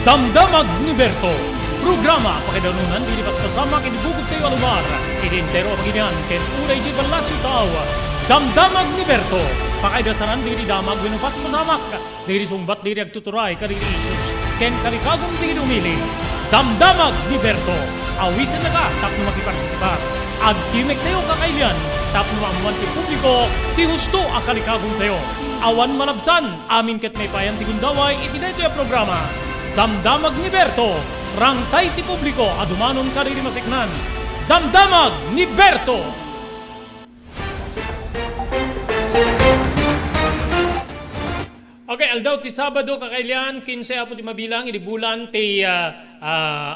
Damdamag ni Berto. Programa pakidanunan di paspasama kinibugog kayo alumar. Idintero ang ginyan ken unay di balasyo tao. Damdamag ni Berto. Pakaidasaran di damag wino paspasamak. Diri sumbat diri agtuturay kadiri issues. Ken kalikagong di umili. Damdamag ni Berto. Awisan na ka tapno makipartisipar. Agtimek tayo kakailian. Tapno amuan ti publiko. Ti husto akalikagong tayo. Awan malabsan. Amin ket may payan ti gundaway. Itinay tayo programa. Damdamag ni Berto. Rangtay ti publiko adumanon kadiri masiknan. Damdamag ni Berto. Okay, aldaw ti Sabado kakailian 15 apo ti mabilang idi bulan ti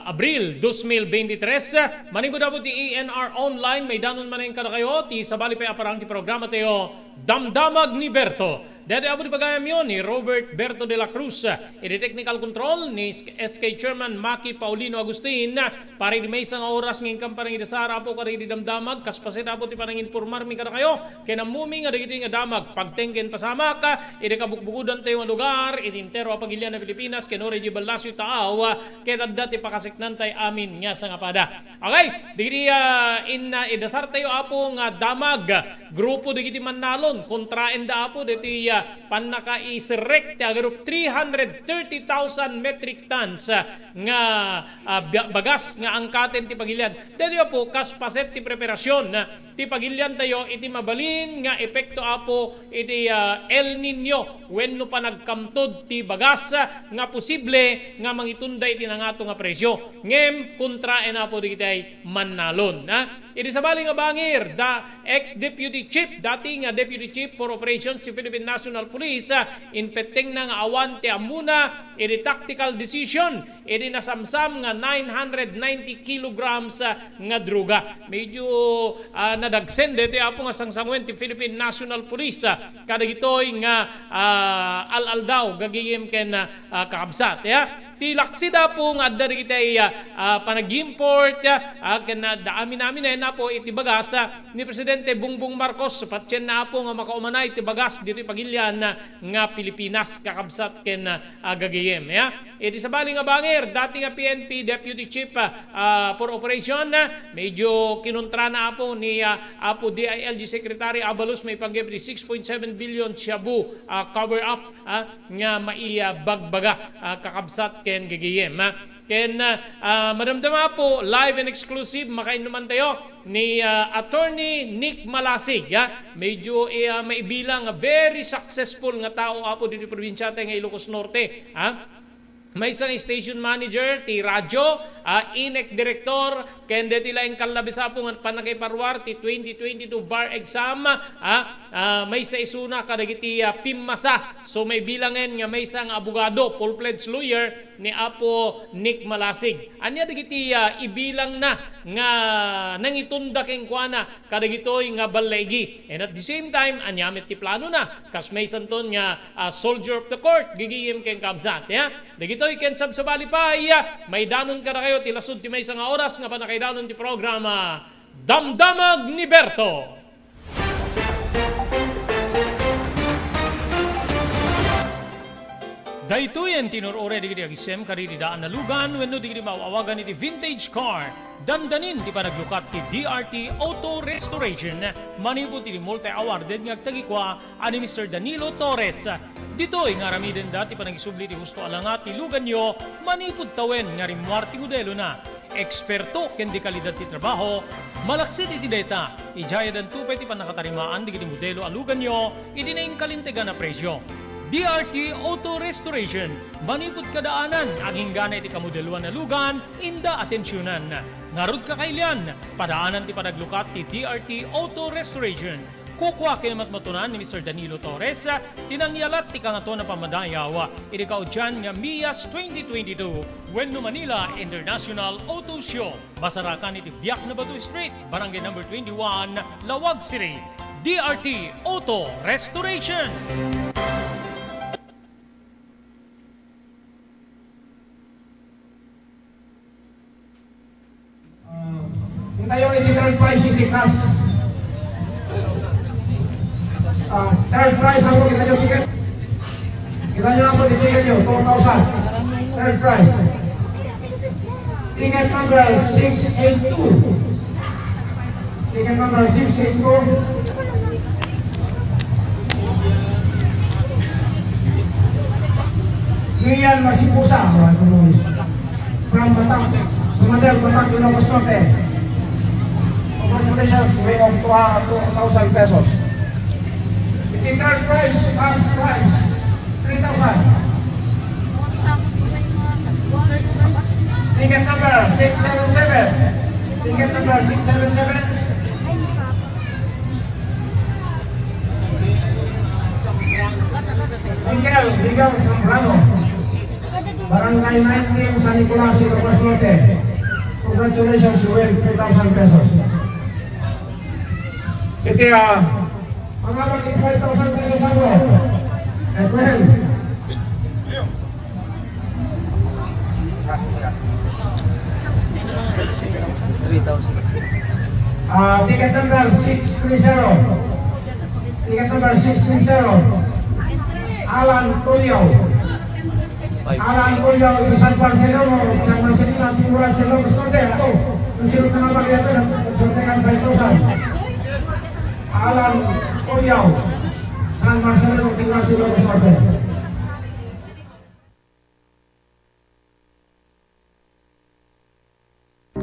Abril 2023. Manibod apo ti ENR online may danon manen kada kayo ti sabali pa aparang ti programa tayo Damdamag ni Berto. Dati apo di pagayam yun ni Robert Berto de la Cruz. Iti technical control ni SK Chairman Maki Paulino Agustin. Pari di may isang oras ng income parang idasara po kari di damdamag. Kaspasit apo ti parang informar mi kada kayo. Kaya namuming ada iti nga damag. Pagtengken pasama ka. Iti kabukbukudan tayo ang lugar. Iti intero apagilyan na Pilipinas. Kenore di balasyo taaw. Kaya dati pakasiknan tayo amin nga sa ngapada. Okay. Diti idasar tayo apo nga damag. Grupo di kiti Manalon. Kontraen da apo diti panaka-iserek ti agarup 330,000 metric tons nga bagas nga angkaten ti pagilian. Dito po kaspaset ti preparasyon ti pagilian tayo iti mabalin nga epekto apo iti El Nino wenno pa nagkamtod ti bagas nga posible nga mangitunday iti nangato nga presyo. Ngem kontraen apo di kitay Manalon. Iti sabali nga bangir da ex-deputy chief dating deputy chief for operations si Philippine National Police in peteng na nga awan ti amuna iti tactical decision iti nasamsam nga 990 kilograms nga droga. Medyo nadagsen dito apo nga sangsangwen ti Philippine National Police kada gitoy nga al daw gagiyem ken kakabsat tilaksida po nga adda kitay panag-import kana daamin namin na po iti bagas ni Presidente Bongbong Marcos patyen na po nga makaumanay iti bagas dito pagilyan nga Pilipinas kakabsat ken gagiyem iti sabali nga bangir dati nga PNP Deputy Chief for Operation medyo kinontra na po ni apo DILG Secretary Abalos may panggip ni 6.7 billion shabu cover up nga maibagbaga kakabsat ken gagiyem. Ken madamdama po live and exclusive makainuman tayo ni Attorney Nick Malasig. Medyo maibilang very successful nga tao apo dito probinsya tayo nga Ilocos Norte. May isang station manager, ti radyo, INEC director, kende tila yung kalabisa po nga panagay parwar, ti 2022 bar exam, may isa isuna kadagiti pimmasa. So may bilangan nga may isang abogado, full-fledged lawyer, ni Apo Nick Malasig. Anya dagiti ibilang na nga nangitunda keng kuana kadagitoy nga balegi. And at the same time, anyamit ti plano na, kas may santon nga soldier of the court, gigiyem keng kabsat. Dagitoy ken sabsabali pa may danon ka na kayo tilasod ti may isang oras nga panakay danon ti programa Damdamag ni Berto. Daytoyen tinurore digiti agisem kaditi daan na lugan wenno digiti maawagan iti vintage car. Dandanin ti panaglukat ti DRT Auto Restoration manipod ti multi-awarded nga agtagikwa ani Mr. Danilo Torres. Ditoy nga ramiden dati panagisubli ti husto alangat ti lugan nyo manipod tawen nga rimwar ti modelo na. Eksperto ken di kalidad ti trabaho, malaksit iti data, ijaya dan tupay ti panakatarimaan digiti modelo alugan nyo, iti na kalintegan na presyo. DRT Auto Restoration, manipod kadaanan, aging gana iti kamodeluan na lugan, inda atensyonan. Ngarod kakailian, padaanan ti panaglukat ti DRT Auto Restoration. Kukwa kinamatmatunan ni Mr. Danilo Torres, tinangyalat ti kangato na pamadayaw, iti kaudyan nga MIAS 2022, Wenno Manila International Auto Show. Basarakan iti Biak na Batu Street, Barangay number 21, Lawag City. DRT Auto Restoration. Tayo i-third prize si Tikas. Third prize ako kita nyo ticket. Kita nyo ako di ticket nyo, 4,000. third prize. Ticket number 682. Ticket number 682. Rian Masipusa, mga komunis. From Batak, Sumadel, Batak, Ilocos Norte. Congratulations, way of 2,000 pesos. The third prize, first prize, 3,000. Ticket number 677. Ticket number 677. Miguel Zambrano. Barangay 19, San Nicolas, Ilocos Norte. Congratulations, you win 3,000 pesos. Iti, mga maging 5,000 pesos ako. At well, ticket number 630. Ticket number 630. Alan Tulio. Alan Tulio, San Barcelona, San Marcelino, Tingura, Silog, Sorte. Ako, yung silog na nga bagay ito, sortekan 5,000. Alan Tulio, San Marcelino, Tingura, Silog, Sorte.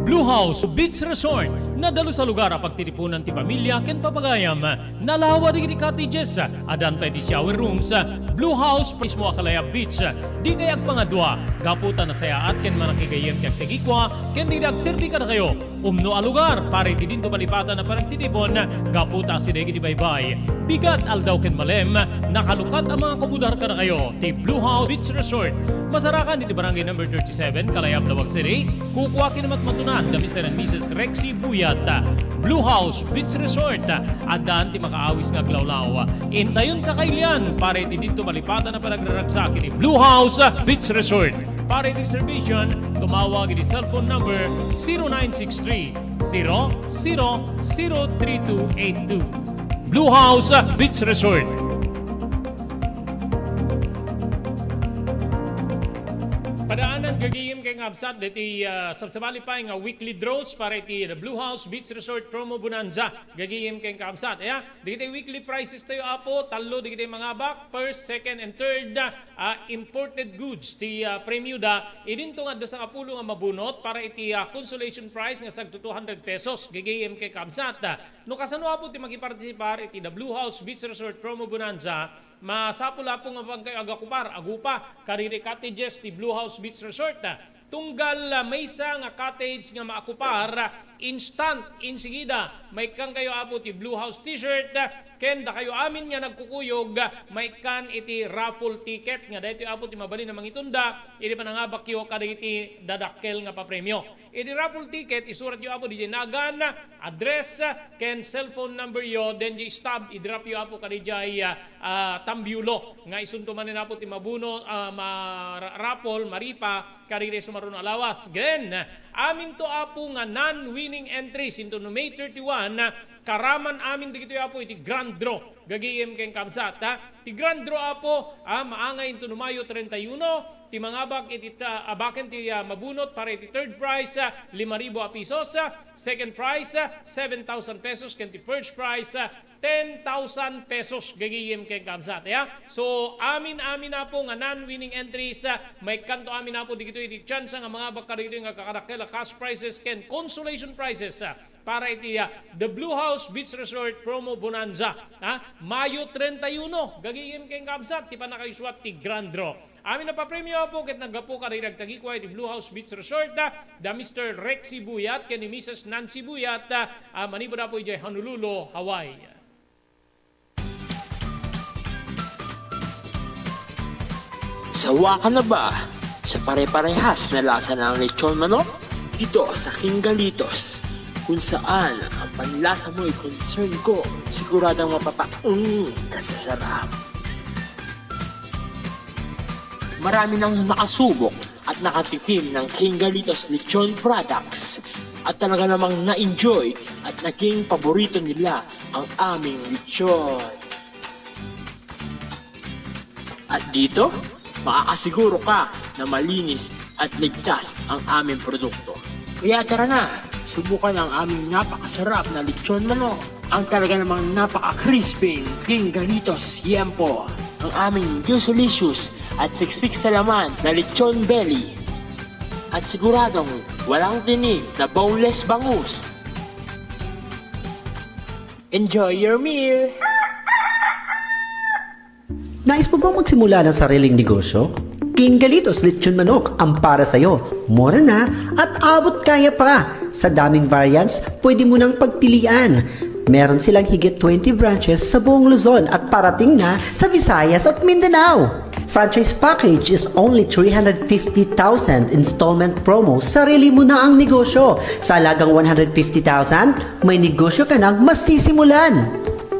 Blue House Beach Resort. Nadalo sa lugar ang pagtitipunan ti pamilya ken papagayam. Nalawa di cottages. Adan pa di shower rooms. Blue House mismo Akalaya Beach. Di kayag pangadwa. Gaputan na saya at ken manakigayem kag tegikwa. Ken di nagserbi ka na kayo. Umno a lugar pare ti dinto palipatan na parang titipon. Gaputa si degi di baybay. Bigat aldaw ken malem. Nakalukat ang mga komudar ka na kayo. Ti Blue House Beach Resort. Masarakan di barangay number 37 Kalayab Lawag City. Kukuha kinamat matunan da Mr. and Mrs. Rexy Buyat. Blue House Beach Resort. Adan ti makaawis nga glawlaw. Intayon kakailian pare ti dito malipatan na panagraragsak ni Blue House Beach Resort. Pare ti reservation, tumawag ni cellphone number 0963 000282. Blue House Beach Resort. Padaanan gagiyim kay ngabsat diti sabsabali pa nga weekly draws para iti the Blue House Beach Resort Promo Bonanza gagiyim kay ngabsat. Diti weekly prices tayo apo talo diti mga bak first, second and third imported goods ti premiuda idinto nga sa kapulo nga mabunot para iti consolation prize nga sag 200 pesos gagiyim kay ngabsat. No kasano apo ti magipartisipar iti the Blue House Beach Resort Promo Bonanza. Masapula po nga pang kayo agupa, kariri cottages ti Blue House Beach Resort. Tunggal maysa nga cottage nga maakupar, instant, insigida, may kang kayo apo ti Blue House t-shirt, ken da kayo amin nga nagkukuyog, may kan iti raffle ticket, nga dahito apo ti mabali na mangitunda, iti panangabakyo kada iti dadakkel nga papremyo. Iti raffle ticket, isurat yo apo di nagan, address, ken cellphone number yo, then di stab, idrap yo apo kada di tambyulo, nga isuntumanin apo ti mabuno, raffle, maripa, karire sumaron alawas. Gen, amin to apo nga non-winning entries into no May 31, karaman amin dito apo iti grand draw. Gagiyem keng kamsat. Ti grand draw apo, maangay into no Mayo 31, ti mga bak iti abaken ti mabunot para iti third prize 5,000 pesos, second prize 7,000 pesos, ken ti first prize 10,000 pesos gagiyem kay kamsat. So amin na po nga non-winning entries, may kanto amin na po dito iti chance nga mga bak dito nga kakadakkel cash prizes ken consolation prizes para iti the Blue House Beach Resort Promo Bonanza. Mayo 31 gagiyem kay kamsat ti panakaiswat ti grand draw. Amin na pa-premyo po ket naggapo ka rin nagtagikway di Blue House Beach Resort da Mr. Rexy Buyat ken ni Mrs. Nancy Buyat manibo na po ijay Honolulu, Hawaii. Sawa ka na ba sa pare-parehas na lasa ng lechon manok? Dito sa King Galitos, kung saan ang panlasa mo ay concern ko, siguradang kasasarap. Marami nang nakasubok at nakatikim ng King Galitos lechon products at talaga namang na-enjoy at naging paborito nila ang aming lechon. At dito, makakasiguro ka na malinis at ligtas ang aming produkto. Kaya tara na, subukan ang aming napakasarap na lechon manok. Ang talaga namang napaka-crispy King Galitos Yempo. Ang aming juicelicious at siksik sa laman na lechon belly. At siguradong walang tinig na boneless bangus. Enjoy your meal! Nais mo bang magsimula ng sariling negosyo? King Galitos Lechon Manok ang para sa'yo. Mura na at abot kaya pa. Sa daming variants, pwede mo nang pagpilian. Meron silang higit 20 branches sa buong Luzon at parating na sa Visayas at Mindanao. Franchise package is only 350,000 installment promo. Sarili mo na ang negosyo. Sa halagang 150,000, may negosyo ka nang masisimulan.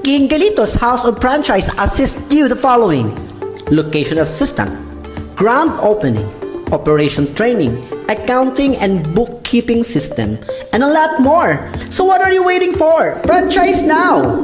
King Galitos House of Franchise assist you the following: location assistant, grand opening, operation training, accounting and bookkeeping system, and a lot more. So what are you waiting for? Franchise now!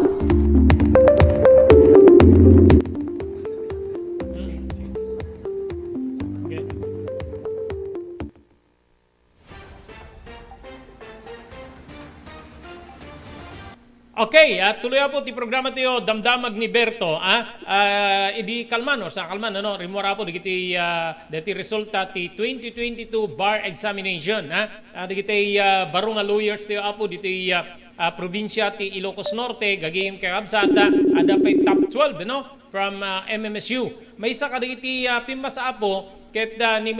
Okay, tuloy po ti programa tayo Damdamag ni Berto. Idi kalman or sa kalman ano, rimora po digiti dati resulta ti 2022 bar examination. Digiti barong lawyers tayo apo diti probinsya ti Ilocos Norte gagayem kay kabsata ada pay top 12 no from MMSU. May isa ka digiti pimbasa apo ket ni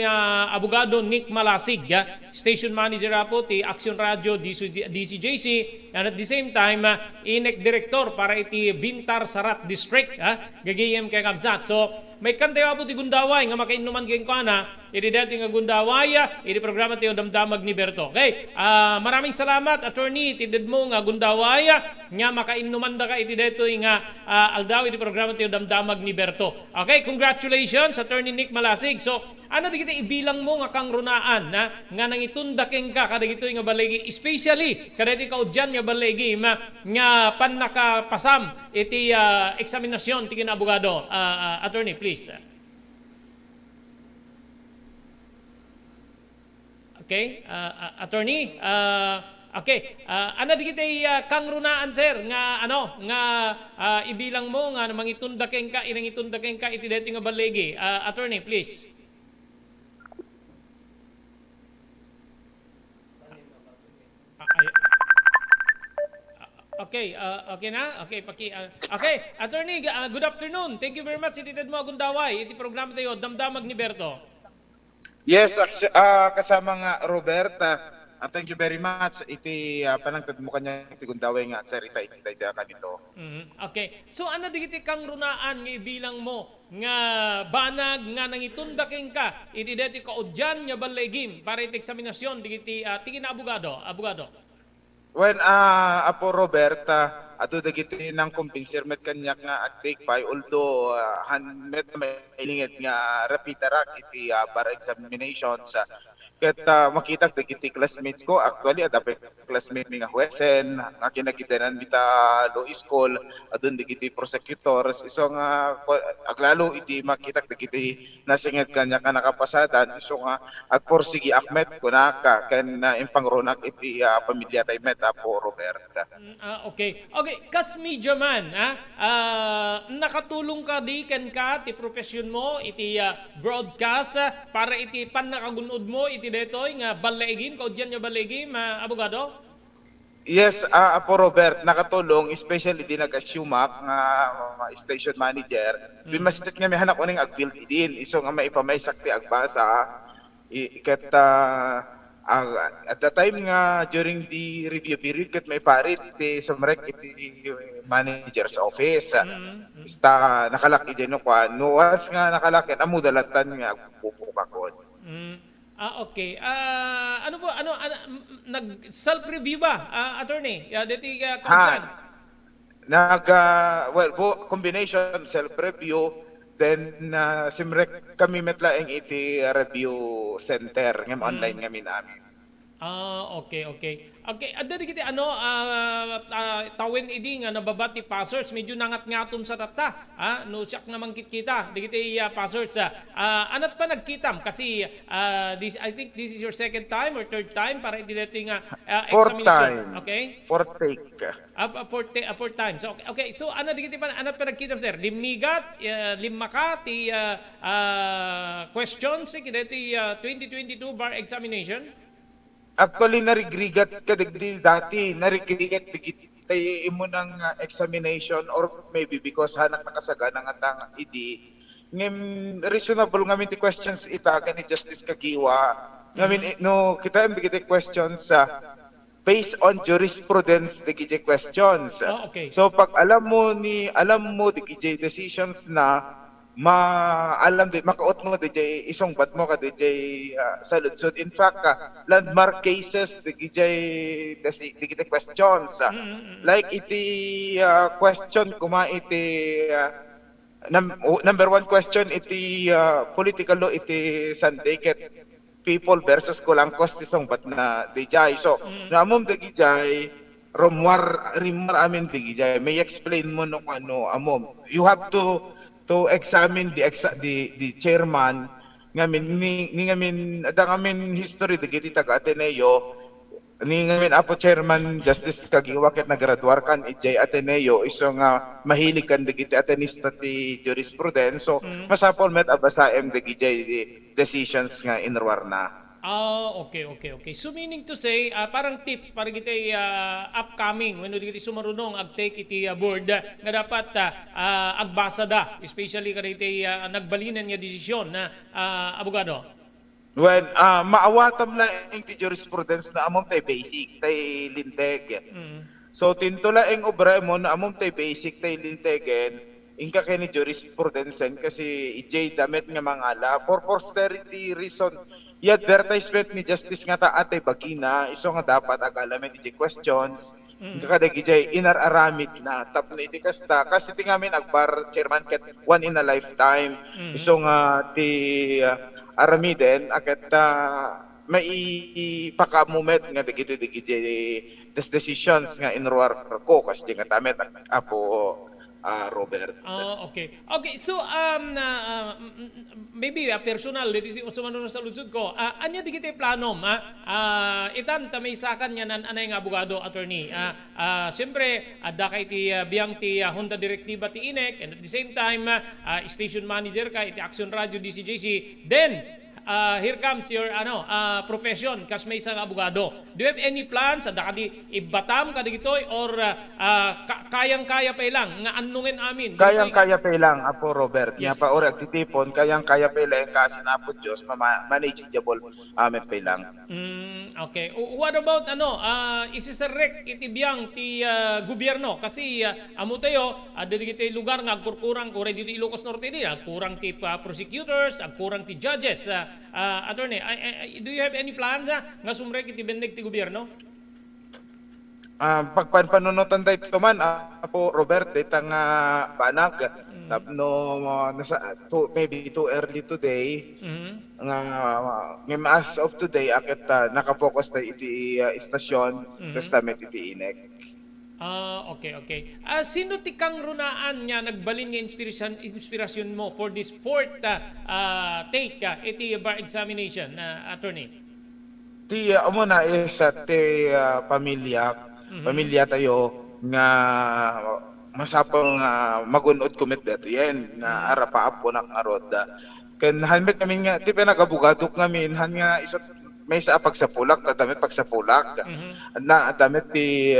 abogado Nick Malasig, station manager po ti Action Radio DCJC, and at the same time INEC director para iti Bintar Sarat District, gagayem kay kabsat. So may kantayo po ti Gundaway nga makainuman kayong kana iti dati nga Gundaway iti programa tayo Damdamag ni Berto. Okay, maraming salamat attorney ti mo nga Gundaway nga makainuman da ka iti dito nga aldaw iti programa tayo Damdamag ni Berto. Okay, congratulations attorney Nick Malasig. So ano di kita ibilang mo nga kang runaan nga nangitundakeng ka kada gito nga balegi, especially kada iti kaudyan nga balegi nga panakapasam iti eksaminasyon ti kinaabogado. Attorney, please. Okay, attorney, okay, ano di kita kang runaan sir nga ano nga ibilang mo nga mangitundakeng ka inangitundakeng ka iti dito nga balegi. Attorney, please. Okay, okay na? Okay, okay, attorney, good afternoon. Thank you very much. Ititad mo Gundaway. Iti programa tayo, Damdamag ni Berto. Yes, kasama nga Roberta. Thank you very much. Iti panangtad mo kanya iti Gundaway nga sir ita ka dito. Okay. So ano digiti kang runaan nga ibilang mo nga banag nga nangitundaking ka iti deti kaudyan nga balegim para iti eksaminasyon digiti tingin na abogado. When apo Roberta ato dagiti nang kumpinser met kanyak nga take pay although met may ilingit nga rapitarak iti bar examination sa ket makita dagiti classmates ko actually dapat classmate mi nga Huesen nga kinagitanan bita law school adun dagiti prosecutors iso nga aglalo iti makita dagiti nasingit kanya ka nakapasadan iso nga agporsigi Ahmed kunaka ken impangrunak iti pamilya tay met apo Roberta. Okay. Okay, kas media man, nakatulong ka di ken ka ti profession mo iti broadcast para iti panakagunod mo iti detoy nga balaigim kaudyan nga balaigim abogado? Yes, Apo Robert, nakatulong especially din nag-assumak nga station manager. Bimasit nga may hanap ko ning ag-field din. Iso nga maipamaysak ti agbasa. Ikat at the time nga during the review period kat may parit ti sumrek iti manager's office. Ista nakalaki dyan no kwa. Nuwas nga nakalaki amudalatan nga pupukakon. Okay. Ano nag self-review ba, attorney? Dati kaudyan. Combination self-review then simrek kami metlaeng iti review center ngem online ngamin namin. Okay, okay. Okay, ada di kita ano tawin idi nga nababati passers medyo nangat-ngatom sa tata. No siyak nga kita. Di kita passers anat pa nagkitam kasi this I think this is your second time or third time para idilete nga Fourth examination. time. Okay? Fourth take. Four times. Okay, okay. So ano di kita pa anat pa nagkitam sir? Limnigat, limaka ti questions ti 2022 bar examination. Actually, narigrigat ka digdi dati. Narigrigat digdi tayo imo ng examination or maybe because hanak nakasagana nga tang idi. Ngem reasonable ngamin ti questions ita ni Justice Kagiwa. Ngamin no kita imbigiti questions sa based on jurisprudence the KJ questions. Okay. So pag alam mo the KJ decisions na alam di makaot mo DJ isong bat mo ka DJ sa lutsod. In fact landmark cases di DJ questions like iti question kuma iti number one question iti political law iti Sandiket people versus Kulangkos ti isong bat na DJ. So namom di DJ rimar amin di DJ may explain mo no ano amom you have to examine the chairman ngamin ni ngamin ada ngamin history digiti taga Ateneo ni ngamin apo chairman Justice Kagiwa ket nagraduar kan ijay Ateneo iso nga mahilig kan digiti Atenista ti jurisprudence so masapol met abasaem digiti decisions nga inruar na. Okay, okay, okay. So meaning to say, parang tips para kita upcoming when kita sumarunong ag-take iti board nga dapat agbasa da, especially kada iti nagbalinan nga desisyon na abogado. When maawatam lang ti jurisprudence na amom tay basic tay linteg. So tintula eng obra mo na amom tay basic tay lintegen ingka kay ni jurisprudence kasi ijay damit nga mangala for posterity reason. I-advertisement ni Justice nga ta ate bagina iso nga dapat agalamen iti questions kada gijay inararamid na tapno iti kasta kasi ti ngamin agbar chairman ket one in a lifetime iso nga ti aramiden aket may pakamumet nga digiti des decisions nga inruar ko kasi nga tamet apo Robert. Okay. Okay, so maybe personal dito sumanod sa lutsud ko. Anya di kita planom itan ta may sakan nya nan anay nga abogado attorney. Siyempre adda kay ti biyang ti Honda Direktiba ti INEC and at the same time station manager ka iti Action Radio DCJC. Then here comes your profession kas may isang abogado. Do you have any plans adda kadi ibatam kada gitoy or kayang-kaya pa lang nga anungin amin? Kayang-kaya pa lang apo Robert. Yes. Nga pa ora titipon kayang-kaya pa lang kasi napod Dios manageable amin pa lang. Okay. What about isisarek iti biyang ti gobyerno kasi amo tayo dili lugar nga agkurkurang ore dito Ilocos Norte di kurang ti prosecutors, kurang ti judges. Attorney, do you have any plans nga sumrek iti bendig ti gobyerno? Pagpanunutan tayo ito man, apo Robert, itang banag, no, maybe too early today, as of today, akit nakafocus tayo iti istasyon, testament iti INEC. Okay, okay. Sino ti kang runaan niya nagbalin nga inspirasyon mo for this fourth take iti bar examination, attorney? Ti amo na is ti pamilya tayo nga masapang magunod kumit dato yan nga arapa apo nak arod. Ken hanmet kami nga ti pinagabugadok ngamin han nga isot may sa pagsapulak damit pagsapulak. Na damit ti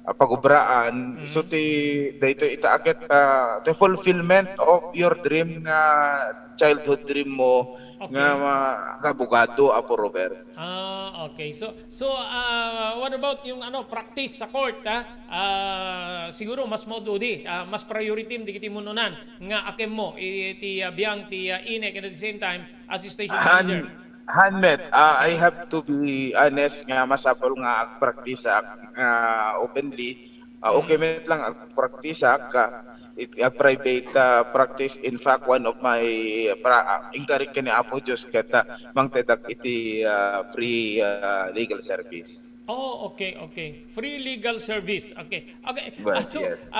pagubraan so dito itaakit the fulfillment of your dream nga childhood dream mo nga kabugado apo Robert. Okay. So what about yung practice sa court siguro mas modudi mas priority di kiti mununan nga akem mo iti biyang ti INEC and at the same time as station manager. Hanmet, I have to be honest nga masapol nga practice openly. Okay met lang practice private practice. In fact, one of my encourage kani Apo Diyos kata mangtedak iti free legal service. Oh, okay, okay. Free legal service. Okay. Okay. Well, So, yes.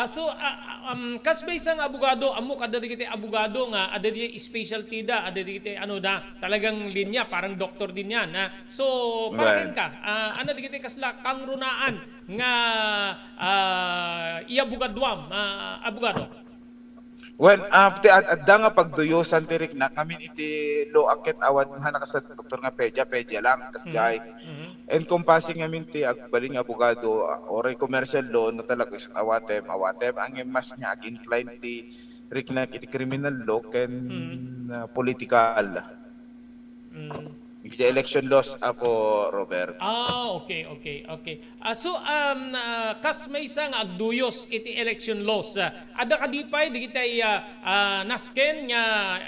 kasbay sang abogado, amo kada digiti abogado nga ada di specialty da, ada digiti ano da, talagang linya parang doktor din yan. So, parakin ka. Ano digiti kasla kang runaan nga iabugadwam, abogado. Well, adda nga pagduyosan tirik na kami iti lo akit awan nga nakas doktor nga pedya lang kasjay. And compassing ngamin ti agbaling abogado or commercial law no talaga is awatem ang mas niya incline ti rik na iti criminal law ken political. Iti election laws Apo Robert. Okay. So, kas may isang agduyos iti election laws. Ada kadipay, di kitay nasken nga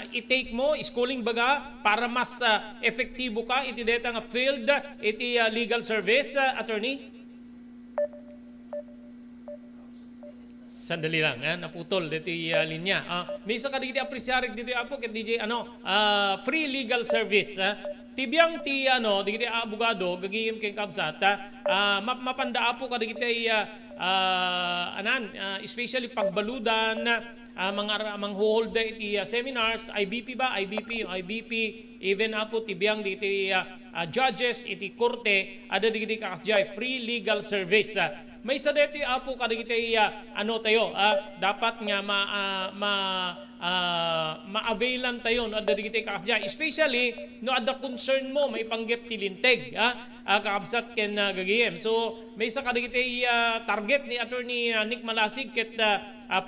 i-take mo, schooling baga, para mas efektibo ka, iti deta nga field, iti legal service, attorney? Sandali lang, naputol dito linya. May isa ka dito apresyarik dito Apo, ket DJ, free legal service. Tibiyang ti digiti abogado gagiyem ken kabsat mapanda Apo ka digiti especially pagbaludan manghuholda iti seminars IBP ba IBP even Apo tibiyang digiti judges iti korte ada digiti kakasjay free legal service. May sa deti Apo ka digiti tayo dapat nga ma-availan tayo no adda digiti kakasjay, especially no adda concern mo may panggep ti linteg kakabsat ken gagiyem. So may isa kadigiti target ni attorney Nick Malasig ket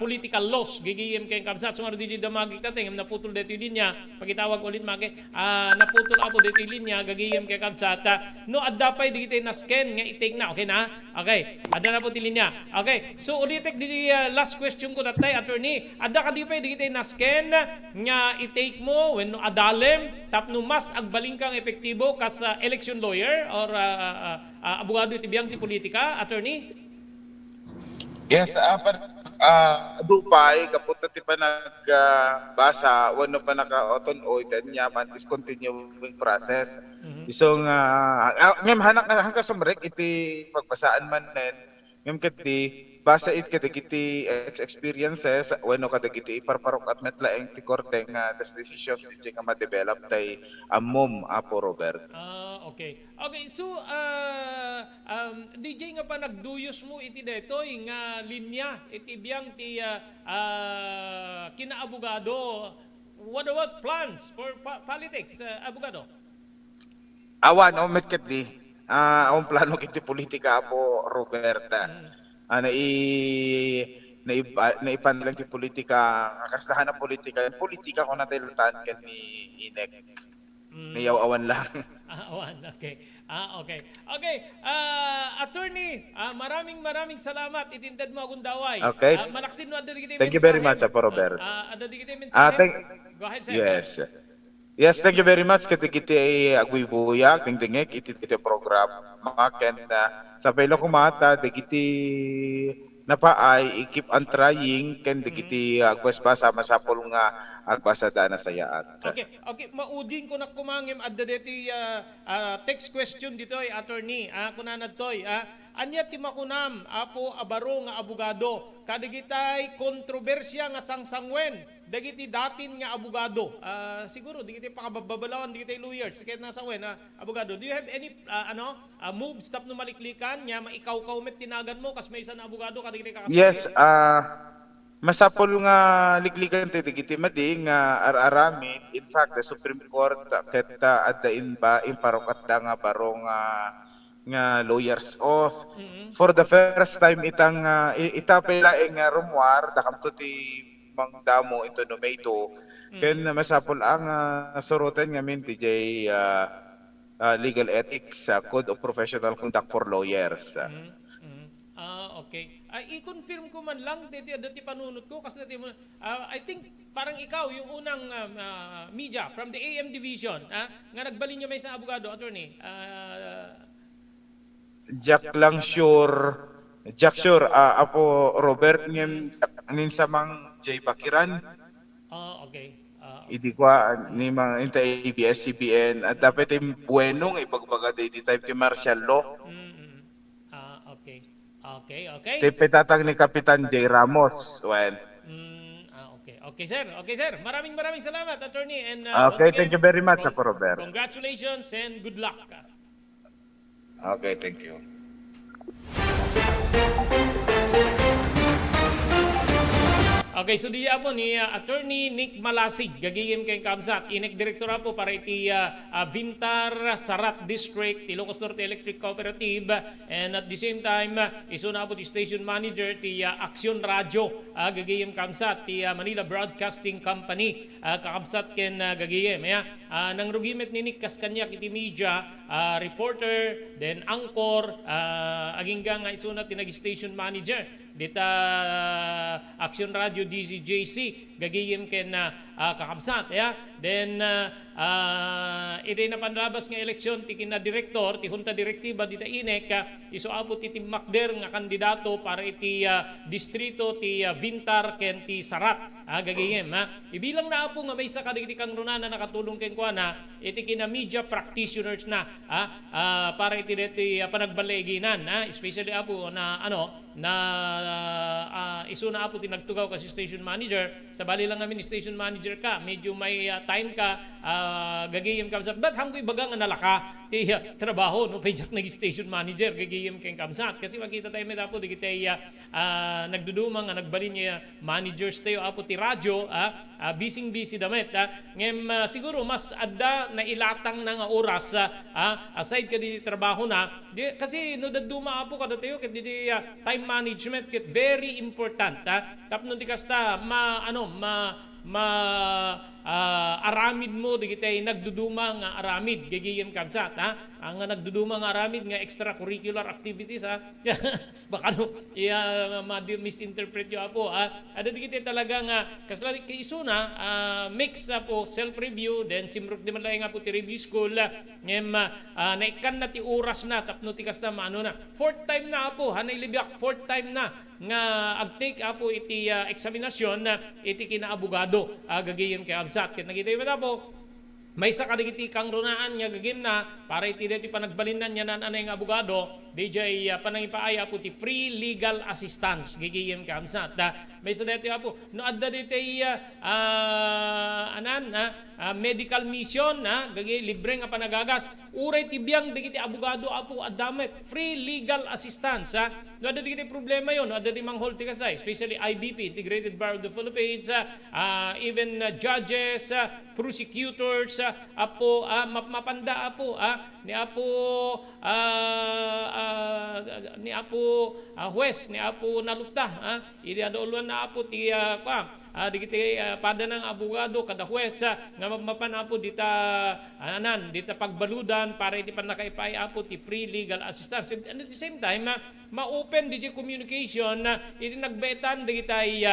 political laws gigiyem ken kabsat sumaro di damagi kateng naputol dito linya pagitawag ulit maki naputol Apo dito linya gagiyem ken kabsat no adda pay digiti nasken nga i-take na okay na okay adda na po ti linya okay. So ulitek di last question ko tatay attorney adda ka di pay digiti nasken nga i-take mo when no adalem tapno mas agbaling kang epektibo kas election lawyer or abogado iti biyang ti politika attorney. Yes, dupay kaputa ti pa nagbasa wano pa naka-oton-oy then yaman discontinuing process. So ngem hanak hangka sumrek iti pagbasaan man nen ngem ket basa it kadagiti experiences wano kadagiti iparparok at metlaeng ti korte nga des decisions iti nga ma-develop tay amom Apo Robert. Okay. So DJ nga pa nagduyos mo iti detoy nga linya iti biyang ti kinaabogado. What about plans for politics, abogado? Awan met ket ang plano kiti politika Apo Roberta. Naipan lang ti politika kaslahan na politika ko na tilutan ken ni Inek. Nayaw-awan lang. Awan, okay. Okay. Attorney, maraming salamat. Itintad mo akong daway. Okay. Malaksin mo adda digiti. Thank you very much Apo Robert. Adda digiti mensahe. Go ahead, sir. Yes, thank you very much kiti agwibuya tingtingek iti program ken sa pelo kumata digiti napaay keep on trying ken digiti agwas ba masapol nga agbasa dana sayaat. Okay, maudin ko na kumangem adda deti text question dito ay attorney. Kunanad toy anya ti makunam Apo abaro nga abogado kadigitay kontrobersya nga sangsangwen dagiti datin nga abogado. Siguro digiti pakababalawan digiti lawyers ket nasa wen abogado. Do you have any moves tap no maliklikan nya maikaw-kaw met tinagan mo kas may isa na abogado kadigiti kakasay? Yes, masapol nga liklikan ti digiti madi nga araramid. In fact, the Supreme Court ket adda imparok da nga barong nga lawyers oath. For the first time itang itapelaeng rumwar dakam to ti mangdamo ito nomato ken masapol ang soroten nga min TJ legal ethics code of professional conduct for lawyers. Okay. I-confirm ko man lang dati panunot ko kasi I think parang ikaw yung unang media from the AM division nga nagbalin niyo may isang abogado attorney. Jack sure Apo Robert ngem nin sa J. Bakiran. Okay. Idi ko ni mga intay ABS-CBN at dapat yung buenong ipagbaga di type ti martial law. Okay. Okay. Ti petatang ni Kapitan J. Ramos. Well, Okay. Okay, sir. Okay, sir. Maraming salamat, attorney. And okay, once thank you again, very much, Apo Robert. Congratulations and good luck. Okay, thank you. Okay, so diya po ni Attorney Nick Malasig, gagayim kay Kamsat, inek direktora po para iti Vintar Sarat District, Ilocos Norte Electric Cooperative, and at the same time, iso na po ti station manager ti Aksyon Radio, gagayim Kamsat, ti Manila Broadcasting Company, kakamsat ken gagayim. Nang rugimet ni Nick Kaskanyak iti media, reporter, then anchor, agingga nga iso na tinag station manager, dita Aksyon Radio DZJC gagayim ken kakabsat then iti na panlabas nga eleksyon ti kina direktor ti junta direktiba dita INEC iso apo ti timmakder nga kandidato para iti distrito ti Vintar ken ti Sarat gagayim ibilang na apo nga may sa kadagiti kang runana nakatulong ken kuana iti kina media practitioners na para iti deti panagbaleginan especially apo na iso na apo tinagtugaw kasi station manager sa bali lang kami ni station manager ka medyo may time ka gagayim ka but hanggoy baga nga nalaka ti trabaho no pejak nag station manager gagayim ken kamsat kasi makita tayo met apo digitay nagduduma nga nagbalin niya managers tayo apo ti radyo busy damet ngem siguro mas adda na ilatang na nga oras aside ka di trabaho na kasi no daduma apo kada tayo ket di time management ket very important tapno di kasta aramid mo digitay nagduduma nga aramid gagayem kamsat ang nagduduma nga aramid nga extracurricular activities baka misinterpret yo apo ada digitay talaga nga kasla kay isuna mix po self review then simruk di man laeng apo ti review school ngem naikan na ti oras na tapno ti kasta maano na fourth time na apo hanay libyak fourth time na nga agtake apo iti eksaminasyon iti kinaabogado gagayem kay absat ket nagitay met apo may sa kadigiti kang runaan nga gagim na para iti deti panagbalinan niya nan anay nga abogado DJ panangipaaya po ti free legal assistance gigiyem ka amsat may sa deti apo no adda deti medical mission gagi libre nga panagagas uray tibiyang digiti abogado apo adamet free legal assistance no adda digiti problema yon no adda di manghol ti kasay especially IBP Integrated Bar of the Philippines even judges prosecutors apo mapanda apo ni apo huwes ni apo nalupta iri adoluan na apo ti digiti pada ng abogado kada huwes nga mapan apo dita dita pagbaludan para iti panakaipay apo ti free legal assistance and at the same time ma-open di communication iti nagbetan digitay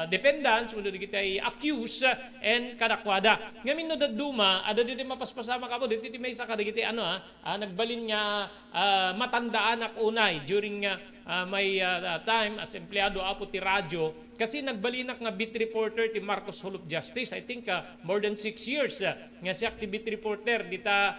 dependents uno digitay accused and kadakwada ngamin no daduma ada diti mapaspasama ka po diti may sa kadigiti nagbalin nga matandaan ak unay during may time as empleyado apo ti radyo kasi nagbalinak nga beat reporter ti Marcos Hulup Justice I think more than 6 years nga siya ti beat reporter dita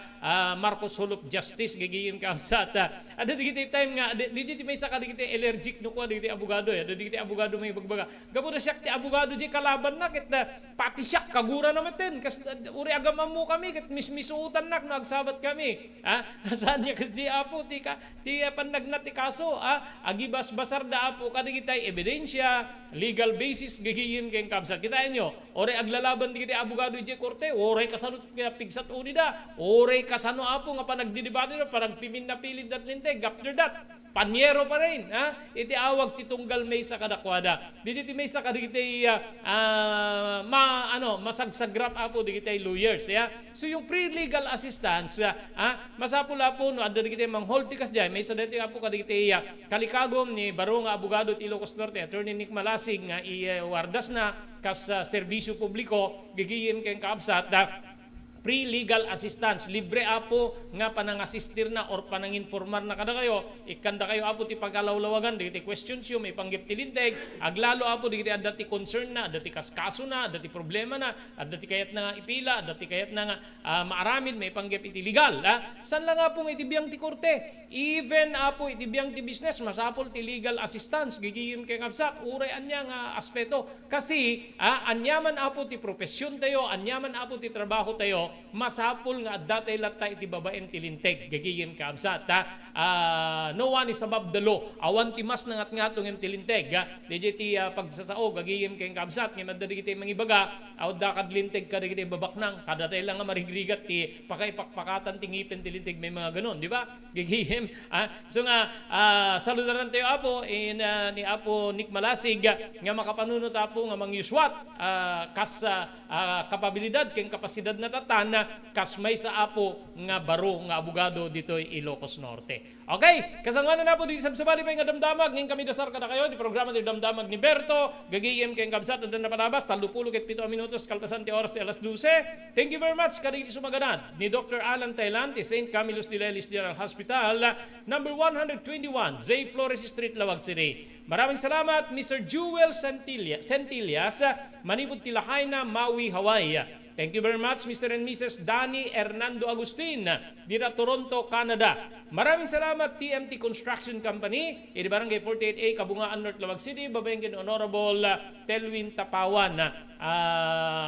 Marcos Hulup Justice gagayim ka amsat ada digiti time nga digiti may sa kadigiti allergic no ko digiti abogado ada digiti abogado may bagbaga gabo na siya ti abogado di kalaban na ket pati siya kagura na meten kas uri agam mo kami ket mismisuutan nak no agsabat kami saan niya kas di apo ti pannagnat ti kaso agibas basar da apo kadigitay ebidensya legal basis gagayim keng kamsat kitain nyo ore aglalaban digiti abogado di korte ore kasano pigsat unida ore kasano apo nga panagdidebate no panagpimin na pilid dat ninte after that panyero pa rin iti awag ti tunggal may sa kadakwada diti may sa kadigiti masagsagrap apo digiti lawyers so yung pre-legal assistance masapula po no adda digiti manghol ti kasjay may sa diti apo kadigiti kalikagom ni barong abogado ti Ilocos Norte Attorney Nick Malasig nga iwardas na kas serbisyo publiko gigiyim ken kaabsat pre-legal assistance. Libre apo nga panang-assistir na or panang-informar na kada kayo. Ikanda kayo apo ti pagkalawlawagan, di ti questions yung may panggip ti linteg. Aglalo apo di ti adati concern na, adati kaskaso na, adati problema na, adati kayat na nga ipila, adati kayat na nga maaramid, may panggip iti legal. San lang apo itibiyang ti korte? Even apo itibiyang ti business, masapol ti legal assistance. Gigiyim kay kapsak, urayan niya nga aspeto. Kasi anyaman apo ti profesyon tayo, anyaman apo ti trabaho tayo, masapul nga datay latta iti babaen ti linteg. Gagigim ka absat. No one is above the law. Awan ti mas nangat-ngatong im ti linteg. DJ ti pagsasao, gagigim kay kabsat. Ngayon madali kiti mangibaga, awad dakad linteg kada kiti babaknang. Kada tayo lang nga marigrigat ti pakaipakpakatan ti ngipin ti linteg. May mga ganon, di ba? Gagigim. So nga, saludaran tayo apo ni Apo Nick Malasig nga makapanunot apo nga mangyuswat kas kapabilidad keng kapasidad na tatan kas may sa apo nga baro nga abogado ditoy Ilocos Norte. Okay, kasangwanan na po dito sa sabali pa yung damdamag ngayong kami dasar ka na kayo di programa di damdamag ni Berto gagiyem kayong kabsat at na palabas 30 ket 7 minutos kalpasan ti oras ti alas 12. Thank you very much kadili sumaganad ni Dr. Alan Thailand ti St. Camillus de Lelis General Hospital number 121 Zay Flores Street, Lawag City. Maraming salamat Mr. Jewel Centillas manibod ti Lahaina, Maui, Hawaii. Thank you very much, Mr. and Mrs. Danny Hernando Agustin, dito Toronto, Canada. Maraming salamat, TMT Construction Company, iti Barangay 48A, Kabungaan, North Lawag City, babayangkin Honorable Telwin Tapawan.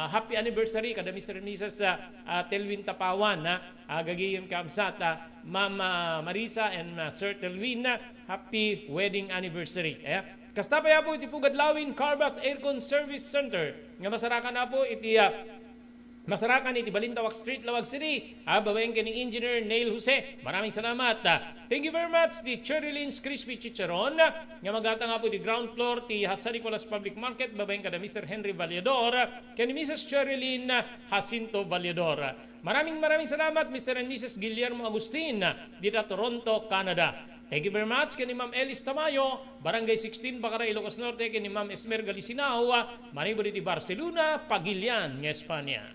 Happy anniversary kada Mr. and Mrs. Telwin Tapawan. Gagiyim kamsat, Ma'am Marisa and Sir Telwin, happy wedding anniversary. Kasta pa po iti Pugadlawin Carbas Aircon Service Center. Nga masarakan na po iti Masarakan iti Balintawak Street, Lawag City. Babaeng ka ni Engineer Neil Jose. Maraming salamat. Thank you very much. The Cherry Lynn's Crispy Chicharon. Nga magata nga po di ground floor ti San Nicolas Public Market. Babaeng ka na Mr. Henry Vallador. Kani Mrs. Cherry Lynn Jacinto Vallador. Maraming salamat Mr. and Mrs. Guillermo Agustin dito Toronto, Canada. Thank you very much kani Ma'am Elis Tamayo, Barangay 16, Bacara, Ilocos Norte, kani Ma'am Esmer Galisinao, manibod iti Barcelona, Pagilian, ng Espanya.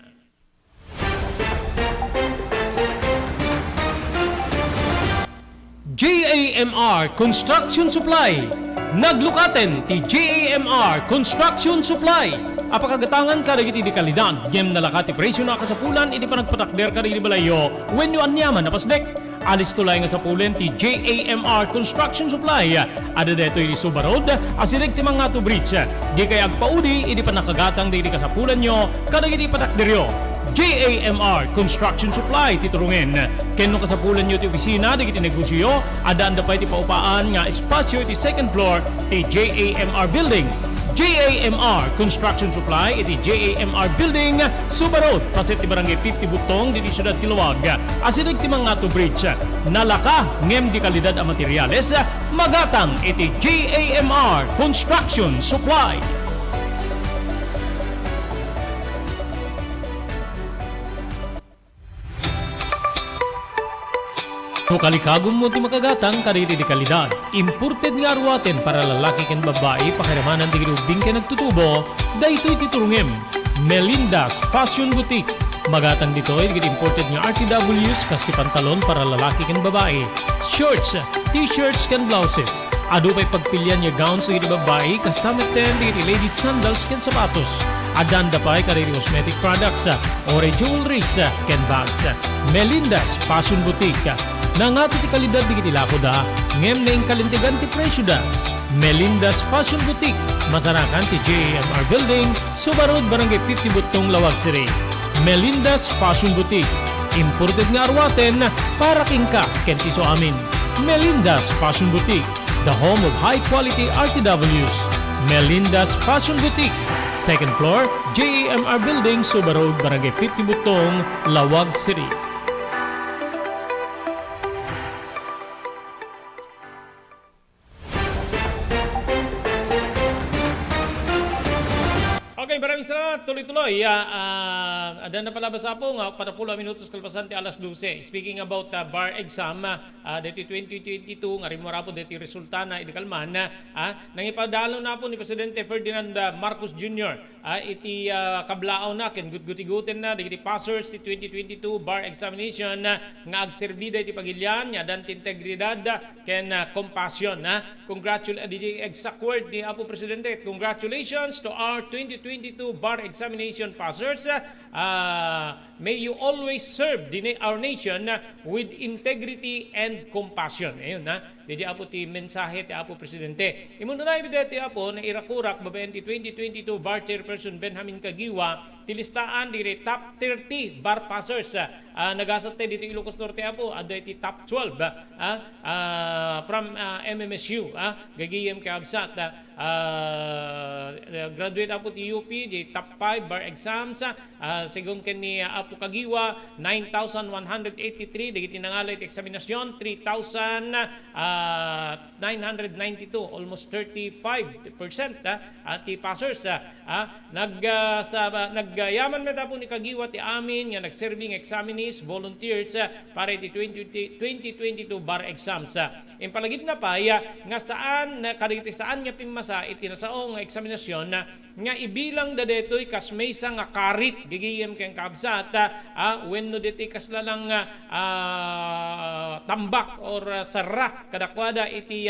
JAMR Construction Supply. Naglukaten ti JAMR Construction Supply. Apakagatangan ka dagiti di kalidad. Gem nalakati presyo na kasapulan iti panagpatakder ka dagiti balayo. When you anyaman napasdek. Alis tulay nga sa pulen ti JAMR Construction Supply. Ada deto iti Suba Road, asilig ti mga bridge. Di kay agpaudi iti panakagatang dagiti kasapulan nyo kadagiti patakderyo. JAMR Construction Supply titurungin. Kenno kasapulan nyo ti opisina dagiti negosyo, adaan da pa iti paupaan nga espasyo iti second floor ti JAMR Building. JAMR Construction Supply iti JAMR Building, Suba Road, paset ti Barangay 50 Butong diti Siyudad ti Luwag. Asilig ti Mangato Bridge. Nalaka ngem di kalidad a materyales, magatang iti JAMR Construction Supply. No kalikagom mo ti makagatang kariti di kalidad. Imported nga arwaten para lalaki ken babae pakiramanan ti girubing ken nagtutubo, daytoy titurungem. Melinda's Fashion Boutique. Magatang dito ay imported nga RTWs kaski pantalon para lalaki ken babae. Shorts, t-shirts ken blouses. Adu pay pagpilian nga gowns iti babae kastamet ten iti ladies sandals ken sapatos. Adan da pay kariti cosmetic products, ore jewelries ken bags. Melinda's Fashion Boutique. Nangato ti kalidad di kiti lako da, ngem na kalintigan ti presyo da. Melinda's Fashion Boutique, masarakan ti JAMR Building, Suba Road, Barangay 50 Butong, Lawag City. Melinda's Fashion Boutique, imported nga arwaten para kingka kenti so amin. Melinda's Fashion Boutique, the home of high quality RTWs. Melinda's Fashion Boutique, second floor, JAMR Building, Suba Road, Barangay 50 Butong, Lawag City. maraming salamat. Tuloy-tuloy. Ada na palabas po nga, 40 minutos kalpasan ti alas 12. Speaking about bar exam, dati 2022, nga rin po dati resulta na idikalman, nangipadalo na po ni Presidente Ferdinand Marcos Jr. Iti kablao na, ken guti-gutin na, dati passers ti 2022 bar examination, nga agserbida iti pagilyan, nga dan integridad, ken compassion. Congratulations, exact word ni Apo Presidente, congratulations to our 2022 bar examination passers. May you always serve our nation with integrity and compassion. Ayun na. Dedi Apo ti mensahe ti Apo Presidente. Imuno na ibidete Apo na irakurak babayan ti 2022 bar chairperson Benjamin Kagiwa tilistaan di top 30 bar passers. Nagasat tayo dito Ilocos Norte Apo, ada iti top 12 from MMSU. Gagiyem kaabsat. Graduate Apo ti UP, di top 5 bar exams. Según ni Apo Kagiwa, 9,183. Dagiti nangalay ti eksaminasyon, 3,992. Almost 35% ti passers. Nagyaman meta po ni Kagiwa ti amin nga nagserving examinees, volunteers para iti 2022 bar exams. Impalagid na pa nga saan kadagiti saan nga pimasa iti nasaong nga eksaminasyon nga ibilang da detoy kas maysa nga karit gigiyem ken kabsat wenno deti kas lalang tambak or sarra kadakwada iti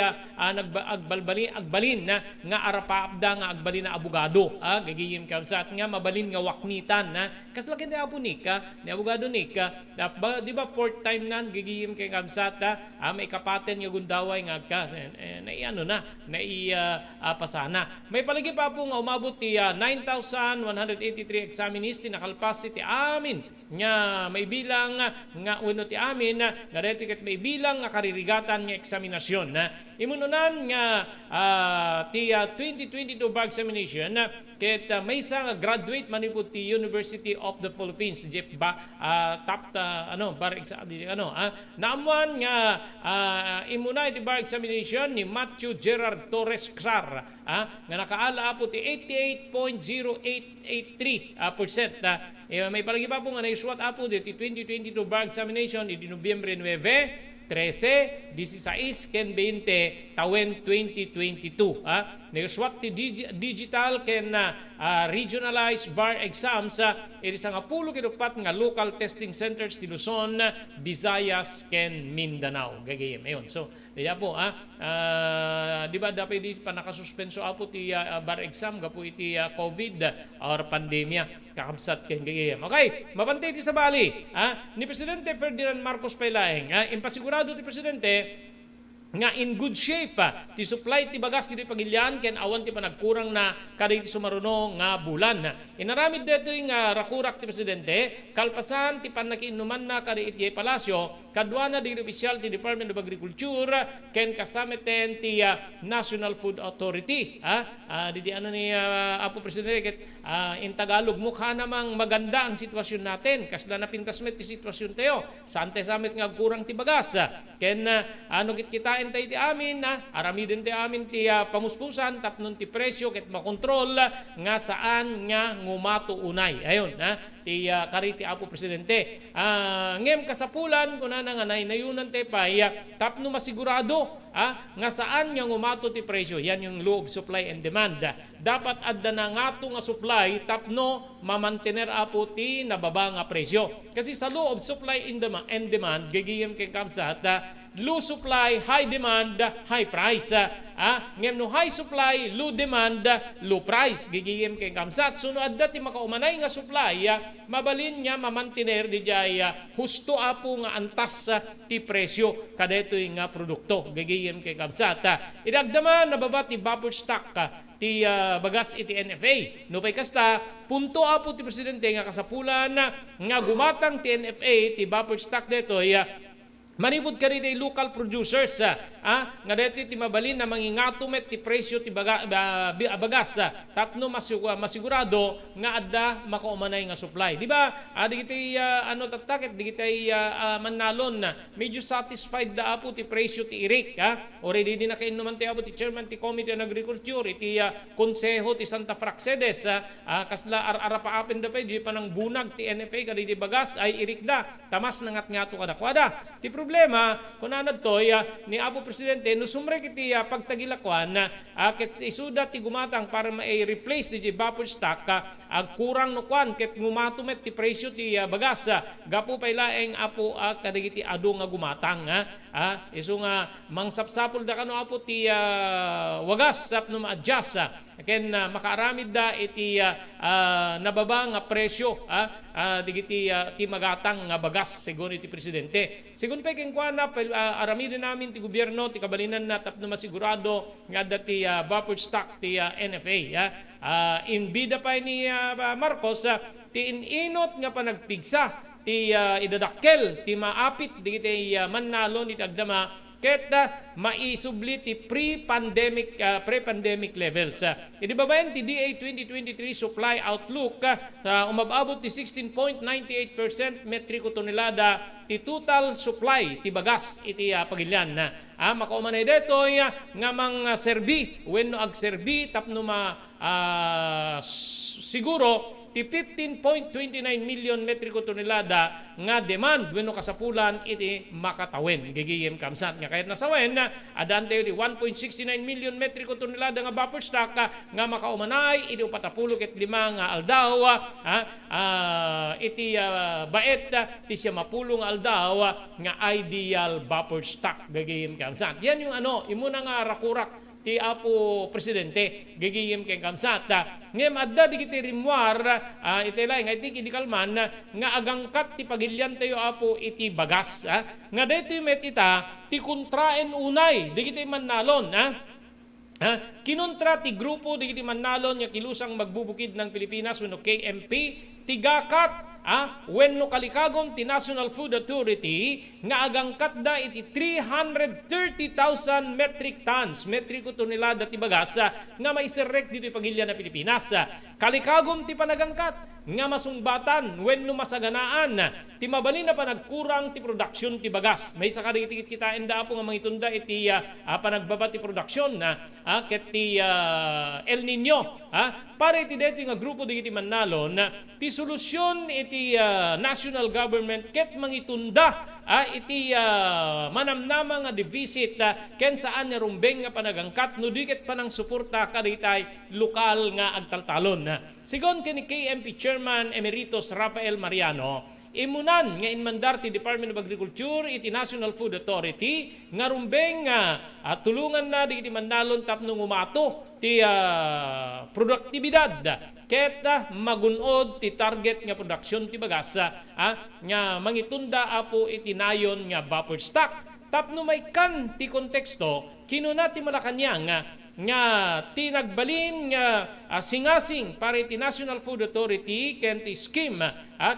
agbalin nga arapaapda nga agbalin na abogado gigiyem kabsat nga mabalin nga waknitan kas laki ni apunika ni abogado nika di ba fourth time nan gigiyem ken kabsat may kapaten nga gundaway nga ano na pasana may palagi pa po nga umabot ti 9,183 examinees ti nakalpas ti amin nga may bilang nga uno ti amin nga dito ket may bilang nga karirigatan nga eksaminasyon imununan nga ti 2022 bar examination ket may isa nga graduate man po ti University of the Philippines Jeff top bar naamuan nga imuna iti bar examination ni Matthew Gerard Torres Ksar nga nakaala po ti 88.0883%. May palagi pa po nga naiswat apo dito 2022 bar examination di Nobyembre 9, 13, 16, ken 20, tawen 2022. Naiswat ti digital ken regionalized bar exams iti sa nga pulo kinupat nga local testing centers ti Luzon, Visayas, ken Mindanao. Gagayem. Ayun. So, diya po, di ba dapat di pa nakasuspenso apo ti bar exam gapo iti COVID or pandemya kakabsat ken gagayem. Okay, mabantay ti sa bali. Ni Presidente Ferdinand Marcos Pailaeng, impasigurado ti Presidente nga in good shape ti supply ti bagas ti pagilyan ken awan ti panagkurang na kada iti sumaruno nga bulan. Inaramid detoy nga rakurak ti Presidente kalpasan ti panakiinuman na kada iti palasyo kadwana di opisyal ti Department of Agriculture ken kastameten ti National Food Authority. Di ano ni Apo Presidente ket in Tagalog mukha namang maganda ang sitwasyon natin kasla napintasmet ti sitwasyon tayo sante samet nga kurang ti bagas ken ano kit kita tayo ti amin aramiden ti amin ti pamuspusan tapnon ti presyo ket makontrol nga saan nga ngumato unay ayon ti kariti Apo Presidente ngem kasapulan kuna nga nainayunan te pa tapno masigurado nga saan nga ngumato ti presyo yan yung law of supply and demand dapat adda na ngato nga supply tapno mamantener apo ti nababa nga presyo kasi sa law of supply and demand gagiyem ken kabsat low supply, high demand, high price. Ngem no high supply, low demand, low price. Gigiyem kay kamsat. So no adda ti makaumanay nga supply, mabalin niya mamantiner di jay husto apo nga antas ti presyo kadetoy nga produkto. Gigiyem kay kamsat. Idagdaman nababa ti buffer stock ti bagas iti NFA. No pay kasta punto apo ti Presidente nga kasapulan nga gumatang ti NFA ti buffer stock detoy Manibod ka rin local producers nga dito ti mabalin na mangingatumet ti presyo ti bagas tapno masigurado nga adda makaumanay nga supply. Di ba? Di kita tatakit, di kita manalon na medyo satisfied da apo ti presyo ti irik. Already din na kainuman ti apo ti chairman ti Committee on Agriculture iti konseho ti Santa Praxedes kasla arapaapen da pa di pa nang bunag ti NFA kadi di bagas ay irik da tamas nangat-ngato kadakwada. Ti problema, kung toy ni Apo Presidente, no sumrek iti pagtagilakwan, ket isuda ti gumatang para ma-replace di vapor stock, kurang no kwan, ket ngumatumet ti presyo ti bagas, gapo pailaeng Apo kadagiti ado nga gumatang. Iso nga, mangsapsapol da kano Apo ti wagas, sap no ma-adjust, ken makaaramid da iti nababa nga presyo, digiti ti magatang nga bagas, segun iti Presidente. Segun pa keng kuana aramidin namin ti gobyerno ti kabalinan na tapno masigurado nga dati vapor stock ti NFA. Inbida pa ni Marcos ti ininot nga panagpigsa ti idadakkel ti maapit digiti mannalon iti agdama ket maisubli ti pre-pandemic levels. Idibabayan ti DA 2023 supply outlook umababot ti 16.98% metriko tonelada ti total supply ti bagas iti pagilyan na. Makaumanay detoy nga mang serbi wenno agserbi tapno siguro ti 15.29 million metriko tonelada nga demand wenno kasapulan iti makatawen gigiyem kamsat nga kahit nasawen adante ti 1.69 million metriko tonelada nga vapor stock nga makaumanay iti 45 nga aldaw iti baet ti 50 nga aldaw nga ideal vapor stock gigiyem kamsat. Yan yung imuna nga rakurak ti Apo Presidente gigiyem ken kamsat. Ngem adda digiti rimwar iti laeng I think idikalman nga agangkat ti pagilyan tayo Apo iti bagas nga daytoy met ita ti kontraen unay digiti mannalon kinontra ti grupo digiti mannalon nga kilusang magbubukid ng Pilipinas wenno KMP tigakat wenno kalikagom ti National Food Authority nga agangkat da iti 330,000 metric tons metriko tonelada ti bagas nga maiserrek dito pagilya na Pilipinas. Kalikagom ti panagangkat nga masungbatan wenno masaganaan ti mabalin na panagkurang ti produksyon ti bagas. May sakadikit kitain da po nga mangitunda iti panagbaba ti produksyon ket ti El Nino para iti dito nga grupo digiti mannalon ti solusyon iti national government ket mangitunda iti manamnama nga deficit ken saan nga rumbeng nga panagangkat no diket panang suporta kaditay lokal nga agtaltalon. Sigon ken ni KMP Chairman Emeritus Rafael Mariano, imunan nga inmandar ti Department of Agriculture iti National Food Authority nga rumbeng tulungan na digiti mannalon tapno umato ti produktibidad ket magunod ti target nga produksyon ti bagas nga mangitunda Apo iti nayon nga vapor stock. Tapno may kan ti konteksto kinuna ti Malacañang nga tinagbalin nga singasing para iti National Food Authority ken ti scheme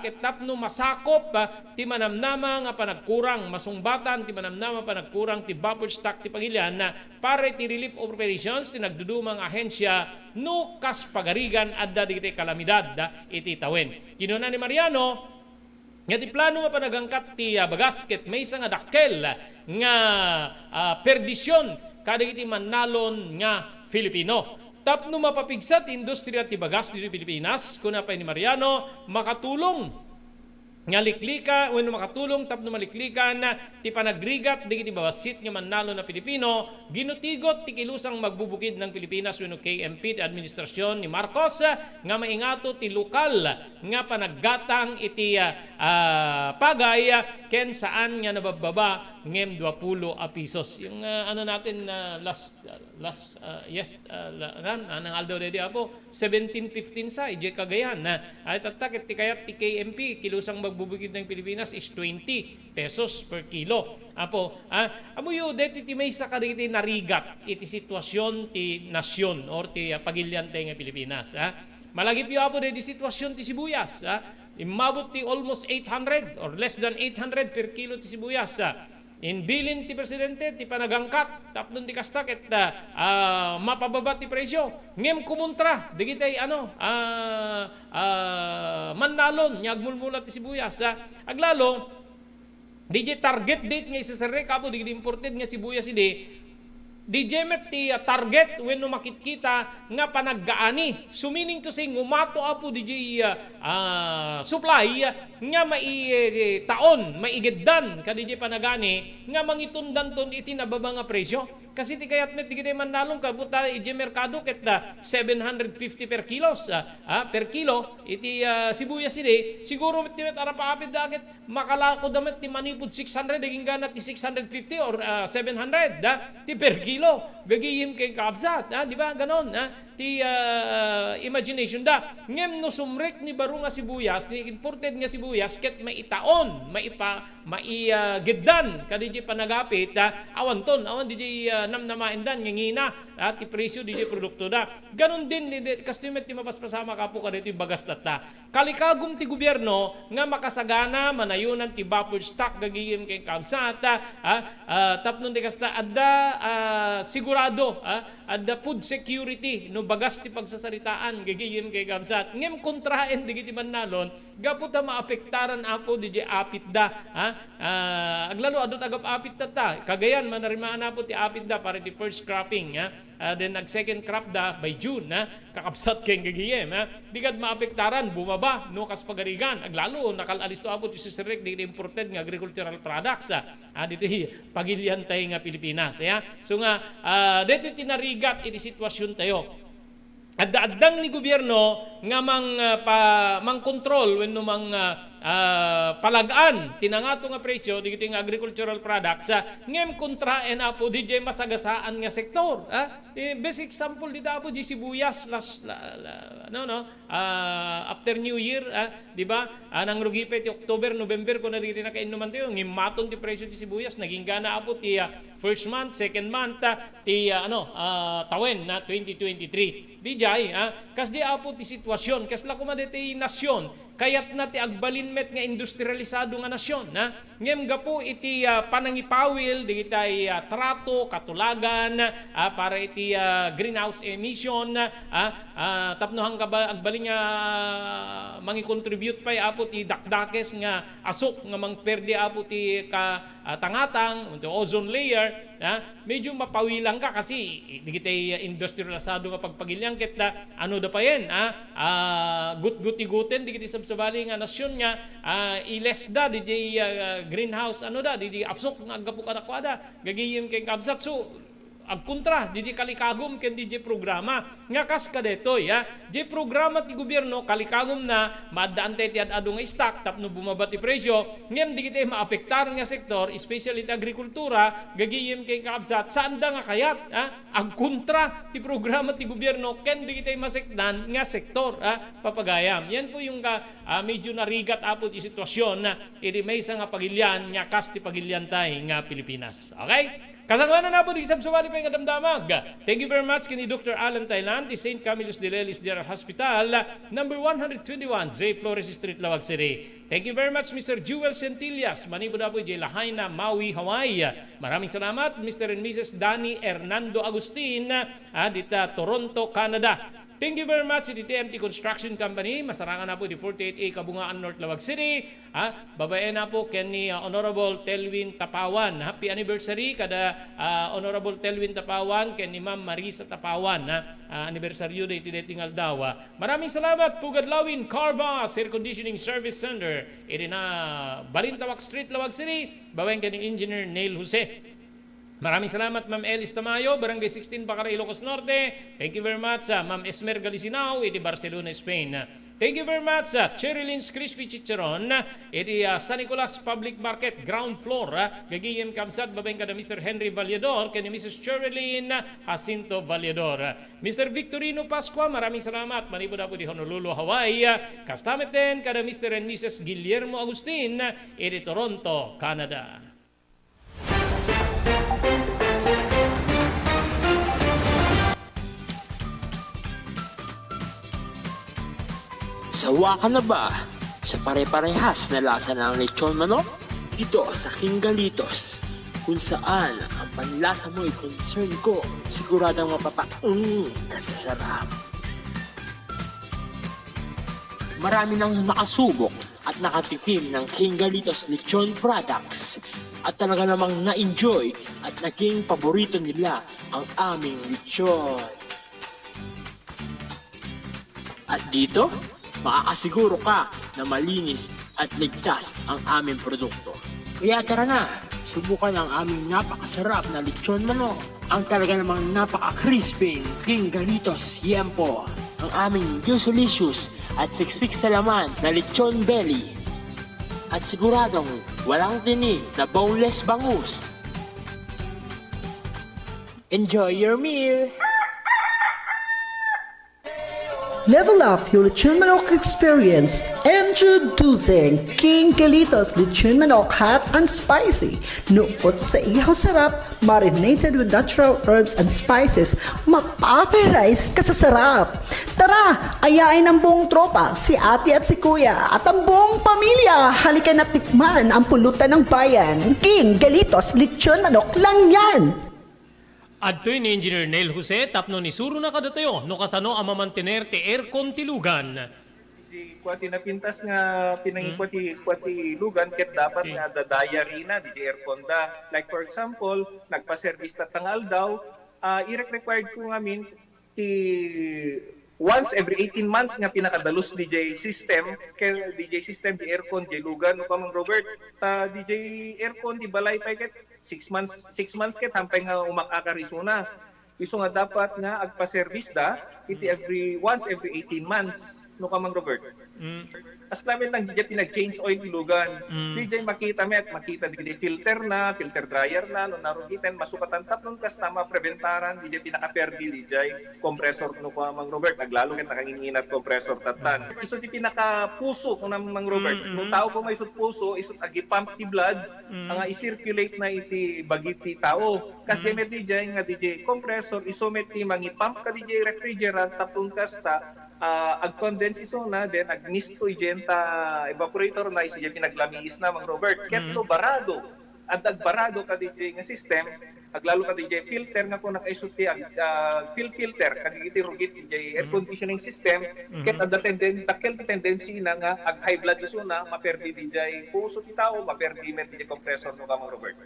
ket tapno masakop ti manamnama nga panagkurang masungbatan ti manamnama panagkurang ti vapor stock ti pagilyan para iti relief operations ti nagdudumang ahensya no kas pagarigan adda digiti kalamidad iti tawen. Kinuna ni Mariano nga ti plano nga panagangkat ti bagas ket maysa nga dakkel nga perdisyon kadagiti mannalon nga Filipino. Tapno mapapigsat industriya ti bagas dito Pilipinas kuna pa ni Mariano makatulong nga liklika wenno makatulong tapno maliklikan ti panagrigat digiti bawasit nga mannalon na Pilipino ginutigot ti kilusang magbubukid ng Pilipinas wenno KMP ti administrasyon ni Marcos nga maingato ti lokal nga panaggatang iti pagay ken saan nga nabababa ngem 20 pesos. Yung natin nang aldaw dedi Apo 17-15 sa ije Cagayan ay tatakit ti kayat ti KMP kilusang magbubukid ng Pilipinas is 20 pesos per kilo. Apo amuyo deti ti maysa kadagiti narigat iti sitwasyon ti nasyon or ti pagilyan ti nga Pilipinas malagip yo Apo deti sitwasyon ti sibuyas imabot ti almost 800 or less than 800 per kilo ti sibuyas inbilin ti presidente ti panagangkat tapnon ti kastak et mapababa ti presyo. Ngem kumontra digitay mannalon nya agmulmula ti sibuyas. Aglalo DJ target date nga isasarre kapo digiti imported nga sibuyas DJ met ti target when no makikita nga panaggaani. Sumining to say ngumato apo DJ supply nga taon maigeddan ka DJ panagani nga mangitundan ton iti nababa nga presyo. Kasi ti kayat met digiti manalong kabuta iti merkado ket 750 per kilos per kilo iti sibuyas siguro met arapaapid daket makalako damet ti manipud 600 daging gana ti 650 or 700 ti per kilo gagiyim kay kabsat di ba ganon ti imagination da ngem no sumrek ni baro nga sibuyas ni imported nga sibuyas ket maitaon maigeddan kadiji panagapit awan DJ namnamaindan ngingina ti presyo DJ produkto da ganon din ni customer ti mapaspasama kapo kadito bagas data kalikagum ti gobyerno nga makasagana manayunan ti buffer stock gagiyim kay kabsat tapnon ti kasta adda sigurado adda food security no bagas ti pagsasaritaan gagiyim kay kabsat ngem kontraen digiti mannalon gapu ta maapektaran apo DJ apit da aglalo adto tagap apit ta kagayan manarimaan apo ti apit da para di first cropping then nag second crop da by June kakabsat kay gagiyem di kad maapektaran bumaba no kas pagarigan aglalo nakalalis to apo ti sisirek di imported nga agricultural products dito pagilian tayo nga Pilipinas so nga dito tinarigat iti sitwasyon tayo. Adda-addang ni gobyerno nga mang control wenno mang palagaan tinangato nga presyo digiti nga agricultural products ngem kontraen apo DJ masagasaan nga sektor basic example di dapo di sibuyas after New Year di ba nang rugipe ti October November ko na digiti nakainuman tayo ngimaton ti presyo ti sibuyas naging gana apo ti first month second month ti tawen na 2023 DJ kas di apo ti sitwasyon kas la kumadete nasyon kayat na ti agbalinmet nga industrialisado nga nasyon ngem gapo iti panangipawil digitay trato katulagan para iti greenhouse emission tapno hang agbalin nga mangi-contribute pay apo ti dakdakes nga asok nga mangperde apo ti tangatang unto ozone layer medyo mapawilang ka kasi digitay industrialisado nga pagpagilyang ket ano da pa yen gut-guti-guten digiti sabsabali nga nasyon nga iles da DJ greenhouse DJ apsok nga agapok adakwada gagiyim kay kabsat so agkontra DJ kalikagom ken DJ programa nga kas kadetoy DJ programa ti gobyerno kalikagom na maadaan ti adu nga stock tapno bumaba ti presyo ngem di kita maapektar nga sektor especially ti agrikultura gagiyim kay kabsat saan da nga kayat agkontra ti programa ti gobyerno ken di kita masekdan nga sektor papagayam yan po yung medyo narigat apo ti sitwasyon iti maysa nga pagilyan nga kas ti pagilyan tay nga Pilipinas. Okay? Kasangwanan na po di sabsawali pa yung damdamag. Thank you very much kini Dr. Alan Thailand, di St. Camillus de Lelis General Hospital, number 121, J. Flores Street, Lawag City. Thank you very much Mr. Jewel Centillas, manipo na po J. Lahaina, Maui, Hawaii. Maraming salamat Mr. and Mrs. Danny Hernando Agustin, dita Toronto, Canada. Thank you very much si TMT Construction Company. Masarangan na po di 48A Kabungaan North Lawag City. Babae na po ken ni Honorable Telwin Tapawan. Happy anniversary kada Honorable Telwin Tapawan ken ni Ma'am Marisa Tapawan. Anniversaryo da iti tingal daw. Maraming salamat Pugad Lawin Carba Air Conditioning Service Center. Iti na Balintawak Street Lawag City. Babae ken ni Engineer Neil Jose. Maraming salamat Ma'am Elis Tamayo, Barangay 16, Bacara, Ilocos Norte. Thank you very much Ma'am Esmer Galisinao, iti Barcelona, Spain. Thank you very much Cherylin's Crispy Chicharon, iti San Nicolas Public Market, ground floor. Gagiyem kamsat, babaeng kada Mr. Henry Vallador, kani Mrs. Cherilyn Jacinto Vallador. Mr. Victorino Pascua, maraming salamat. Manipo na po di Honolulu, Hawaii. Kastameten kada Mr. and Mrs. Guillermo Agustin, iti Toronto, Canada. Sawa ka na ba sa pare-parehas na lasa ng lechon manok? Dito sa King Galitos, kung saan ang panlasa mo ay concern ko. Siguradong mapapaung ka sa sarap. Marami nang nakasubok at nakatikim ng King Galitos Lechon products at talaga namang na-enjoy at naging paborito nila ang aming lechon. At dito, makakasiguro ka na malinis at ligtas ang aming produkto. Kaya tara na, subukan ang aming napakasarap na lechon manok. Ang talaga namang napaka-crisping King Galitos Yempo. Ang aming Juicelicious at siksik sa laman na lechon belly. At siguradong walang tinig na boneless bangus. Enjoy your meal! Level up your Lechon Manok experience. Introducing King Galitos Lechon Manok Hot and Spicy. Nuot sa ihaw sarap, marinated with natural herbs and spices, mapaparize ka sa sarap. Tara, ayain ang buong tropa, si ate at si kuya, at ang buong pamilya. Halika na tikman ang pulutan ng bayan. King Galitos Lechon Manok lang yan. Adtoy ni Engineer Neil Jose, tapno ni Suro na kadatayo, no kasano ang mamantener ti aircon tilugan. Di kwati na pintas nga pinangikwati lugan ket dapat nga dadaya rina di aircon da. Like for example, nagpa-service tatangal daw, i-required ko ngamin ti once every 18 months nga pinakadalos DJ system kay DJ system di aircon di lugan no kamang Robert DJ aircon di balay pa ket 6 months ket hampay nga umakakarisuna iso nga dapat nga agpa-service da iti once every 18 months no kamang Robert. As namin lang DJ pinag-change oil ilugan. DJ makita di filter dryer na no narugitan masukatan tatlong kastama preventaran DJ pinaka-perdi DJ compressor no kamang Robert naglalo ket nakanginginat compressor tatan. Iso ti pinaka-puso no Mang Robert. No tao ko may isut puso isut agi pump ti blood nga i-circulate na iti bagiti tao. Kasi met DJ nga DJ compressor iso met ti mangi-pump ka DJ refrigerant tatlong kasta ag-condense iso na then ag-mist to igenta evaporator na isi pinaglamiis na Mang Robert ketlo barado at agbarado ka DJ nga system aglalo ka DJ filter nga kung nakaisuti filter kagiti rugit DJ air conditioning system ket at the tendency na nga ag high blood iso na maperdi DJ puso ti tao maperdi met DJ compressor no ka Mang Robert.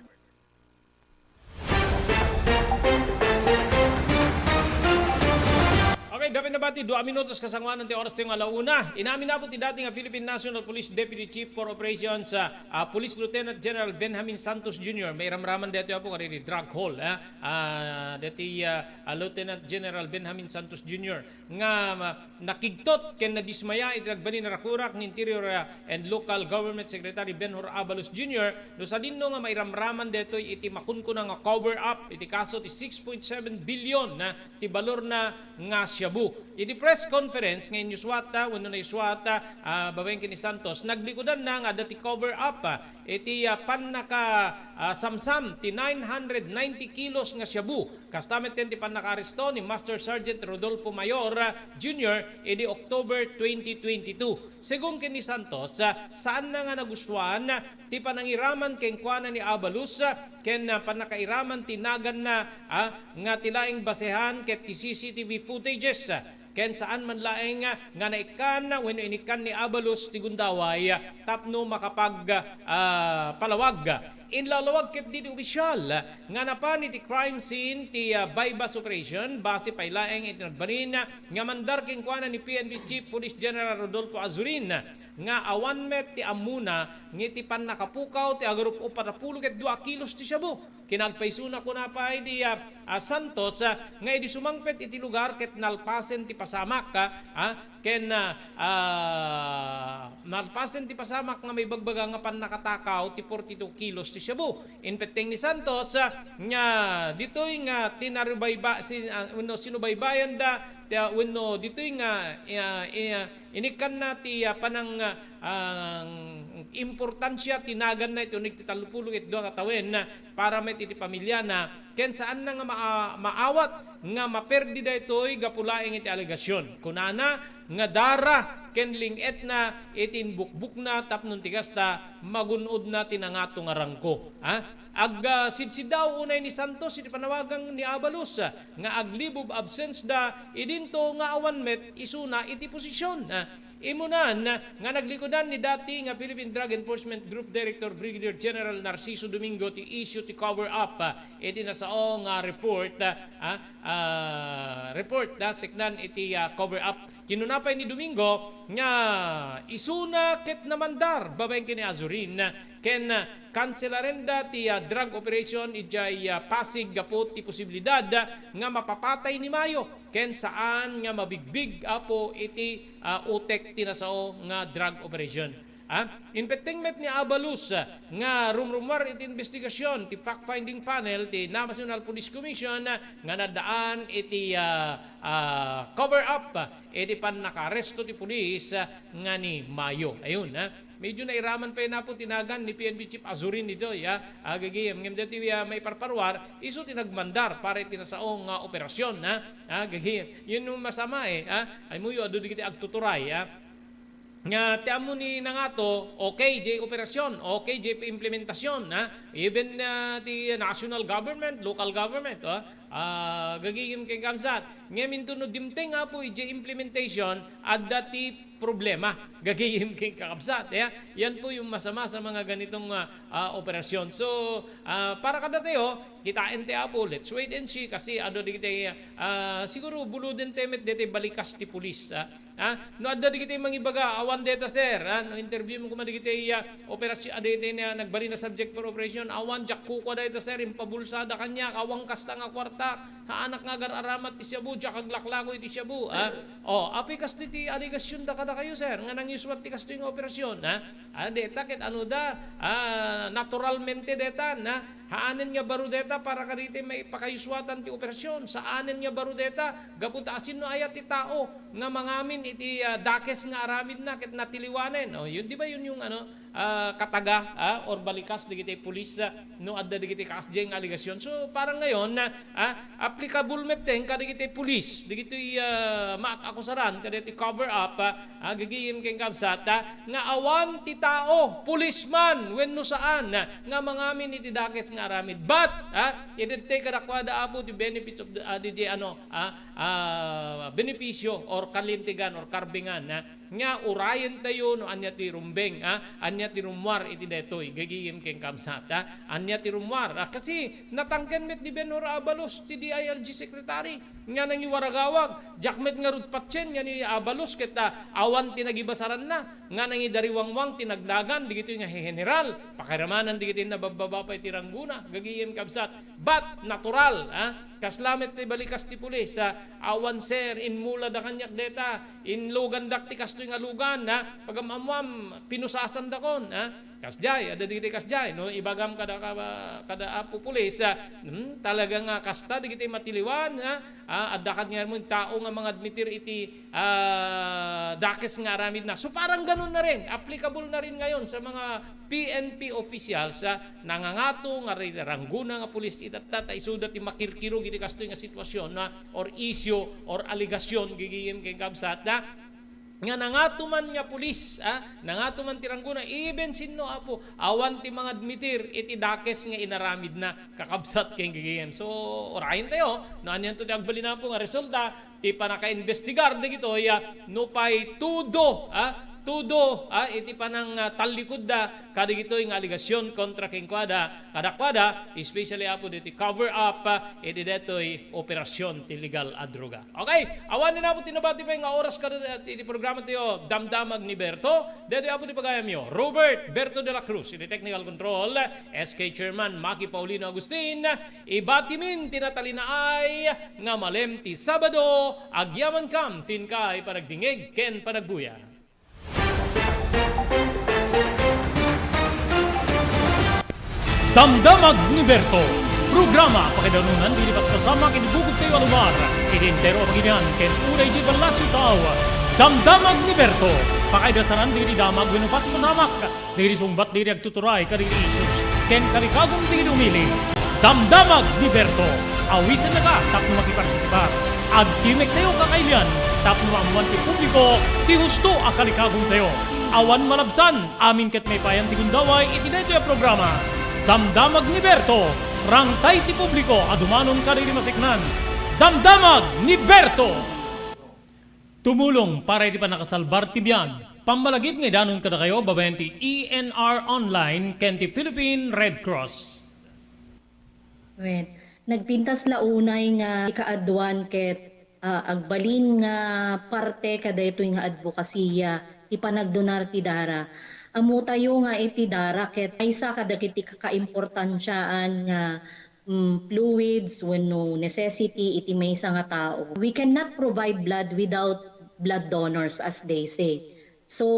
Okay, dapat na bati, 2 minutos kasangwanan ti oras tayong alauna. Inamin na po ti dating Philippine National Police Deputy Chief for Operations Police Lieutenant General Benjamin Santos Jr. May ramraman dito po kanini drug haul. Dati Lieutenant General Benjamin Santos Jr. Nga nakigtot ken nadismaya iti nagbani na rakurak ni Interior and Local Government Secretary Benhur Abalos Jr. No sa dinno nga may ramraman dito iti makunkuno nga cover up iti kaso ti 6.7 billion na ti balor na nga Shabu. Iti press conference ngayon Yuswata, wano na Yuswata, babaeng kini Santos, naglikodan na nga dati cover up, iti panaka samsam, ti 990 kilos nga Shabu. Kastamet din ti panaka-aresto ni Master Sergeant Rodolfo Mayor Jr. iti October 2022. Según kini Santos, saan na nga nagustuhan ti panangiraman ken kuana ni Abalos ken panakairaman tinagan na nga tilaing basehan ket ti CCTV footages ken saan man laeng nga naikan wenno inikan ni Abalos ti Gundaway tapno makapag palawag inlalawag ket di opisyal nga napan iti crime scene ti bypass operation base pay laeng iti nagbanin nga mandar ken kuana ni PNP Chief Police General Rodolfo Azurin nga awan met ti amuna ngiti pan nakapukaw ti agarup 40 ket 2 kilos ti Shabu kinagpaysuna ko na pa di Santos nga idi sumangpet iti lugar ket nalpasen ti pasamak ken nalpasen ti pasamak nga may bagbaga nga pan nakatakaw ti 42 kilos ti Shabu inpeteng ni Santos nga ditoy nga tinarubayba sinubaybayan da wenno ditoy nga inikan na ti panang importansya tinagan na ito nagtitalupulong ito nga tawen na para met iti pamilya na ken saan na nga maawat nga maperdi da ito'y gapulaing iti alegasyon kunana nga dara kenling etna itin bukbuk na tapnon tigas ta magunod na tinangato nga rangko. Sidsidaw unay ni Santos iti panawagang ni Abalos nga aglibob absence da idinto nga awan met isuna iti posisyon. Imunan nga naglikodan ni dati nga Philippine Drug Enforcement Group Director Brigadier General Narciso Domingo ti issue ti cover up iti nasaong report seknan iti cover up kinunapay ni Domingo nga isuna ket namandar babaeng kini Azurin ken kanselarenda ti drug operation ijay Pasig gapot ti posibilidad nga mapapatay ni Mayo ken saan nga mabigbig apo iti utek tinasao nga drug operation. Impetingmet ni Abalos nga rumrumar iti investigasyon ti fact-finding panel ti National Police Commission nga nadaan iti cover up iti pan nakaresto ti pulis nga ni Mayo. Ayun medyo nairaman pa na po tinagan ni PNP Chief Azurin nito gagayem ngem dati may parparwar iso tinagmandar para itinasaong operasyon gagayem yun yung masama ay muyo adu digiti agtuturay nga tiamo ni nangato okay jay operasyon okay jay implementasyon even the national government local government gagayem kay kamsat ngamin tunod dimteng po jay implementation at dati problema gagayem kay kakabsat yan po yung masama sa mga ganitong operasyon. So para kadateo kitain te po let's wait and see kasi ado digiti siguro buluden temet dete balikas ti pulis no adda digiti mangibaga awan deta sir no interview mo kuma digiti operasyon adete na nagbari na subject for operation awan jakku ko deta sir impabulsada kanya awang kasta nga kwarta anak nga gararamat ti Cebu jak aglaklako iti Cebu api kasti ti aligasyon da kada kayo sir nga nangyuswat ti kasto yung operasyon deta ket ano da naturalmente deta haanen nga baro deta para kaditi may pakayuswatan ti operasyon saanen nga baro deta gapunta asin no ayat ti tao nga mangamin iti dakes nga aramid na ket natiliwanen yun di ba yun yung kataga or balikas digiti pulis no adda digiti kasjeng aligasyon so parang ngayon applicable meteng kadigiti pulis digiti maakakusaran kaditi cover up gagiyem keng kabsata nga awan ti tao policeman wenno saan nga mangamin iti dakes nga aramid but idete kadakwada apo ti benefits of the benepisyo or kalintigan or karbingan nga urayan tayo no anya ti rumbeng anya ti rumwar iti detoy gagiyem keng kamsat anya ti rumwar kasi natangken met ni Benhur Abalos ti DILG secretary nga nangiwaragawag jakmet nga rudpatchen nga ni Abalos ket awan ti nagibasaran na nga nangidariwangwang tinagdagan digito nga general pakiramanan digito nabababa pa iti rangguna gagiyem kamsat but natural kaslamet ti balikas ti pulis awan sir in mula da kanyak deta in lugan dak ti kasto nga lugan pagamamwam pinusasan dakon kasjay ada digiti kasjay no ibagam kada apo pulis talagang kasta digiti matiliwan adda kanya mo tao nga mga admitir iti dakes nga aramid na so parang ganun na rin applicable na rin ngayon sa mga PNP officials nangangato nga rangguna nga pulis itatta isuda ti makirkiro giti kasto nga sitwasyon or issue or aligasyon gigiyem kay kabsat nga nangatuman nga pulis nangatuman ti rangguna even sinno apo awan ti mga admitir iti dakes nga inaramid na kakabsat kay gigiyem so orayin tayo no anyan to ti agbalina po nga resulta ti panaka-investigar digito no pay tudo iti panang talikod da kadigito yung aligasyon kontra king kadakwada especially apo dito cover up iti detoy operasyon ti legal a droga. Okay, awan na po tinabati pa yung oras kada iti programa tayo damdamag ni Berto dito apo di pagayam yo Robert Berto de la Cruz iti technical control SK Chairman Maki Paulino Agustin ibatimin tinatalina ay nga malem ti Sabado agyaman kam tinkay panagdingig ken panagbuya. Damdamag ni Berto. Programa pakidanunan dilipas kasama kinibugod tayo alumar. Kinintero ang ginyan ken unay di balasyo tao. Damdamag ni Berto. Pakaidasaran dili damag winupas masamak. Dili sumbat dili agtuturay kadili issues. Ken kalikagong dili umili. Damdamag ni Berto. Awisan na ka tapno makipartisipar. Ag timek tayo kakailian, tapno amuan ti publiko, ti husto akalikagong tayo. Awan malabsan, amin ket may payan ti gundaway, itinay tayo programa. Damdamag ni Berto, rangtay ti publiko, adumanon ka rin masiknan. Damdamag ni Berto! Tumulong para iti pa nakasalbar ti biyag. Pamalagip nga danon kada kayo, babayan ti ENR Online, ken ti Philippine Red Cross. Wait. Nagpintas launay nga ikaadwan ket agbalin nga parte kada ito nga advokasya ipanagdonar ti dara. Amo tayo nga iti dara ket aysa kadagiti kakaimportansyaan nga fluids wenno necessity iti maysa nga tao. We cannot provide blood without blood donors as they say. So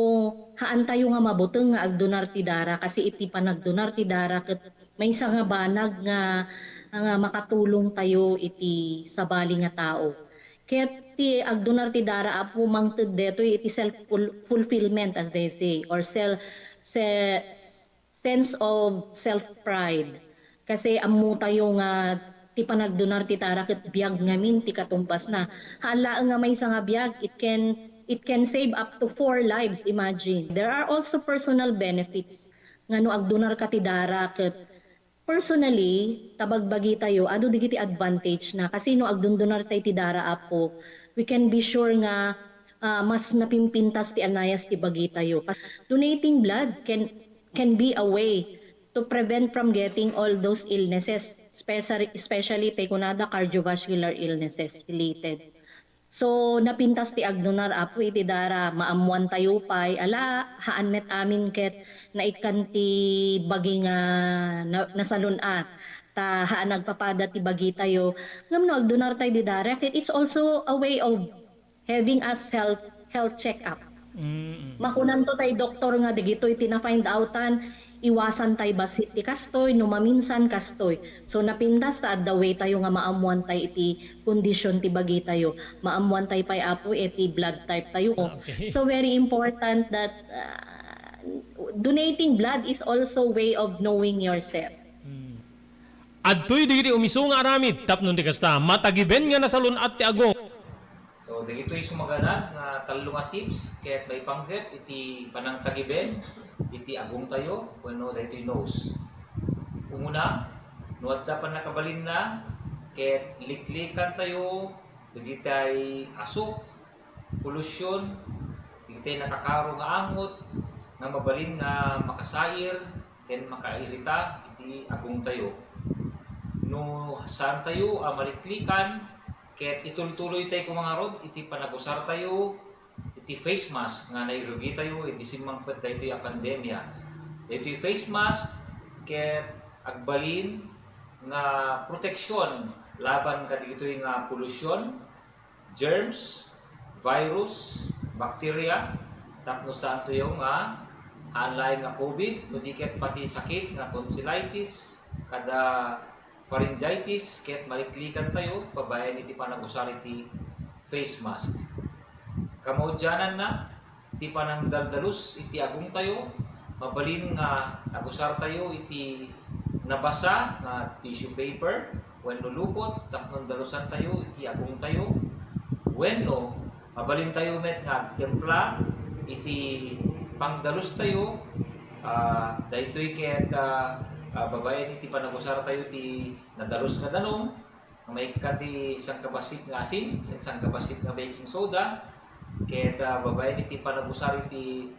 haan tayo nga mabuteng nga agdonar ti dara kasi iti panagdonar ti dara ket maysa nga banag nga makatulong tayo iti sabali nga tao. Ket ti agdonar ti dara apo mangted deto iti self-fulfillment as they say or sense of self-pride. Kasi ammo tayo nga ti panagdonar ti dara ket biag ngamin ti katumpas na. Hala nga may nga biag it can save up to 4 lives, imagine. There are also personal benefits nga no agdonar ka ti dara ket personally, tabagbagi tayo, ado digiti advantage na kasi no agdundunar tayo ti dara apo, we can be sure nga mas napimpintas ti anayas ti bagi tayo. Donating blood can be a way to prevent from getting all those illnesses, especially pekunada cardiovascular illnesses related. So napintas ti agdonar apo iti dara maamuan tayo pay ala haan met amin ket naikan ti bagi nga nasalunat ta haan nagpapada ti bagi tayo ngamno agdonar tayo di dara ket it's also a way of having us health check up. Makunan to tayo doktor nga digito iti na find outan iwasan tayo basit ti kastoy no maminsan kastoy. So napintas ta the way tayo nga maamuan tayo iti kondisyon ti bagi tayo. Maamuan tayo pay apo iti blood type tayo. Okay. So very important that donating blood is also way of knowing yourself. Adtoy digiti umiso nga aramid, tapnon ti kasta, matagiben nga nasalun at ti agong. So dagitoy sumaganad nga talo nga tips ket may panggep iti panang tagiben iti agong tayo wenno daytoy nose. Umuna, no adda pa nakabalin na ket liklikan tayo dagitay asok, polusyon, dagitay nakakaro nga amot nga mabalin nga makasair ken makairita iti agong tayo. No saan tayo maliklikan ket ituloy tayo kung mga rod, iti panagusar tayo, iti face mask nga nairugi tayo, iti simangpet tayo iti pandemya. Iti face mask, ket agbalin nga proteksyon laban ka dito nga polusyon, germs, virus, bacteria, tapno saan tayo nga anlay nga COVID, kundi ket pati sakit nga tonsillitis, kada pharyngitis, ket maliklikan tayo, pabayan iti panagusar iti face mask. Kamaudyanan na, iti panang daldalus, iti agong tayo, mabalin nga agusar tayo iti nabasa nga tissue paper, wenno lupot, tapnon dalusan tayo, iti agong tayo, wenno, mabalin tayo met nga templa, iti pangdalus tayo, daytoy ket babayan iti panagusar tayo ti nadalus nga danom may kati isang kabasit nga asin isang kabasit nga baking soda ket babayan iti panagusar iti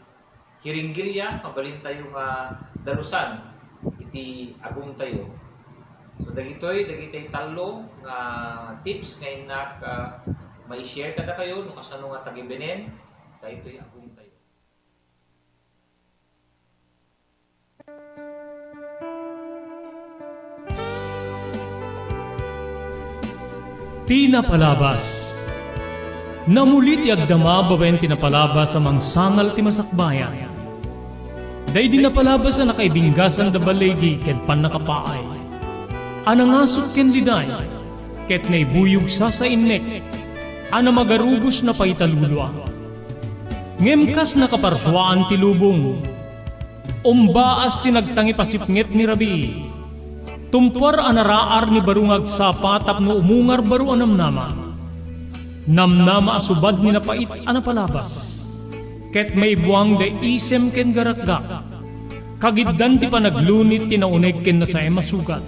hiringgilya mabalin tayo nga dalusan iti agong tayo. So dagitoy talo nga tips nga inak may share kada kayo no kasano nga tagibenen daytoy agong tayo. Tinapalabas. Namulit yagdama babayan tinapalabas amang sangal ti masakbayan. Day di napalabas na nakaibinggasan da balegi ket pan nakapaay. Anangasot ken liday ket naibuyog sa innek. Ana magarubos na paitalulwa. Ngemkas nakaparswaan ti lubong. Umbaas tinagtangi pasipnget ni Rabi. Tumpar anaraar ni barungag sapa tapno umungar baru anamnama. Namnama asubad ni napait anapalabas. Ket may buwang da isem ken garakgak. Kagiddan ti panaglunit ti nauneg ken nasay masugat.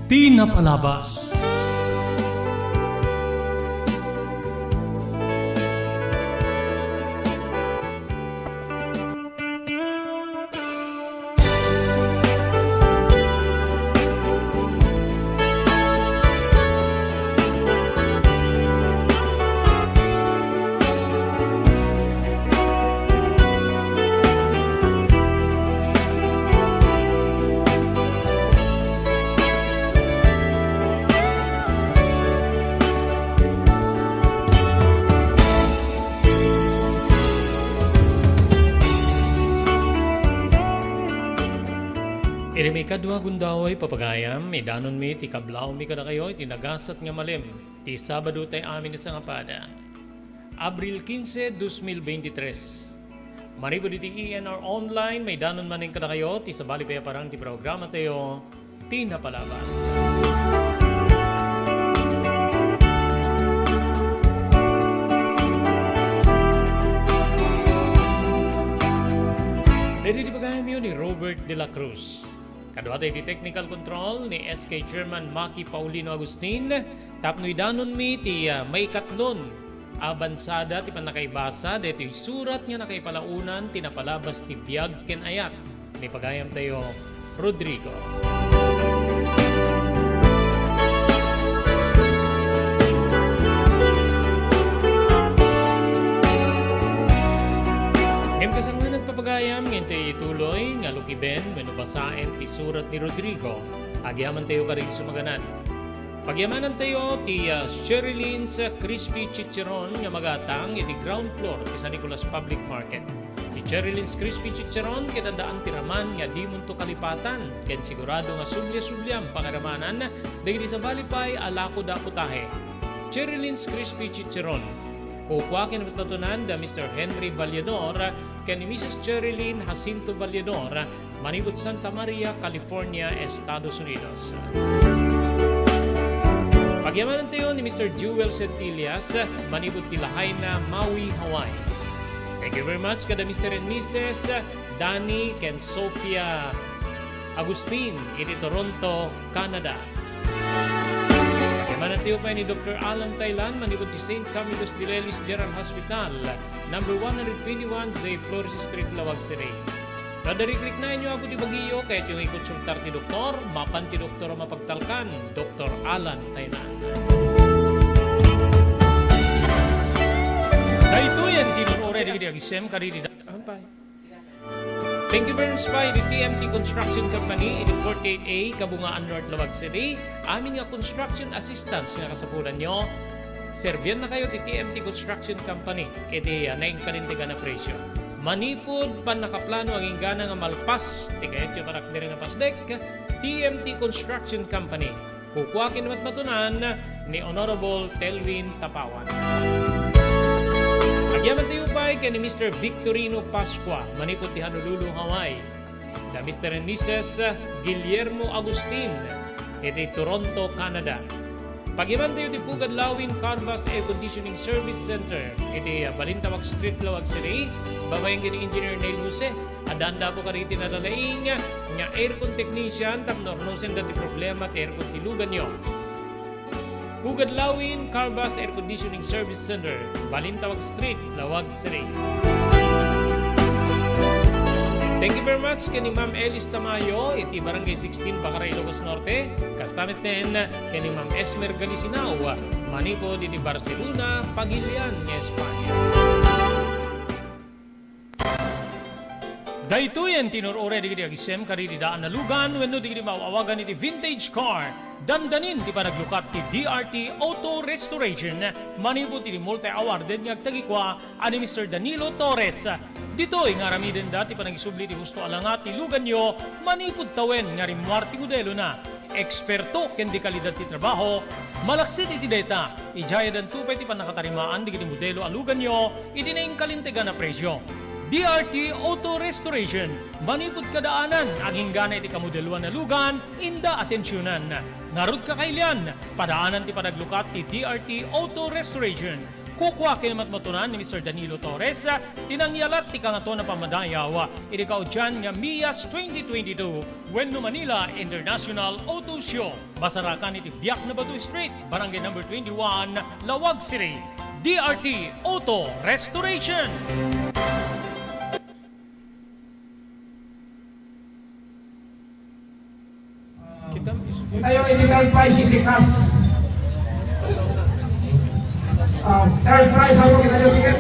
Ti napalabas. Iri may kadwa gundaway papagayam, may danon mi, ti kablaw mi kada kayo, ti nagasat nga malim, ti Sabado tay amin sa ngapada. Abril 15, 2023. Manipo di ENR Online, may danon maning kada kayo, ti sabali pa parang ti programa tayo, ti napalabas. Ready di pagayam yun ni Robert De La Cruz. Kadwa tayo di technical control ni SK Chairman Maki Paulino Agustin. Tapnoy danon mi ti may katlon abansada ti panakaibasa dito yung surat nga nakaipalaunan tinapalabas ti biyag ken ayat ni pagayam tayo Rodrigo. Kasangan at papagayam ngintay ituloy nga lukiben manubasaen ti surat ni Rodrigo. Agyaman tayo ka rin sumaganan. Pagyamanan tayo ti Sherilyn's Crispy Chicharon nga magatang iti ground floor ti San Nicolas Public Market. Ti Sherilyn's Crispy Chicharon kitadaan tiraman nga di munto kalipatan ken sigurado nga sulya-sulyam pangaramanan dahil sa balipay alako da putahe. Sherilyn's Crispy Chicharon. Kukwa kinapatunan da Mr. Henry Vallador ken ni Mrs. Sherilyn Jacinto Vallador, manibot Santa Maria, California, Estados Unidos. Pagyamanan tayo ni Mr. Jewel Centillas, manibot ti Lahaina, Maui, Hawaii. Thank you very much kada Mr. and Mrs. Danny ken Sofia Agustin, iti Toronto, Canada. Manatiyo pa ni Dr. Alan Thailand, manibot ti St. Camillus de Lelis General Hospital, number 121, Zay Flores Street, Lawag City. Nadariklik na inyo ako di Baguio, kahit yung ikonsultar ti doktor, mapan ti doktor o mapagtalkan, Dr. Alan Thailand. Dahito yan, tinunore di agisem, karidi Thank you very much by the TMT Construction Company in 48A, Kabungaan North, Lawag City. Amin nga construction assistance nga kasapulan nyo. Serbian na kayo ti TMT Construction Company. Iti naing kalintigan na presyo. Manipod pan nakaplano ang ingana nga malpas. Ti kayat yung parak diri nga pasdek. TMT Construction Company. Kukwakin matunan ni Honorable Telvin Tapawan. Agyaman tayo pa kay ni Mr. Victorino Pascua, manipot ti Honolulu, Hawaii. Da Mr. and Mrs. Guillermo Agustin, iti Toronto, Canada. Pagyaman tayo ti Pugad Lawin Carvas Air Conditioning Service Center, iti Balintawak Street, Lawag City. Babayang kini Engineer Neil Jose. Adanda po ka rin tinalalaing nga aircon technician, tapnornosen dati problema ti aircon tilugan nyo. Pugad Lawin, Carvas Air Conditioning Service Center, Balintawak Street, Lawag City. Thank you very much kay ni Ma'am Elis Tamayo, iti Barangay 16, Bacare, Ilocos Norte. Kastamit din kay ni Ma'am Esmer Galisinao, manipo di Barcelona, Pagilian, Espanya. Dahito yan, tinurore di agisem karidi daan na lugan, wenno di mawawagan iti vintage car. Dandanin di pa naglukat ti DRT Auto Restoration, manibot ti multi-awarded nga agtagikwa ani Mr. Danilo Torres. Dito'y nga ramiden dati pa nagisubli ti gusto alangat ti lugan nyo, manipod tawen nga rimwarti modelo na. Eksperto ken di kalidad ti trabaho, malaksit iti data, ijaya dan tupay ti panakatarimaan di modelo alugan nyo, iti na kalintegan na presyo. DRT Auto Restoration. Manipod kadaanan, aging gana iti kamodelwan na lugan, inda atensyonan. Narod ka kailian, padaanan ti padaglukat ti DRT Auto Restoration. Kukwa kinamat matunan ni Mr. Danilo Torres, tinangyalat ti kangato na pamadayaw, irikaw dyan nga MIAS 2022, Wenno Manila International Auto Show. Basarakan iti Biak na Batu Street, Barangay number 21, Lawag City. DRT Auto Restoration. Tayo illegal price ibikas. Third price ako kita nyo ticket.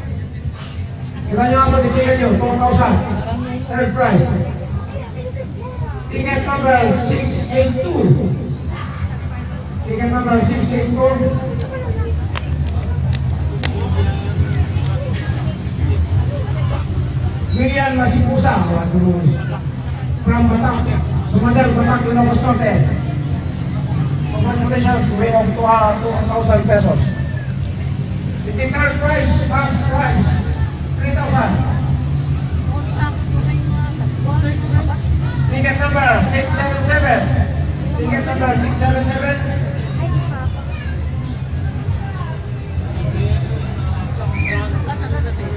Kita nyo ako titigan nyo, 2,000. Third price. Ticket number 682. Ticket number 682. Milian Masipusa. From Batak. Sumadal, Batak, Ilocos Norte. Congratulations, way of 2,000 pesos. The third prize, first prize, 3,000. Ticket number 677. Ticket number 677.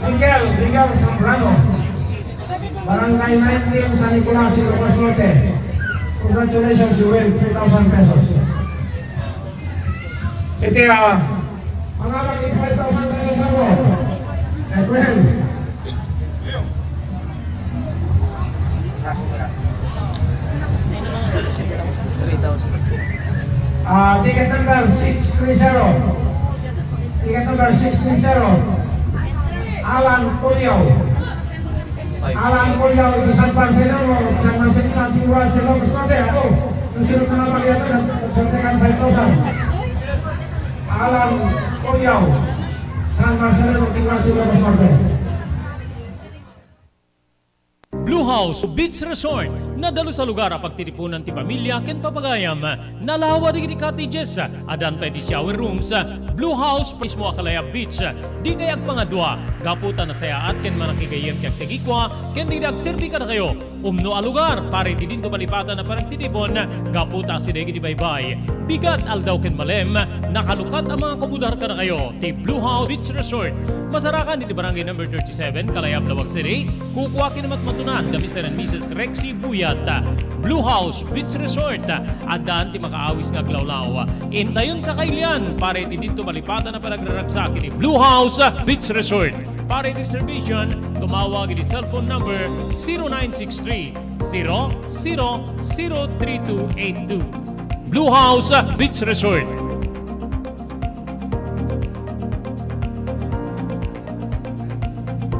Miguel Zambrano. Barangay 19, San Nicolas, Ilocos Norte. Congratulations, you win 3,000 pesos. Ito mga maging 5,000 pesos ako. Edwin. Ticket number 630. Ticket number 630. Alan Tulio. Alan Tulio, ito San Barcelona. San Marcelino, Antigua, Ilocos Norte. Ako, yung sunod na napagyan ito, sortekan 5,000. Alan Tulio, San Marcelino, Antigua, Ilocos Norte. Blue House Beach Resort, nadalo sa lugar a pagtitipunan ti pamilya ken papagayam. Nalawa di cottages, adan pa ti shower rooms. Blue House mismo Akalaya Beach. Di kayag pangadwa, gaputan na sayaat ken manakigayem kag tegikwa, ken di nagserbi ka na kayo. Umno a lugar, pare ti dinto malipatan na parang titipon, gaputa si degi di baybay. Bigat aldaw ken malem, nakalukat ang mga kabudar ka na kayo. Ti Blue House Beach Resort. Masarakan iti barangay number 37, Kalayab, Lawag City. Kukuha kinamat matunan na Mr. and Mrs. Rexy Buyat. Blue House Beach Resort. Adan ti makaawis nga glawlaw. Intayon kakailian, pare ti dito malipatan na panagraragsak ni Blue House Beach Resort. Pare reservation, tumawag ni cellphone number 0963 003282. Blue House Beach Resort.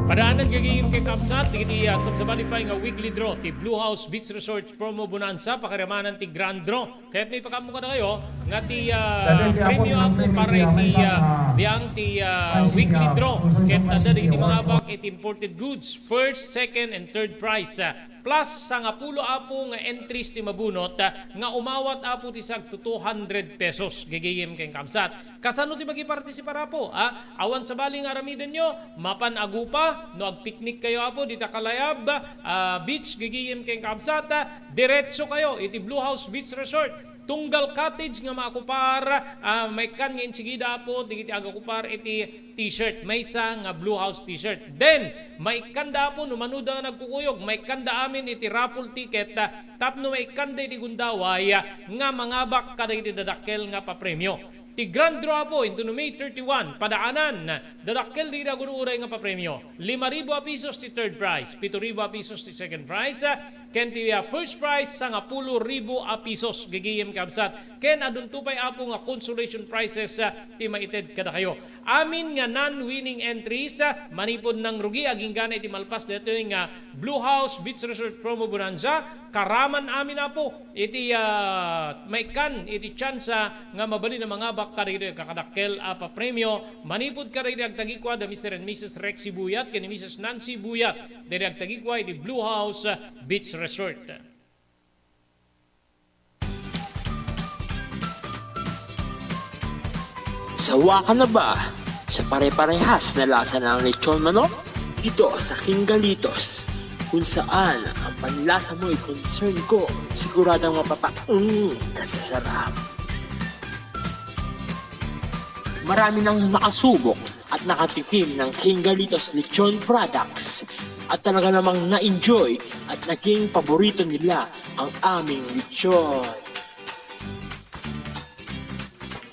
Padaanan gagayim kay Kamsat, di sabsabali pa nga weekly draw, ti Blue House Beach Resort Promo Bonanza, pakiramanan ti Grand Draw. Kaya't may pagkamu ka na kayo, nga ti premium ako para iti biyang ti weekly draw. Kaya't nanda di mga bak iti imported goods, first, second, and third prize. Plus, sa nga pulo apo nga entries ti mabunot, nga umawat apo ti sag 200 pesos gagayim kay Kamsat. Kasano ti magipartisipar apo? Awan sa baling aramiden nyo, mapan agupa, no agpiknik kayo apo, dita Kalayab, beach, gigiyim kay Kamsat, diretso kayo, iti Blue House Beach Resort. Tunggal cottage nga makupar, may kan nga insigida po, digiti agakupar iti t-shirt, may isa nga Blue House t-shirt. Then, may kanda po, numanuda nga nagkukuyog, may kanda amin iti raffle ticket, tapno may kanda iti gundaway, nga mangabak kada iti dadakkel nga papremyo. Ti Grand Draw po, into May 31, padaanan, dadakkel di na gunuuray nga papremyo. 5,000 pesos ti third prize, 7,000 pesos ti second prize, ken ti first prize sa nga 10,000 pesos gigiyem Kamsat. Ken adun tupay apo nga consolation prizes ti maited kada kayo. Amin nga non-winning entries, manipod ng rugi, aging gana iti malpas dito yung Blue House Beach Resort Promo Bonanza, karaman amin na po, iti maikan, iti chance nga mabali na mga bak kada ito kakadakkel pa premyo, manipod kada iti agtagikwa da Mr. and Mrs. Rexy Buyat, ken Mrs. Nancy Buyat, diri agtagikwa iti Blue House Beach Resort. Sawa ka na ba sa pare-parehas na lasa ng lechon manok? dito sa King Galitos, kung saan ang panlasa mo ay concern ko, siguradong kasasarap. Marami nang nakasubok at nakatikim ng King Galitos Lechon products at talaga namang na-enjoy at naging paborito nila ang aming lechon.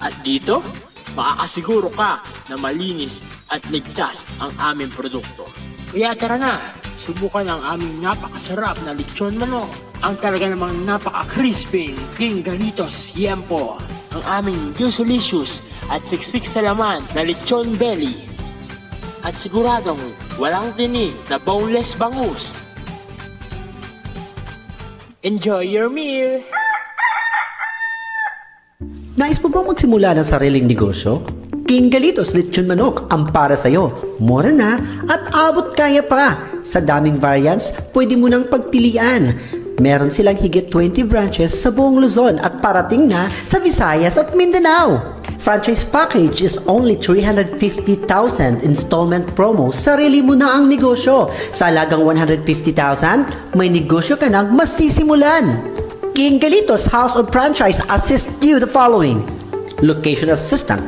At dito, makakasiguro ka na malinis at ligtas ang aming produkto. Kaya tara na, subukan ang aming napakasarap na lechon manok. Ang talaga namang napaka-crisping King Galitos Yempo. Ang aming juicelicious at siksik sa laman na lechon belly. At siguradong walang tinig na boneless bangus. Enjoy your meal! Nais mo bang magsimula ng sariling negosyo? King Galitos Lechon Manok ang para sa'yo. Mura na at abot kaya pa. Sa daming variants, pwede mo nang pagpilian. Meron silang higit 20 branches sa buong Luzon at parating na sa Visayas at Mindanao. Franchise package is only 350,000 installment promo. Sarili mo na ang negosyo. Sa halagang 150,000, may negosyo ka nang masisimulan. King Galitos House of Franchise assist you the following: location assistant,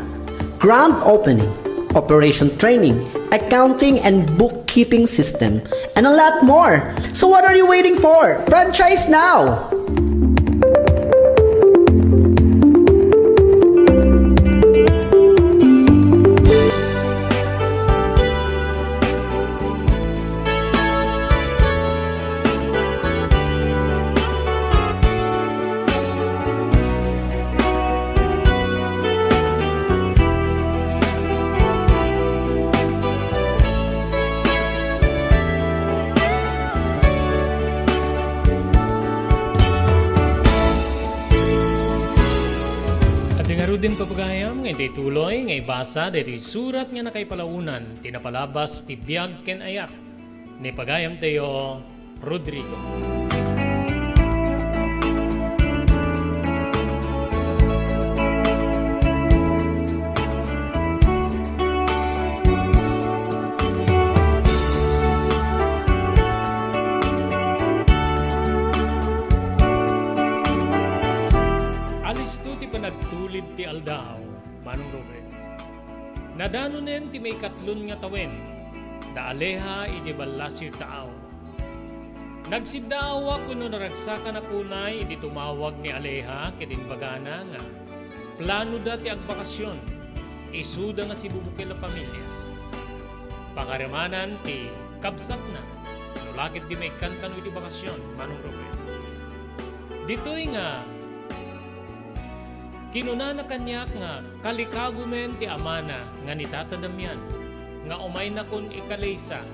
grand opening, operation training, accounting and bookkeeping system, and a lot more. So what are you waiting for? Franchise now! Din papagayam ngay day tuloy ngay basa day surat nga nakay palaunan tinapalabas ti biag ken ayak ni pagayam tayo Rodrigo. Nagtulid ti aldaw, Manong Robert. Nadanunen ti may katlon nga tawen, da aleha iti balasyo taaw. Nagsidaawa kuno naragsakan na kunay, iti tumawag ni aleha, kitin bagana nga, plano dati ang bakasyon, isuda nga si bubukil na pamilya. Pakaramanan ti kabsat na, nulakit di may kankano iti bakasyon, Manong Robert. Dito'y nga, kinunana kanyak nga kalikagumen ti amana nga nitatadamyan nga umay na kun ikalesa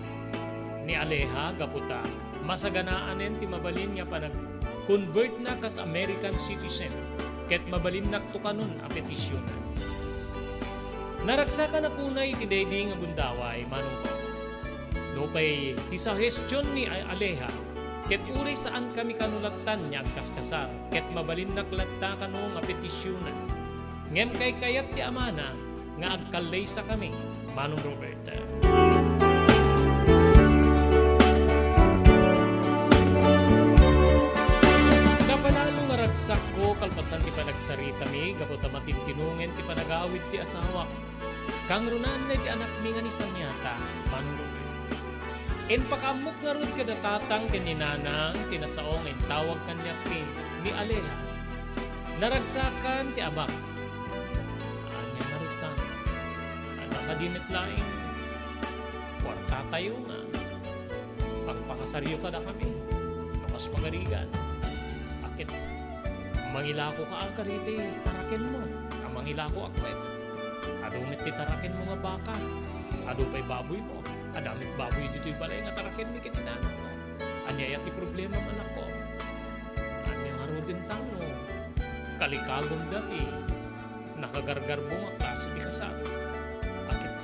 ni aleha gaputa masaganaanen ti mabalin nga panag-convert na kas American citizen ket mabalin naktukanon a petisyonan. Naragsa ka na kunay ti daydi nga gundaway manong ko. Nupay ti suggestion ni aleha ket uri saan kami kanulatan niya kaskasar, ket mabalin naklatta kano nga petisyonan. Ngem kay kayat ti amana, nga agkalay sa kami, Manong Robert. Kapalalo nga ragsak ko, kalpasan ti panagsarita mi, gaputa matintinungen ti panagawid ti asawa. Kang runan na ti anak mi nga ni Sanyata, Manong Robert. En pakamuk nga rod kadatatang kaninanang tinasaong en tawag kanya ni aleha. Naragsakan ti abak. Anya nga rod tang. Anak ka dinit laing. Kwarta tayo nga. Pagpakasaryo ka na kami. Lukas magarigan. Akit. Mangilako ka akarite. Tarakin mo. Mangilako akwet. Adungit ti tarakin mo nga baka. Adupay baboy mo. Adamit baboy dito'y balay nga tarakin mi kitinanan mo. Anyaya ti problema man ako. Anya nga rodin tano. Kalikagong dati. Nakagargarbo nga klase ti kasat. Akit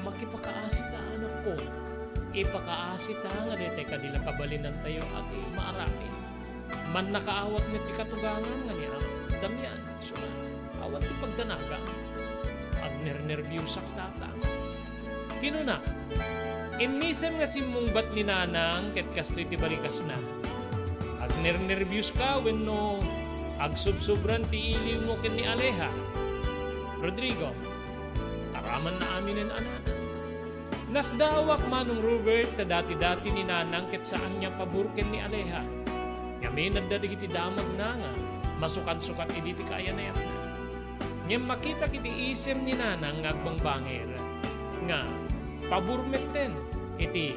makipakaasit ta anak ko. Ipakaasit ta nga detay kanila kabalinan tayo at maarapin. Man nakaawat mi ti katugangan nga niya. Damyan. So awat ti pagdanaga. Ag nervyusak tata. Kinuna, Imisem nga simungbat ni nanang ket kastoy ti balikas na. Ag nervyos ka wenno ag subsobran ti iliw mo ken ni Aleha. Rodrigo, taraman na amin en anana. Nasdawak manong Robert ta dati-dati ni nanang ket saan niya pabor ken ni Aleha. Ngamin nagdadig iti damag na nga, masukan-sukat iti kaya na yan. Ngayon makita kiti isem ni nanang ngagbang bangir nga paburmeten iti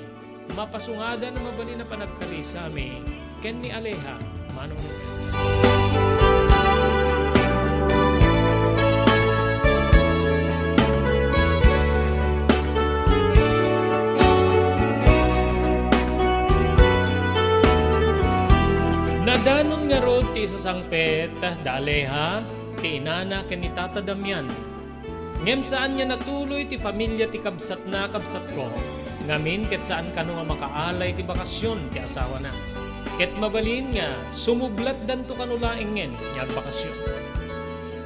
mapasungada na mabali na panagkalisami ken ni Aleha manong Robert. Nadanon nga rod ti sa sangpet da Aleha ti inana ken ni Tata Damian. Ngem saan niya natuloy ti pamilya ti kabsat ko. Ngamin ket saan kano nga makaalay ti bakasyon ti asawa na. Ket mabalin nga sumublat danto kanulaeng ngen nya bakasyon.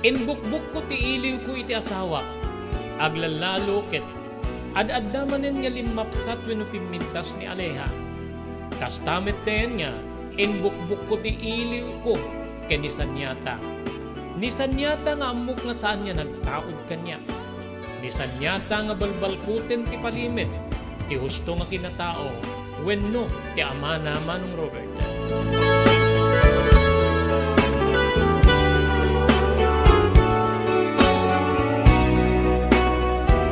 Inbukbuk ko ti iliw ko iti asawa. Aglalalo ket ad-addamanen nga limapsat wenno pimintas ni Aleha. Kastamet ten nga inbukbuk ko ti iliw ko ken ni Sanyata. Ni Sanyata nga amok nga saan niya nagtaod kanya. Ni Sanyata nga balbalkuten ti palimit ti husto nga kinatao wenno ti ama na manong Robert.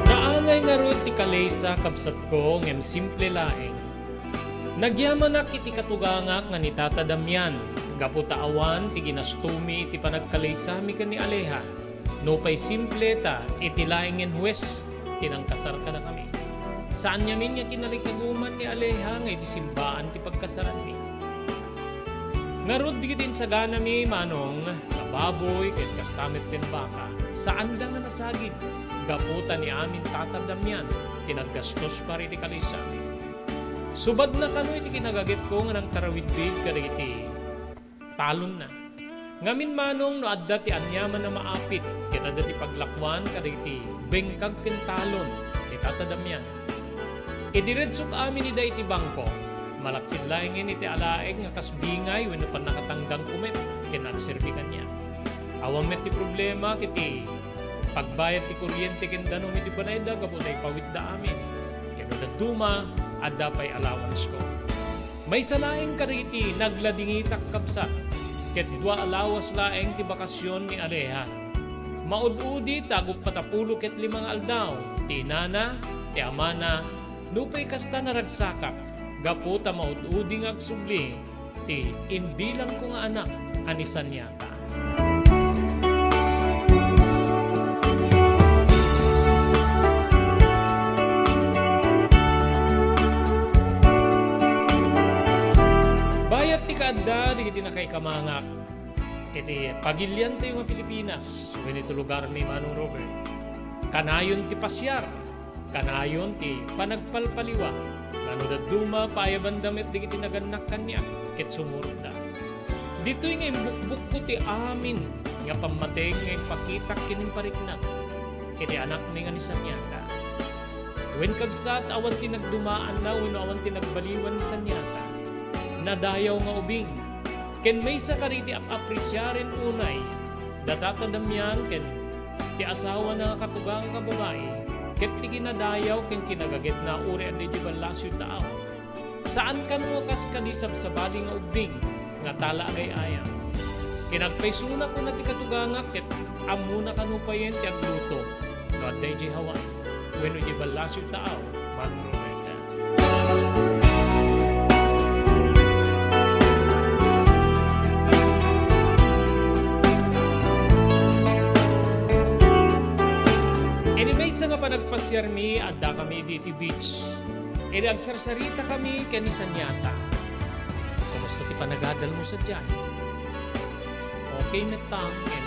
Naangay nga ron ti kalaysa kabsat ko ngem simple laeng. Nagyaman na kiti katugangak nga ni Tata Damian, gaputa awan ti ginastumi iti panagkalaysami ken ni Aleha. No pay simple ta iti laengen huwes tinangkasar ka na kami. Saan yamin nga kinalikaguman ni Aleha nga iti simbaan ti pagkasaran mi. Ngarod di din sa gana mi manong kababoy ket kastamet ten baka. Saan da nga nasagid gaputa ni amin Tata Damian tinaggastos pari ti kalaysami. Subad na kano iti kinagagit ko nga nang tarawid-bid kadagiti talon na. Ngamin manong no adda ti anyaman na maapit ket adda ti paglakwan kadagiti bengkag ken talon ni Tata Damian. Idiretsok amin ida iti bangko. Malaksid laengin iti alaeng nga kasbingay wenno pan nakatanggang kumet ken nagserbi kanya. Awam met ti problema kiti pagbayad ti kuryente ken danom iti banayda gaputay pawid da amin. Ken duma adda pay allowance ko. May salaeng kariti nagladingitak kapsat ket dua alawas laeng ti bakasyon ni Aleha. Maud-udi tagup patapulo ket 5 aldaw ti inana ti amana nupay kasta naragsakak gaputa maud-udi nga agsubli ti imbilang ko nga anak ani Sanyata. Bayat ti kaadda di kiti nakay kamangak iti pagilyan tayo mga Pilipinas ganito lugar ni Manong Robert. Kanayon ti pasyar, kanayon ti panagpalpaliwa, ngano da duma payaban damit di kiti naganak kanya ket sumurot da. Dito'y nga imbukbuk ko ti amin nga pamateng nga ipakitak kining pariknat iti anak ni nga ni Sanyata. Wen kabsat awan ti nagdumaan na wenno awan ti nagbaliwan ni Sanyata. Nadayaw nga ubing ken may sa kariti apresyaren unay Tata Damian ken ti asawa na katugang nga babae ket ti kinadayaw ken kinagagit na uri andi di balasyo tao. Saan kanmo kas kadisab sa bali nga ubing nga tala agay ayam. Kinagpaysuna ko na ti katuganga ket amuna kanupayen ti agluto no adday di hawa wenno di balasyo tao Manong Roberta. Anyway, sa nga panagpasyar mi, adda kami diti beach. Agsarsarita kami ken ni Sanyata. Kumusta ti panagadal mo sa diyan? Okay na tang en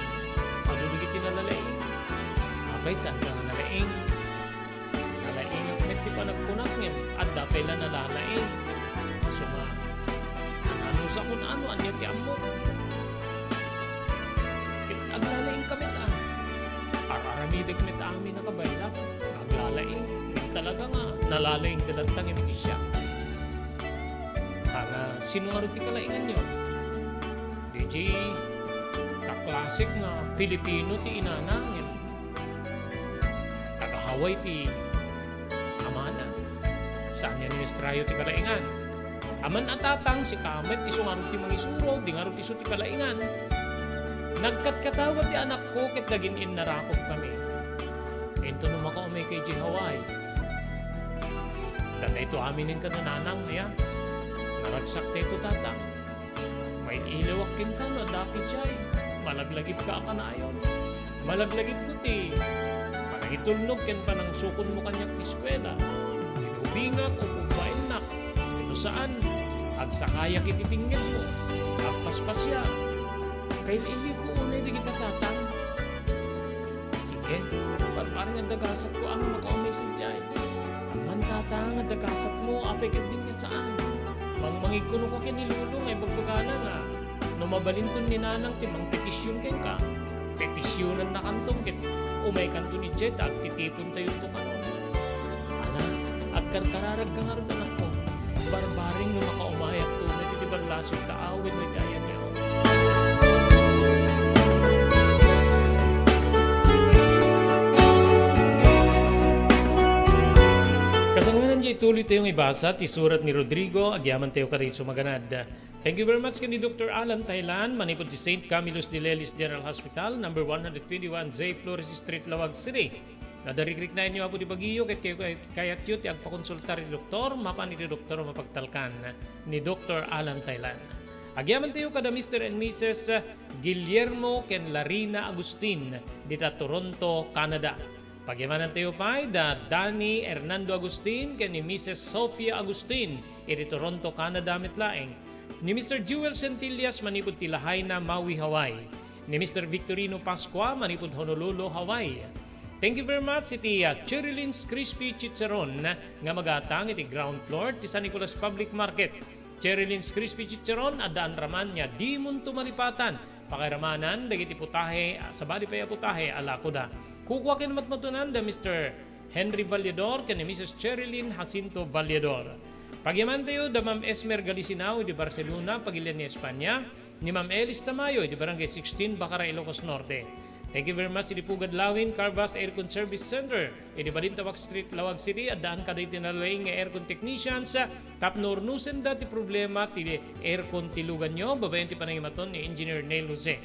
padudugi ti nalalaing. Abay saan ka nga nalaing? Nalaing at met ti panagkunak ngem adda pay la nalalaing. So nga ano sa kun ano anya ti ammo. Ket aglalaing kami ta. Araramidig met amin na kabaylat. Naglalaing. Talaga nga, nalalayng dalatang imiti siya. Hanga, sino nga rin ti kalaingan nyo? DJ, kaklasik nga Pilipino ti inanangin. Tagahaway ti amana. Saan yan ministrayo ti kalaingan? Aman atatang si Kamet, iso nga rin ti mangisuro, di nga rin iso ti kalaingan. Nagkatkatawa ti anak ko, ket dagin narakop kami. Ito nung makaumay kay Hawaii. Dada ito aminin ka na nanang niya. Naragsak te ito tatang. May ilawak kin ka no, daki chay. Malaglagip ka na ayon. Malaglagip ko ti. Panangitulnog ken panang sukon mo kanyak ti eskwela. Inubingak o kubain nak. Ito saan? Agsakaya kititingin mo. Agpaspasya. Kaya ili ko unay di kita tatang. Sige, parang ang dagasat ko ang makaumay sa jay. Man tatang ang dagasat mo, apay ka din niya saan. Mangmangig ko ko kinilulong ay bagbagana nga. No mabalinton ni nanang timang petisyon ken ka. Petisyonan na kantong ket umay kanto ni Jet at titipon tayo ito kanon. Ala, at karkararag ka nga rin anak ko. Barbaring no makaumayak to, natitibang lasong taawin mo kaya niya. Kasangwanan niya ituloy tayong ibasa ti surat ni Rodrigo, agyaman tayo karit sumaganad. Thank you very much kani Dr. Alan Thailand, manipod ti St. Camillus de Lelis General Hospital, number 121 J. Flores Street, Lawag City. Nadarikrik na inyo apo di Baguio, kayat yun ti agpakonsultar ni Doktor, mapan ni Doktor mapagtalkan ni Dr. Alan Thailand. Agyaman tayo kada Mr. and Mrs. Guillermo ken Larina Agustin, dita Toronto, Canada. Pagyamanan tayo pa da Danny Hernando Agustin ken ni Mrs. Sofia Agustin iti Toronto, Canada mitlaeng. Ni Mr. Jewel Centillas manipod ti Lahaina, Maui, Hawaii. Ni Mr. Victorino Pascua manipod Honolulu, Hawaii. Thank you very much iti Cherylins Crispy Chicharon nga magatang iti ground floor ti San Nicolas Public Market. Cherylins Crispy Chicharon adaan raman niya di munto malipatan. Pakiramanan dagiti putahe sa bali pa putahe alakoda. Kukwa kin matmatunan da Mr. Henry Vallador ken ni Mrs. Cherilyn Jacinto Vallador. Pagyaman tayo da Ma'am Esmer Galicinao di Barcelona, pagilian ni Espanya, ni Ma'am Elis Tamayo di Barangay 16, Bacara, Ilocos Norte. Thank you very much iti Pugad Lawin, Carvas Aircon Service Center, iti Balintawak Street, Lawag City, at daan kada itinalaing nga aircon technicians, tapnornusen dati problema ti aircon tilugan nyo, babayan ti panangimaton ni Engineer Neil Jose.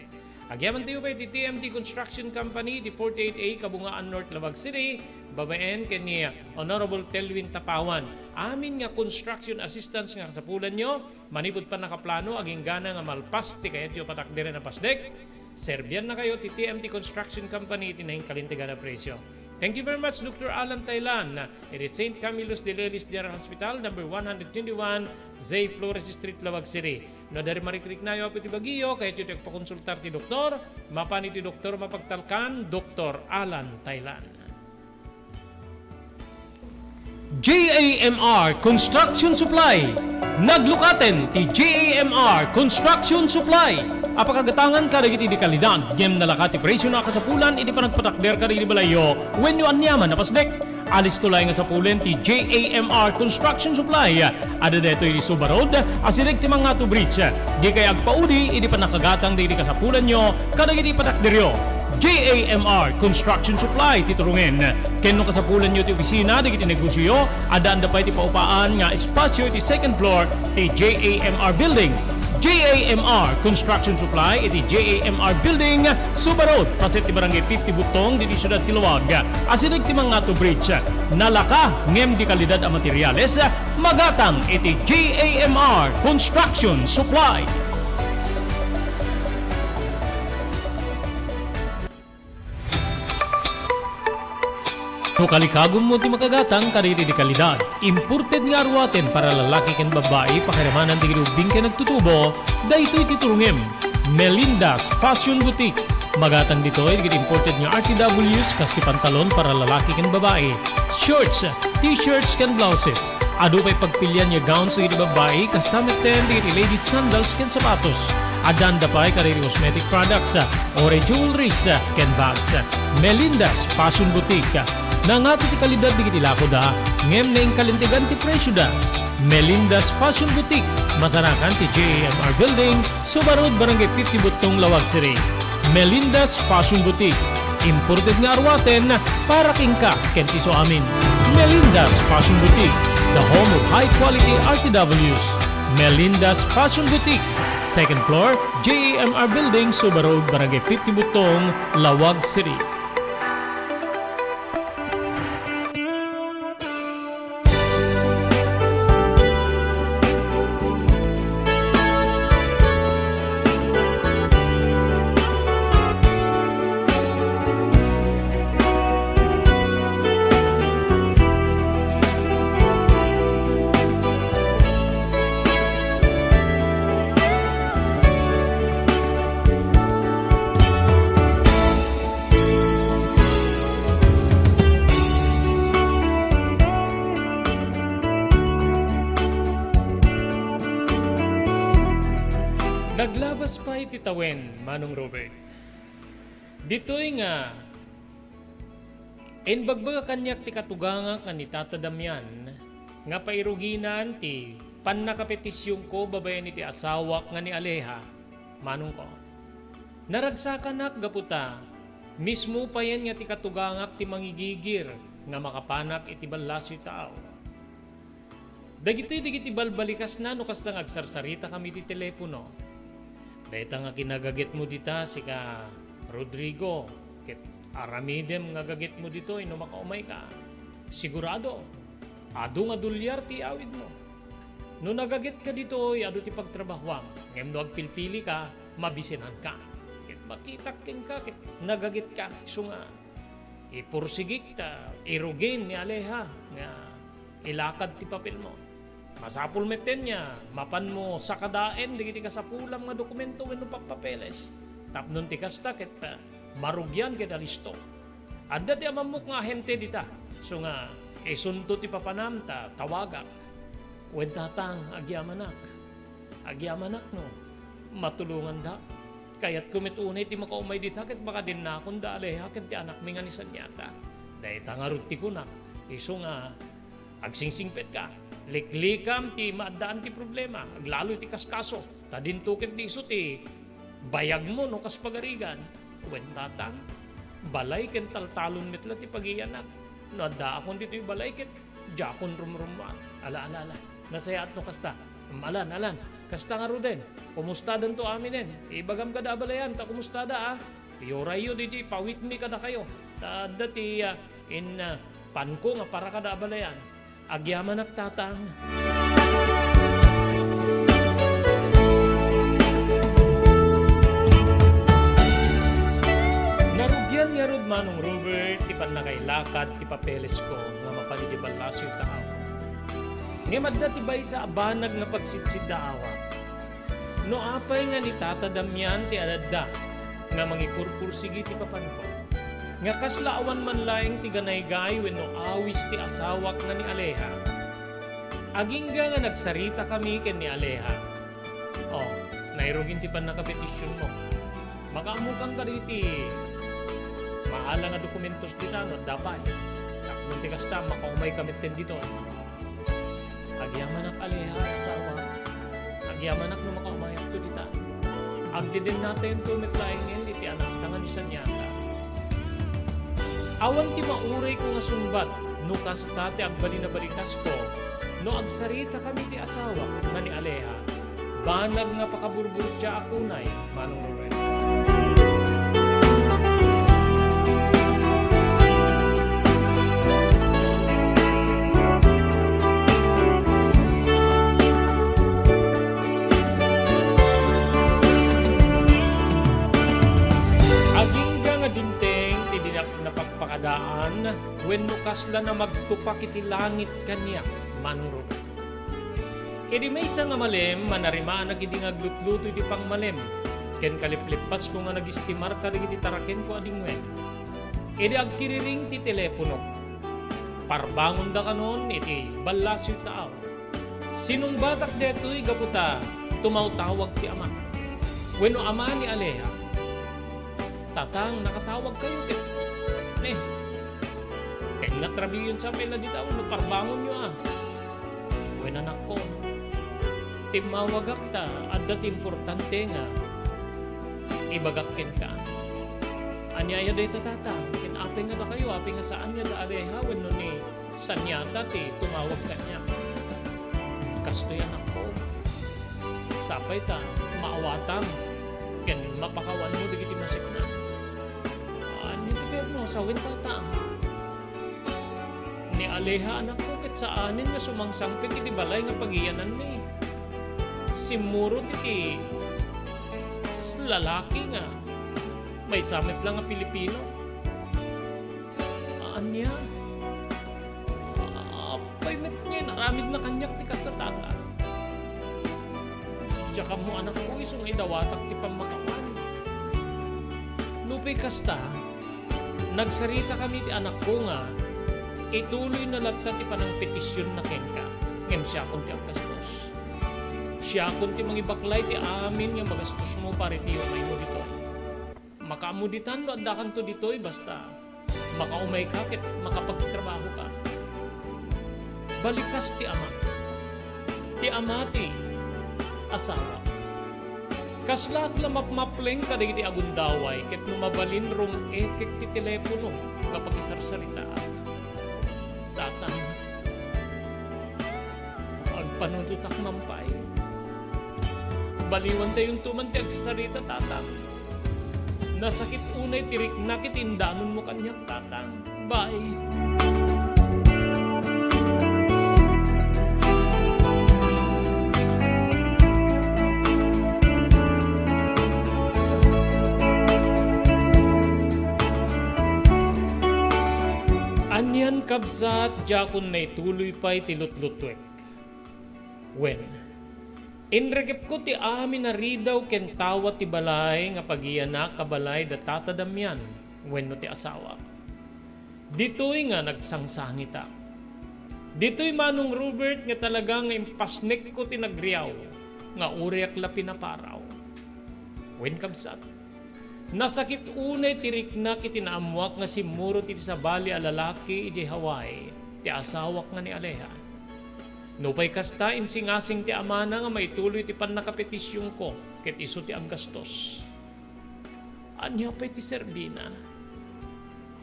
Agyaman tayo pa iti TMT Construction Company, di 48A, Kabungaan North, Lawag City, babaen kani Honorable Telwin Tapawan. Amin nga construction assistance nga kasapulan nyo, manipod pa nakaplano, aging gana nga malpas, ti kayat yung patakdere na pasdek. Serbian na kayo, ti TMT Construction Company, tinahing kalintigan na presyo. Thank you very much, Dr. Alan Thailand. It is St. Camillus de Lelis General Hospital, number 121, J. Flores Street, Lawag City. No, dari marikrik na yung apit Baguio, kahit yung pakonsultar ti doktor, mapani ti doktor mapagtalkan, Dr. Alan Thailand. JAMR Construction Supply. Naglukaten ti JAMR Construction Supply. Apakagatangan ka iti di kalidad, yem nalakat ti presyo na kasapulan, iti panagpatakder ka iti balayo, when you anyaman na pasdek. Alis tulay nga sa pulen ti JAMR Construction Supply. Ada deto iti Suba Road, asirig ti mga to bridge. Di kay agpaudi, iti panakagatang di kasapulan nyo, kadag iti patakderyo. JAMR Construction Supply titurungen. Kenno kasapulan nyo ti opisina, di kiti negosyo, adaan da pa iti paupaan nga espasyo iti second floor ti JAMR Building. JAMR Construction Supply iti JAMR Building, Suba Road, pasit ti Barangay 50 Butong, di Siyudad Tiluwag. Asinig ti mga to bridge, nalaka ngem di kalidad a materyales, magatang iti JAMR Construction Supply. No kalikagom mo ti makagatang kariri di kalidad. Imported nga arwaten para lalaki ken babae pakiramanan di grubing ken nagtutubo, daytoy titurungem. Melinda's Fashion Boutique. Magatang ditoy di imported nga RTWs kaski pantalon para lalaki ken babae. Shorts, t-shirts ken blouses. Adu pay pagpilian nga gowns di babae custom ten di ladies sandals ken sapatos. Adan da pay kariri cosmetic products, ore jewelries ken bags. Melinda's Fashion Boutique. Nangato ti kalidad di kiti lakoda, ngem na kalintigan ti presyo da. Melinda's Fashion Boutique, masarakan ti JAMR Building, Subarod Barangay 50 Butong, Lawag City. Melinda's Fashion Boutique, imported nga arwaten para kingka kentiso amin. Melinda's Fashion Boutique, the home of high-quality RTWs. Melinda's Fashion Boutique, second floor, JAMR Building, Subarod Barangay 50 Butong, Lawag City. Naglabas pa iti tawen, Manong Robert. Dito'y nga, bagbaga kanyak ti katuganga nga ni Tata Damian, nga pairuginan ti pannakapetisyong ko babayan iti asawak nga ni Aleha, Manong ko. Naragsakan gaputa, mismo pa yan nga ti katugangak ti mangigigir, nga makapanak iti balasyo tao. Dagiti balbalikas na no kastang agsarsarita kami ti telepono. Dahita nga kinagagit mo dita si ka Rodrigo, ket aramidem nga gagit mo dito ino makaumay ka. Sigurado, adu nga dulyar ti awid mo. No nagagit ka dito, adu ti pagtrabahwang. Ngem no agpilpili ka, mabisinan ka. Ket makitak ken ka, ket nagagit ka. So nga, ipursigik ta, irugin ni Aleha, nga ilakad ti papel mo. Masapul meten niya, mapan mo sa kadaen, digiti ka sa pulam nga dokumento wenno papapeles. Tapnon ti kasta ket marugyan ket alisto. Adda ti amamok nga ahente dita. So nga, isunto ti papanamta, tawagak. Wen tatang, agyamanak. Agyamanak no, matulungan da. Kayat kumitunay ti makaumay dita, ket baka din na akong Aleha, ket ti anak mi nga ni Sanyata. Dahil tangarut ti kunak, iso nga, agsingsingpet ka. Liklikam ti maadaan ti problema, aglalo ti kaskaso, tadintukin ti iso ti bayag mo no kas pagarigan. Wen tatang, balay ken taltalon metla ti pagiyanak. No adda akon dito balay ket jakon rumruman. Ala, nasayaat no kasta. Alan, kasta nga ruden. Kumusta dan to aminen? Ibagam ka da balayan, ta kumusta da Yorayo diti pawit mi kada kayo. Ta adda ti panko nga para kada balayan. Agyaman at tatang. Narugyan nga rod Manong Robert, ti panakailakad, ti papeles ko, nga mapaliti balasyo tao. Nga madda ti bay sa abanag nga pagsitsid daawa. No apay nga ni Tata Damian ti adadda, nga mangipurpursigi ti papan ko. Nga kaslaawan man laing ti ganaygay wenno awis ti asawak nga ni Aleha. Agingga nga nagsarita kami ken ni Aleha. Nairugin ti pannakapetisyon mo. Makaamukang ka riti. Maala nga dokumentos dita no dapat. Taknon ti kasta makaumay kami ten dito. Agyaman ak Aleha asawa. Agyaman ak no makaumay to dita. Agdiden natin to metlaingen iti anak tangan ni Sanyata. Awan ti mauray ko nga sumbat, no kasta ti agbali na balikas ko, no agsarita kami ti asawa nga ni Aleha, banag nga pakaburbur siya akunay, Manong Robert. Napagpakadaan wenno kasla na magtupak iti langit kaniya, Manong Robert. Idi may isa nga malem, manarimaan nag idi ngaglutluto iti pang malem. Ken kaliplipas ko nga nagistimar ka iti taraken ko adingwen. Idi agkiriring ti telepono. Parbangon da kanon iti balasyo tao. Sinong batak deto'y gaputa, tumawtawag ti ama. Wenno ama ni Aleha. Tatang, nakatawag kayo ket. Kaya nga trabi yun sa pela di tao, parbangon nyo Wen anak ko, timawagak ta, adat importante nga, ibagakin ka. Anyaya dito tata, kinapay nga ba kayo, apay nga saan nga da aleha, wen no ni sanyata ti tumawag ka niya. Kastoy anak ko, sapay ta, maawatan, ken mapakawan mo digiti masikna. Ano ti kayo mo, sawin tata. Ni aleha anak ko, ket saanin nga sumangsangpit iti balay nga pagiyanan mi. Simuro ti lalaki nga, may samit lang nga Pilipino. Anya? Apay met niya, naramid na kanyak ti kastatata. Tsaka mo anak ko, isong idawatak ti pamakawan. Lupay kasta, nagsarita kami ti anak ko nga, ituloy na lagta ti panang petisyon na kenka, ngem siya kung ti ang gastos. Siya kung ti mangibaklay ti amin nga magastos mo pare ti umay mo dito. Makaamuditan no addakan to ditoy basta makaumay ka ket makapagtrabaho ka. Balikas ti ama. Ti ama ti asawa. Kaslak lamapmapleng kadagiti agundaway ket numabalin rong ekek ti telepono kapag isarsarita. Tatang agpanututak mampay. Baliwan tayong tuman ti agsasarita tatang. Nasakit unay tirik nakit indanon mo kanyak tatang. Bye. Anyan kabsat jakon na ituloy pa'y tilutlutwek. When? Inregep ko ti amin na ridaw ken tawa ti balay nga pagiyanak kabalay da tatadamyan wenno ti asawa. Ditoy nga nagsangsangita. Ditoy manong Robert nga talagang impasnek ko ti nagriyaw nga uriak la pinaparaw. Wen kabsat. Nasakit unay tirik na kiti naamuak nga simuro ti sabali a lalaki iti Hawaii ti asawak nga ni Aleha. Nupay kasta insingasing ti amana nga maituloy ti pannakapetisyon ko ket iso ti aggastos. Anya pa'y ti serbina.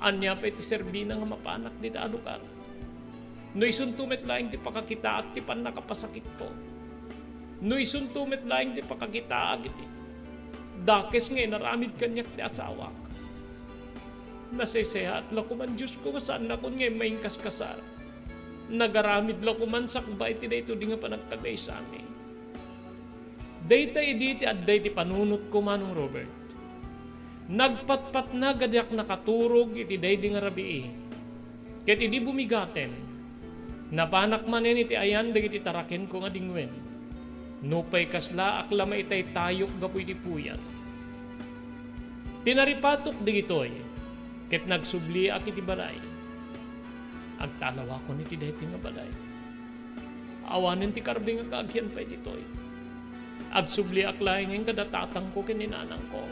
Anya pa'y ti serbina nga mapanak di adukan. No isuntumet laing ti pakakita at ti pannakapasakit ko. No isuntumet laing ti pakakita agiti. Dakes nga naramid kanyak ti asawak. Naseseha at lakuman Diyos ko saan na kun nga maing kaskasar. Nagaramid lang kuman sakbay ti dayto di nga panagtagay sa amin. Dayta iditi at dayti panunot ko manong Robert. Nagpatpat na gadyak nakaturog iti dayti nga rabii. Ket idi bumigaten. Napanak manen iti ayan dagiti taraken ko nga dingwen. Nupay kasla akla maitay tayok gapoy ti puyat. Tinaripatok digitoy. Ket nagsubli ak iti balay. Agtalawa ko ni ti dayto nga balay. Awanin ti karbing nga kaagyan pa ditoy. Agsubli aklay ngayon kadatatang ko kininanang ko.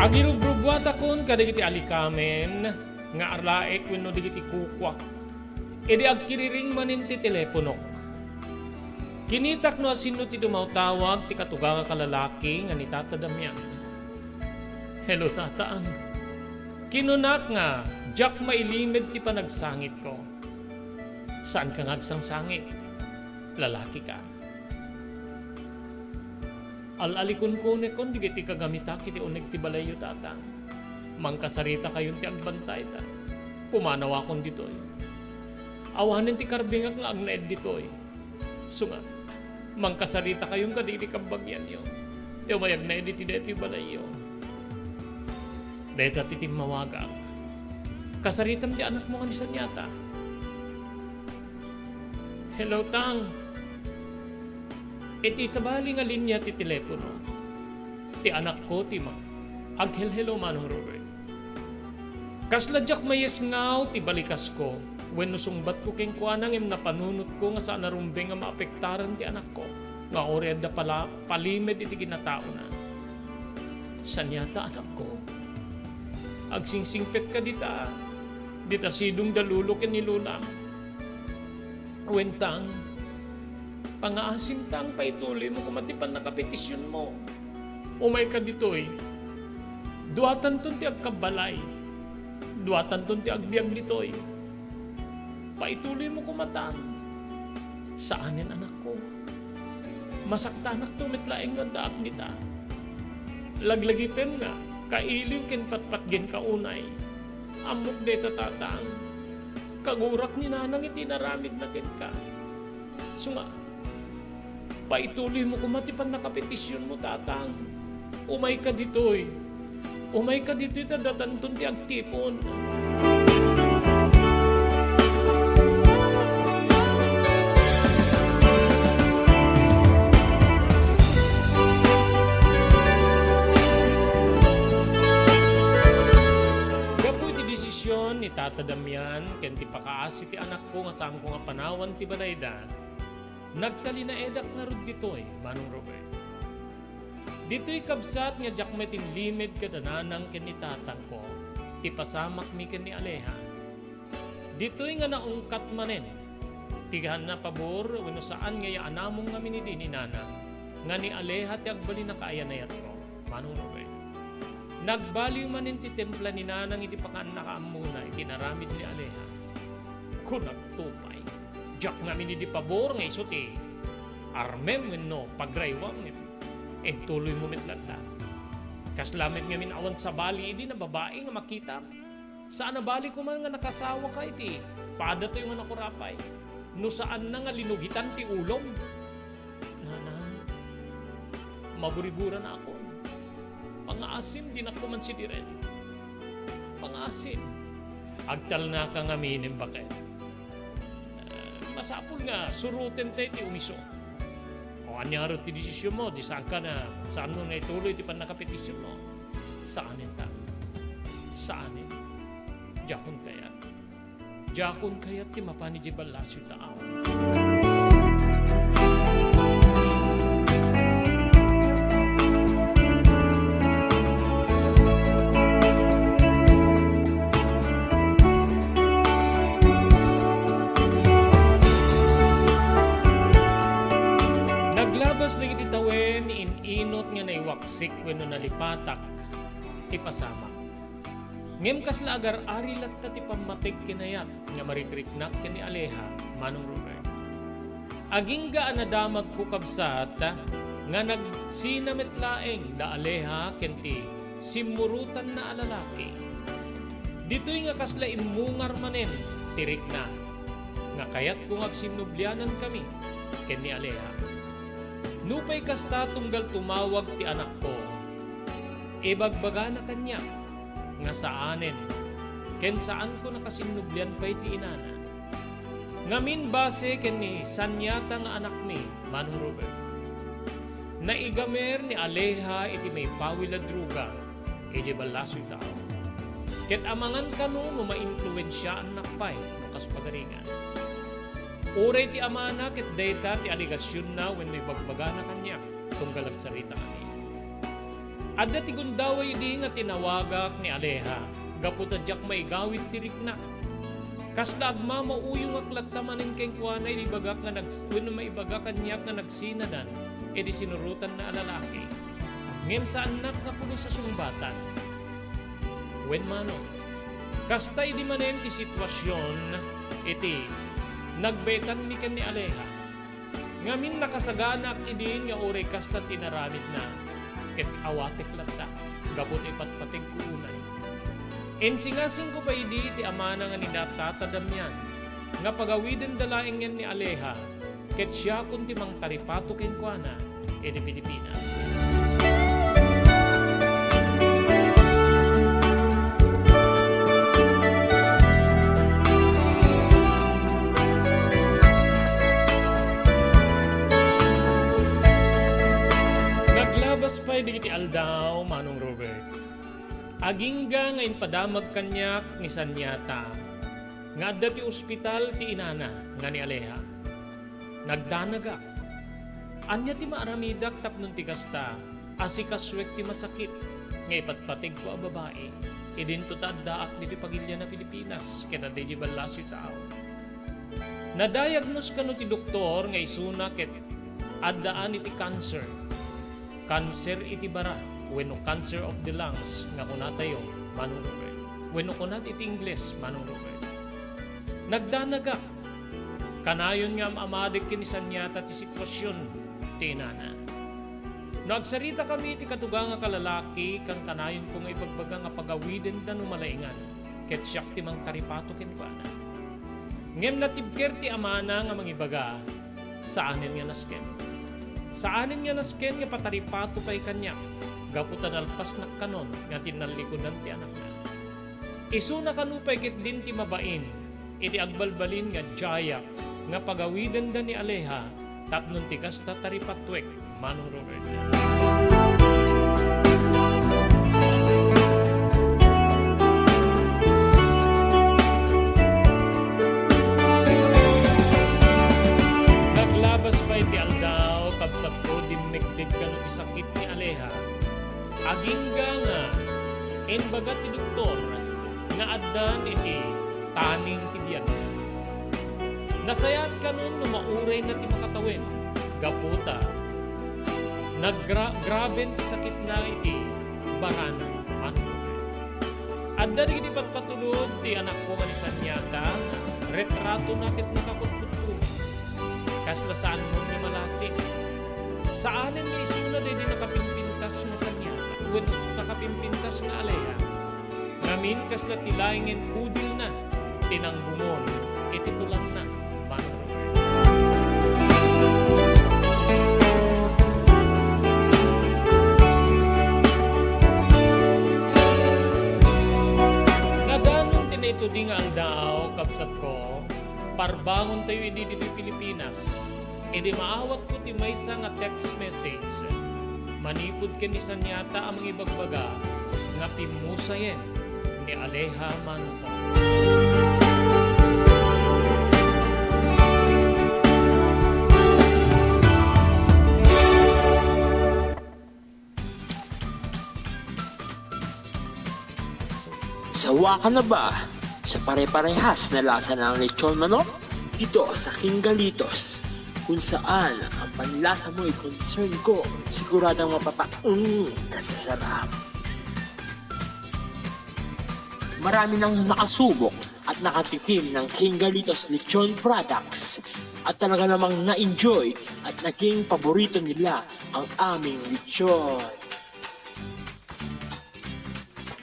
Agirubrubwat akon kadagiti alikamen nga arlaek wenno digiti kukwak. Edi agkiriring manin ti teleponok. Kinitak no asino ti dumaw-tawag ti katuga nga kalalaki nga ni Tata Damian. Hello tataan. Kinunak nga, Jack mailimid ti panagsangit ko. Saan ka ngagsangsangit? Lalaki ka. Alalikon ko ne kon digiti kagamita kiti unig ti balayo tatang. Mangkasarita kayon ti agbantay ta. Pumanaw akon ditoy. Awanin ti karbingak nga agnaed ditoy. Sunga, mangkasarita kayong kadili kabagyan yun. Di umayag na editi deti balayo. Deta titim mawagak. Kasaritam ti anak mo nga ni Sanyata. Hello, Tang. Iti sabali nga linya ti telepono. Ti anak ko, ti ma. Aghel hello manong Robert. Kasladyak mayes ngaw ti balikas ko. When nusungbat ko keng kuanang im napanunot ko nga saan narumbeng nga maapektaran ti anak ko. Nga ored da pala palimed iti kinatao na. Sanyata anak ko. Agsingsingpet ka dita. Dita sidong dalulo ken ni lulam. Wentang. Pangaasim tang paituloy mo kumatipan na kapetisyon mo. Umay ka ditoy. Duatan ton ti agkabalay. Duatan ton ti agbiag ditoy. Paituloy mo kumatan. Saanin anak ko? Masaktanak tumit laeng nga daak nita. Laglagipen nga, kailiw ken patpat gen kaunay. Amok de tatatang. Kagurak ni nanang itinaramid na ken ka. Sunga, paituloy mo kumatipan na kapetisyon mo tatang. Umay ka ditoy. Umay ka ditoy tadatanton ti agtipon. Ni tatadamyan ken ti pakaasi ti anak ko nga saan ko nga panawan ti banayda nagtali na edak nga rod ditoy Manong Robert. Ditoy kabsat nga jakmet in limed kadananang ken ni tatang ko ti pasamak mi ken ni Aleha. Ditoy nga naungkat manen tigahan na pabor wenno saan nga yaanamong nga minidi ni nanang nga ni Aleha ti agbali na kaayanayat ko Manong Robert. Nagbaliw manin ti templa ni nanang iti pakaan nakaamuna iti naramid ni Aleha. Kunagtupay. Jak nga minidi pabor nga iso ti armem wenno pagraywam tuloy mo mitlanda. Kaslamit nga minawan sa bali idi na babae nga makita. Saan na bali ko man nga nakasawa ka iti pada to yung nakurapay. No saan na nga linugitan ti ulom. Nanang maburiburan ako. Pangaasim din ako man si Diren. Pangaasim. Agtal na ka nga minim bakit. Masapul nga, suruten tayo ti umiso. O anyaro ti desisyon mo, di saan ka na, saan mo na ituloy ti panakapetisyon mo. Saanin ta? Saanin? Jakon kaya. Jakon kaya ti mapani di balasyo tao. Naging itawen inot nga naiwaksik wenno nalipatak ti pasamak. Ngem kasla agar ari latta ti pamatig kinayat nga marikriknak ken ni Aleha Manong Robert. Agingga anadamag ko kabsat nga nagsinametlaeng da Aleha ken ti simurutan na alalaki. Ditoy nga kasla imungar manen tirik na nga kayat kung agsinublyanan kami ken ni Aleha. Nupay kasta tunggal tumawag ti anak ko. Ibagbaga na kanya nga saanen ken saan ko nakasinublyan pa'y ti inana. Ngamin base ken ni sanyata nga anak mi Manong Robert. Naigamer ni Aleha iti may pawila druga iti balasoy tao. Ket amangan kano mo ma-influensyaan nakpay makas pagaringan. Uray ti amana ket data ti aligasyon na when may bagbaga na kanya tunggal agsarita ani. Adda ti gundaway di nga tinawagak ni Aleha gaputa jak maigawit ti rikna. Kasla agma mauyong aklattamanin keng kuanay di bagak nga when maibagak kanyak nga nagsinadan edi sinurutan na alalaki. Ngem sa anak nga puno sa sumbatan. When mano kastay di manen ti sitwasyon iti nagbetan mi ken ni Aleha. Ngamin nakasaganak idi nga oray kasta tinaramid na ket awatek latta gabot ipatpatig kuunay. Ensingasing ko pa idi ti amana nga ninatatadamyan nga pagawiden dalaeng yan ni Aleha ket siya kun ti mangtaripato ken kuana edi Pilipinas. Pay digiti aldaw Manong Robert. Agingga nga inpadamag kanyak ni sanyata nga adda ti ospital ti inana nga ni Aleha. Nagdanaga. Anya ti maaramidak tapnon ti kasta, asikaswek ti masakit, nga ipatpatig ko a babae. Idinto ta addaak diti pagilya na Pilipinas, kaya di balas yu tao. Nadiagnose kano ti doktor nga isuna ket addaan iti cancer. Cancer iti bara, wenno cancer of the lungs, nga kunatayo, manong Robert. Wenno kunat iti Ingles, manong Robert. Nagdanaga. Kanayon nga amadik kinisan yata ti sitwasyon ti inana. Nagsarita kami ti katuga nga kalalaki kang kanayon ko nga ibagbaga nga pagawiden na numalaingan ket siyak ti mang taripato kenkwana. Ngem natibker ti amana nga mangibaga saanen nga nasken. Saanen nga nasken nga pataripato pay kanya gaputan alpas na kanon nga tinalikodan ti anak na. Isu na kanupay ket din ti mabain iti agbalbalin nga jaya nga pagawiden da ni Aleha tapnon ti kasta taripatwek manong Robert. Naglabas pa iti aldaw kabsat ko dimekdeg kano ti sakit ni Aleha. Agingga nga enbaga ti doktor nga addan iti taning ti biyan. Nasayat kanon no mauray na ti makatawin. Gaputa. Naggraben ti sakit na iti barana. Adda di patpatulod ti anak ko manisan yata retrato nakit nakakutputpo. Kasla saan mo ni malasi. Saanin ni isuna di nakapimpintas nga sanyata. When nakapimpintas nga Aleha. Ngamin kasla tilaingin kudil na tinanggumon iti tulang na. Ito di nga aldaw, kapsat ko, parbangon tayo hindi dito Pilipinas. Edi maawat ko ti maysa nga text message. Manipod kinisan yata ang mga ibagbaga nga pimusayen ni Aleha Manuko. Sawa ka na ba sa pare-parehas na lasa ng lechon manok? Dito sa King Galitos, kung saan ang panlasa mo ay concern ko, siguradang kasasarap. Marami nang nakasubok at nakatikim ng King Galitos lechon products at talaga namang na-enjoy at naging paborito nila ang aming lechon.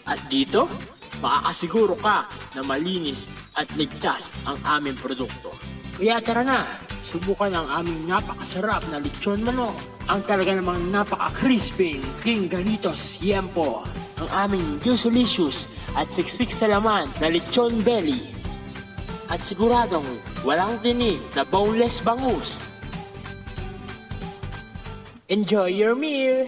At dito, makakasiguro ka na malinis at ligtas ang aming produkto. Kaya tara na, subukan ang aming napakasarap na lechon manok. Ang talaga namang napaka-crispy King Galitos Yempo. Ang aming juicelicious at siksik sa laman na lechon belly. At siguradong walang tinig na boneless bangus. Enjoy your meal!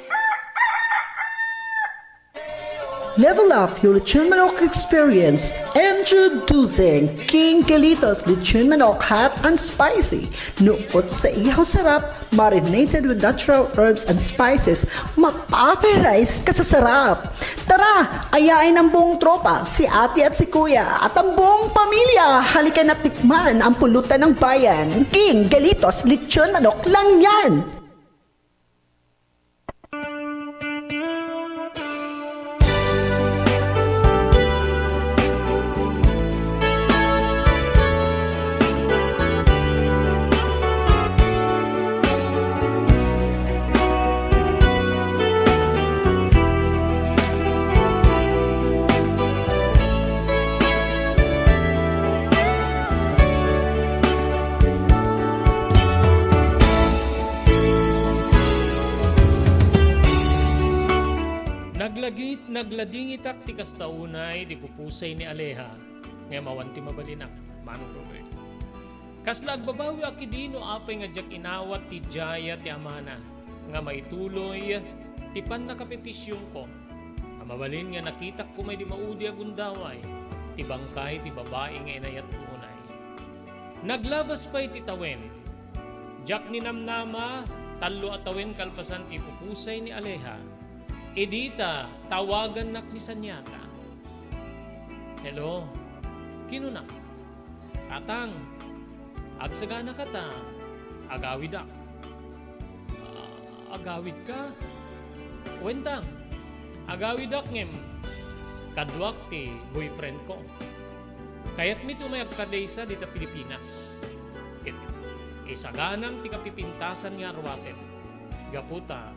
Level up your lechon manok experience. Introducing King Galitos Lechon Manok Hot and Spicy. Nukot sa ihaw sarap, marinated with natural herbs and spices, mapaperize ka sa sarap. Tara, ayain ang buong tropa, si ate at si kuya, at ang buong pamilya. Halika na tikman ang pulutan ng bayan. King Galitos Lechon Manok lang yan. Nagladingitak ti kastaunay di pupusay ni Aleha nga mawanti mabalinak manong Robert. Kasla agbabawi akidino apay nga jak inawat ti jaya ti amana nga maituloy ti pan nakapetisyon ko. Amabalin nga nakitak ko may di maudi agundaway ti bangkay ti babae nga inayat muna. Naglabas pa iti tawen. Jak ni namnama, talo atawen kalpasan ti pupusay ni Aleha. Edita, tawagan nak ni Sanyata. Hello, kinunak. Tatang, agsagana ka ta, agawid ak. Agawid ka? Wentang, agawid ak ngem. Kadwak ti boyfriend ko. Kaya't mi tumayag kadaysa dita Pilipinas. Isaganam ti kapipintasan nga arwaten. Gaputa,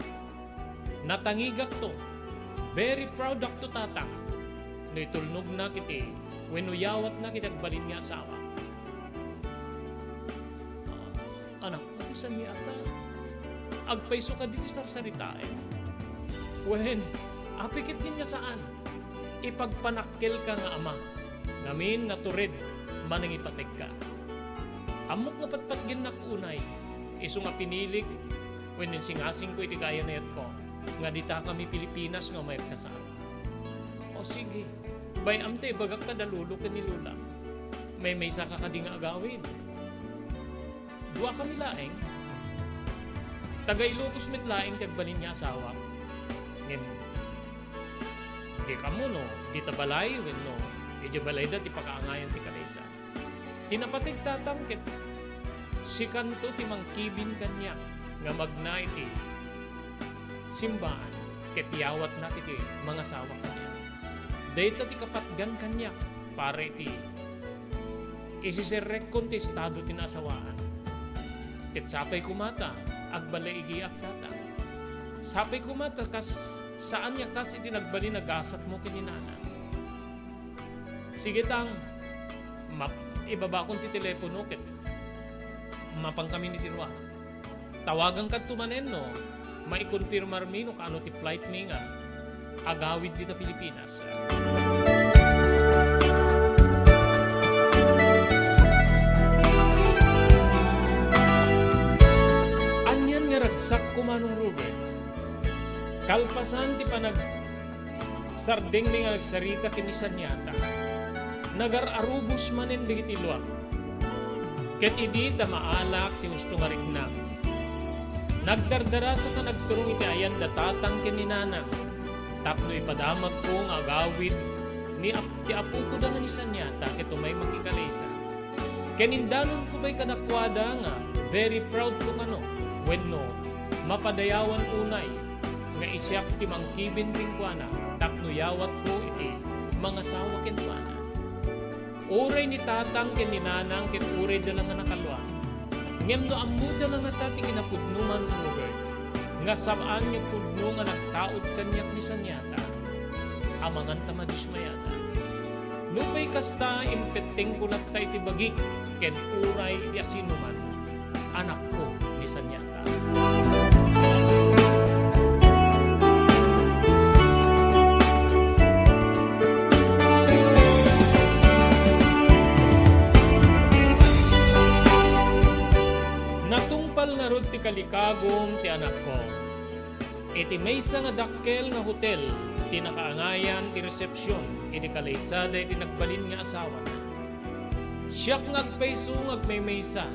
natangigak to. Very proud ak to tatang. No itulnog na kiti, wenuyawat na kitagbalin nga asawa. Anak, kusan niya ata? Agpaiso ka dito sa saritae. Wen, apikit din nga saan? Ipagpanakkel ka nga ama. Ngamin naturid, manang ipatig ka. Amok nga patpatgin na unay. Iso nga pinilig, when singasing ko iti kaya na yat ko. Nga dita kami Pilipinas nga may kasal. O sige, bay amte, bagak ka dalulo ka ni Lula. May saka ka di nga agawin. Dua kami laeng. Tagay-lupos mit laeng tagbalin niya asawa. Ngem, di ka mo no, di tabalay, when no, di balay da, di pakaangayan ti kalaysa. Tinapatig tatangkit. Si kanto ti mangkibin kanya, nga magna iti simbahan, ketiyawat na iti mga sawa kanya. Dayta ti kapatgan kanya, pare iti isisirek kontestado tinasawaan. Ket sapay kumata, agbalay igiyak tata. Sapay kumata, saan niya kas iti nagbali nagasat mo kininana. Sige tang, ibaba kong ti telepono, ket mapang kami ni Tirwa. Tawagan ka tumanen no, maikonfirmar mi no kaano ti flight mi nga, agawid dito Pilipinas. Anyan nga ragsak kumanong Robert. Kalpasan ti panag sardeng mi nga nagsarita kinisan yata. Nagar-arubos manin digiti luwak. Ket idi ta maalak ti gusto nga rikna. Nagdardara sa kanagturong iti ayan datatang kininanang. Tapno ipadamag ko nga agawid ni ti apo ko da nga ni Sanyata ket umay makikalaysa. Kenindanon ko ba'y kanakwada nga very proud ko kano when no mapadayawan unay nga isyak ti mangkibin ringkwana tapno yawat ko iti mga sawa kenwana. Uray ni tatang ken ni nanang ket uray da lang nga nakalwa. Ngem no amuda lang nga tati kinapudnuman Robert. Nga sabaan niya pudno nga nagtaod kanyak ni Sanyata. Amangan tamadismayata. Lupay kasta impeteng ko lang tayo tibagik ken uray yasinuman. Anak ko ni Sanyata. Ti kalikagom ti anak ko. Iti maysa nga dakkel nga hotel, ti nakaangayan ti resepsyon, iti kalaysada iti nagbalin nga asawa. Siyak ngagpayso ngagmaymaysa,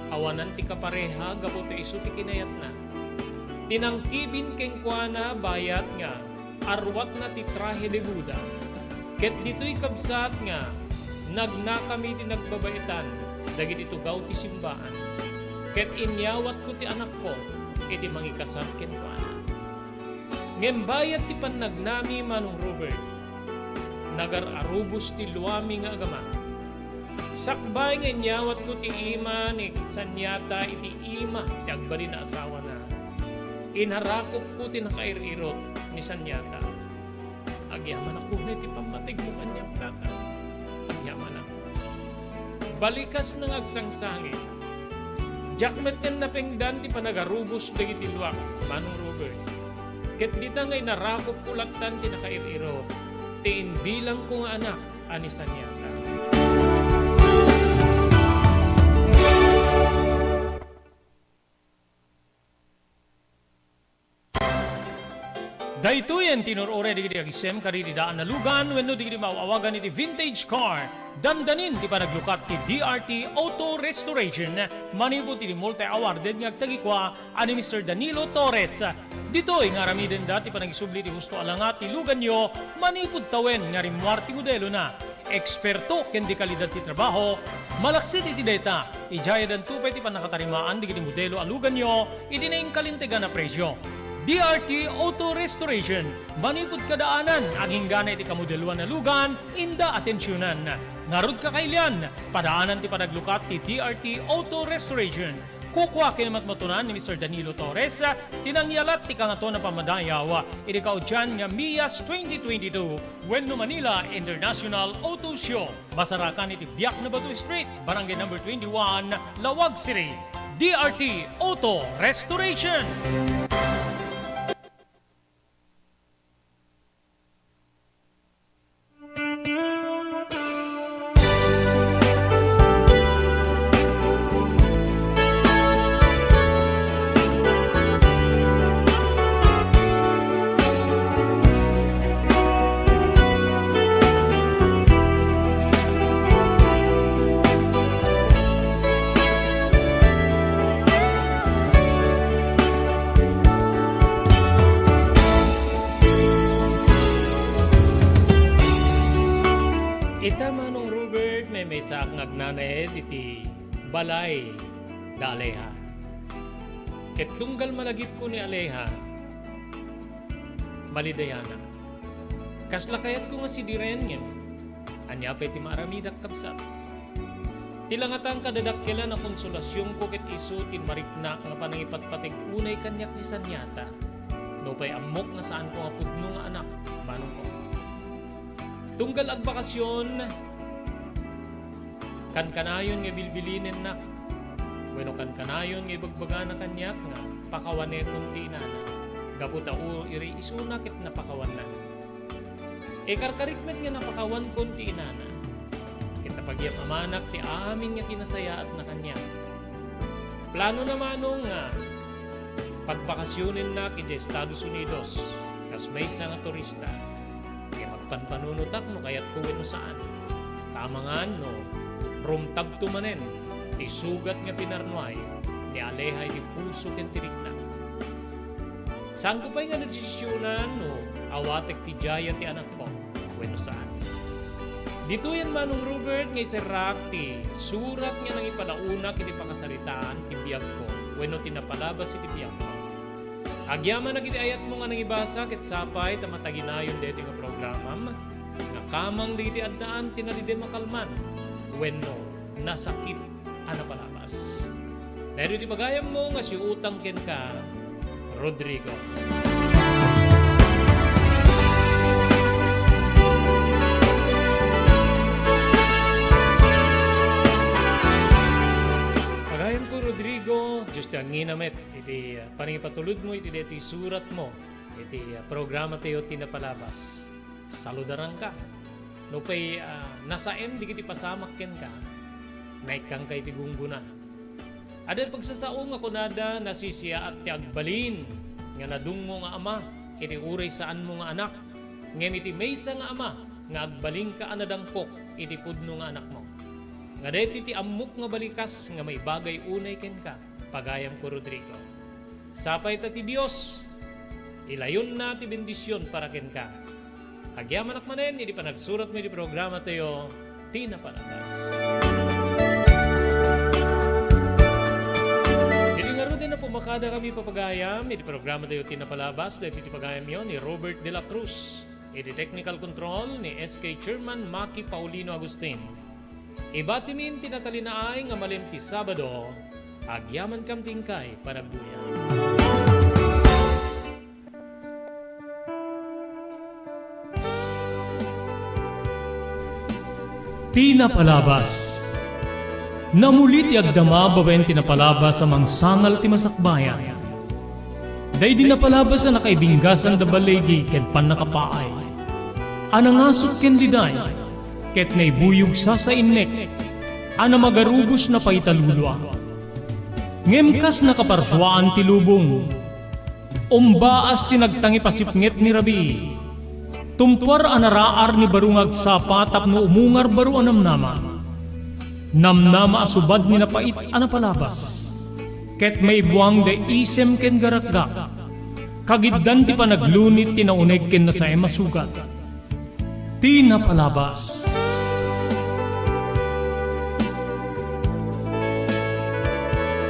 awanan ti kapareha gapo ti isu ti kinayat na. Tinangkibin keng kuana bayat nga, arwat na ti trahe de Buda. Ket dito'y kabsat nga, nagnakami ti nagbabaitan, dagit itugaw ti simbaan. Ket inyawat ko ti anak ko, iti mangikasal ken kuana. Ngembayat ti pannagnami manong Robert, nagar-arubos ti luwami nga agama. Sakbay nga inyawat ko ti ima ni Sanyata iti ima ti agbali na asawa na. Inharakop ko ti nakairirot ni Sanyata. Agyaman ako na iti pamatig mo kanyang tata. Agyaman ako. Balikas ng agsangsangin. Jakmet ken napengdan ti panagarubos dagiti luwak, manong Robert. Ket dita ngay narakop kulaktan ti nakairiro, ti inbilang ko nga anak, ani Sanyata. Daytoyen tinurore di agisem kari di daan na lugan wenno di maawagan iti vintage car. Dandanin ti panaglukat ti DRT Auto Restoration. Manipod ti multi-awarded nga agtagikwa ani Mr. Danilo Torres. Ditoy nga ramiden dati panagisubli ti husto alangat ti lugan nyo manipod tawen nga rimwar ti modelo na. Eksperto ken di kalidad ti trabaho, malaksit iti data. Ijaya dan tupay ti panakatarimaan di modelo alugan nyo iti na kalintegan na presyo. DRT Auto Restoration, manipod kadaanan, aging gana iti kamodeluan na lugan, inda atensyonan. Narod ka kailian, padaanan ti panaglukat ti DRT Auto Restoration. Kukwa kinamatmatunan ni Mr. Danilo Torres, tinangyalat ti kangato na pamadayaw, iti kaudyan nga MIAS 2022, Wenno Manila International Auto Show. Basarakan iti Biak na Batu Street, Barangay number 21, Lawag City. DRT Auto Restoration. Ita manong Robert may sak ngagnanaed iti balay da Aleha. Ket tunggal malagip ko ni Aleha, malidayana. Kasla kayat ko nga si Diren nga, anya pa iti maramidak kapsat. Tilangatang kadadakkelan na konsolasyon ko ket iso tin marikna nga panangipatpatig unay kanyak ni Sanyata. No pay amok nga saan ko nga pudno nga anak, manong ko. Tunggal ag bakasyon, kan-kanayon nga bilbilinin na. Bueno kan-kanayon nga ibagbaga na kanyak nga, pakawane kong tinana. Gaputa o iri isunakit na pakawanan. E karkarikmet nga napakawan kong tinana. Kita pagyap amanak ti amin nga kinasaya at na kanyak. Plano naman nga, pagbakasyonin na kiti Estados Unidos, kas may isa nga turista. Panpanunutak no kayat kuwin no saan. Tamangan no, rumtab tumanen, ti sugat nga pinarnuay, ti Aleha ti puso ken tirikta. Saan ko pa'y nga nadesisyonan no, awatek ti jaya ti anak ko, kuwin no saan. Dito yan manong Robert nga iserak ti surat nga nang ipalauna kiti pakasalitaan ti biyag ko, kuwin no tinapalabas iti biyag ko. Agyaman na kiti ayat mo nga nang ibasa ket sapay tamataginayon deti nga programam nga kamang diti addaan tinalide makalman wenno nasakit ana palabas. Dahil iti bagayam mo nga si utang ken ka Rodrigo. Rodrigo, just ang nginamet, iti paningipatulod mo, iti dito surat mo, iti programa tayo tinapalabas. Saludaran ka. No pay nasa di kiti pasamak ken ka, naikang kay tigunguna. Ada pagsasaong ako nada nasisiya at ti agbalin, nga nadungo nga ama, iti uray saan mo nga anak, ngem iti maysa nga ama, nga agbaling ka anadangkok, iti pudno nga anak mo. Nga deti ti amok nga balikas nga may bagay unay ken ka, pagayam ko Rodrigo. Sapay ta ti Dios, ilayon na ti bendisyon para ken ka. Agyaman akmanen, hindi pa nagsurat mo di programa tayo, tinapalabas. Hindi nga rin na pumakada kami papagayam, hindi programa tayo tinapalabas, dahil iti pagayam yon ni Robert de la Cruz. Iti technical control ni SK Chairman Maki Paulino Agustin. Ibatimin tinatalinaay nga malim ti Sabado, agyaman kam tingkay panagbuya. Tinapalabas. Namulit ti agdama babaen tinapalabas amang sangal ti masakbayan. Day di napalabas na nakaibinggasan da balegi ken pan nakapaay. Anangasot ken liday. Ket naibuyog sa innek, ana magarubos na paitalulwa. Ngemkas na kaparswaan ti lubong, Umbaas tinagtangi pasipngit ni Rabi. Tumpar anaraar ni barungag sapa tapno umungar baru anamnama. Namnama asubad ni napait anapalabas. Ket may buwang da isem ken garakgak. Kagiddan ti panaglunit tinauneg ken na sa emasugat. Tinapalabas.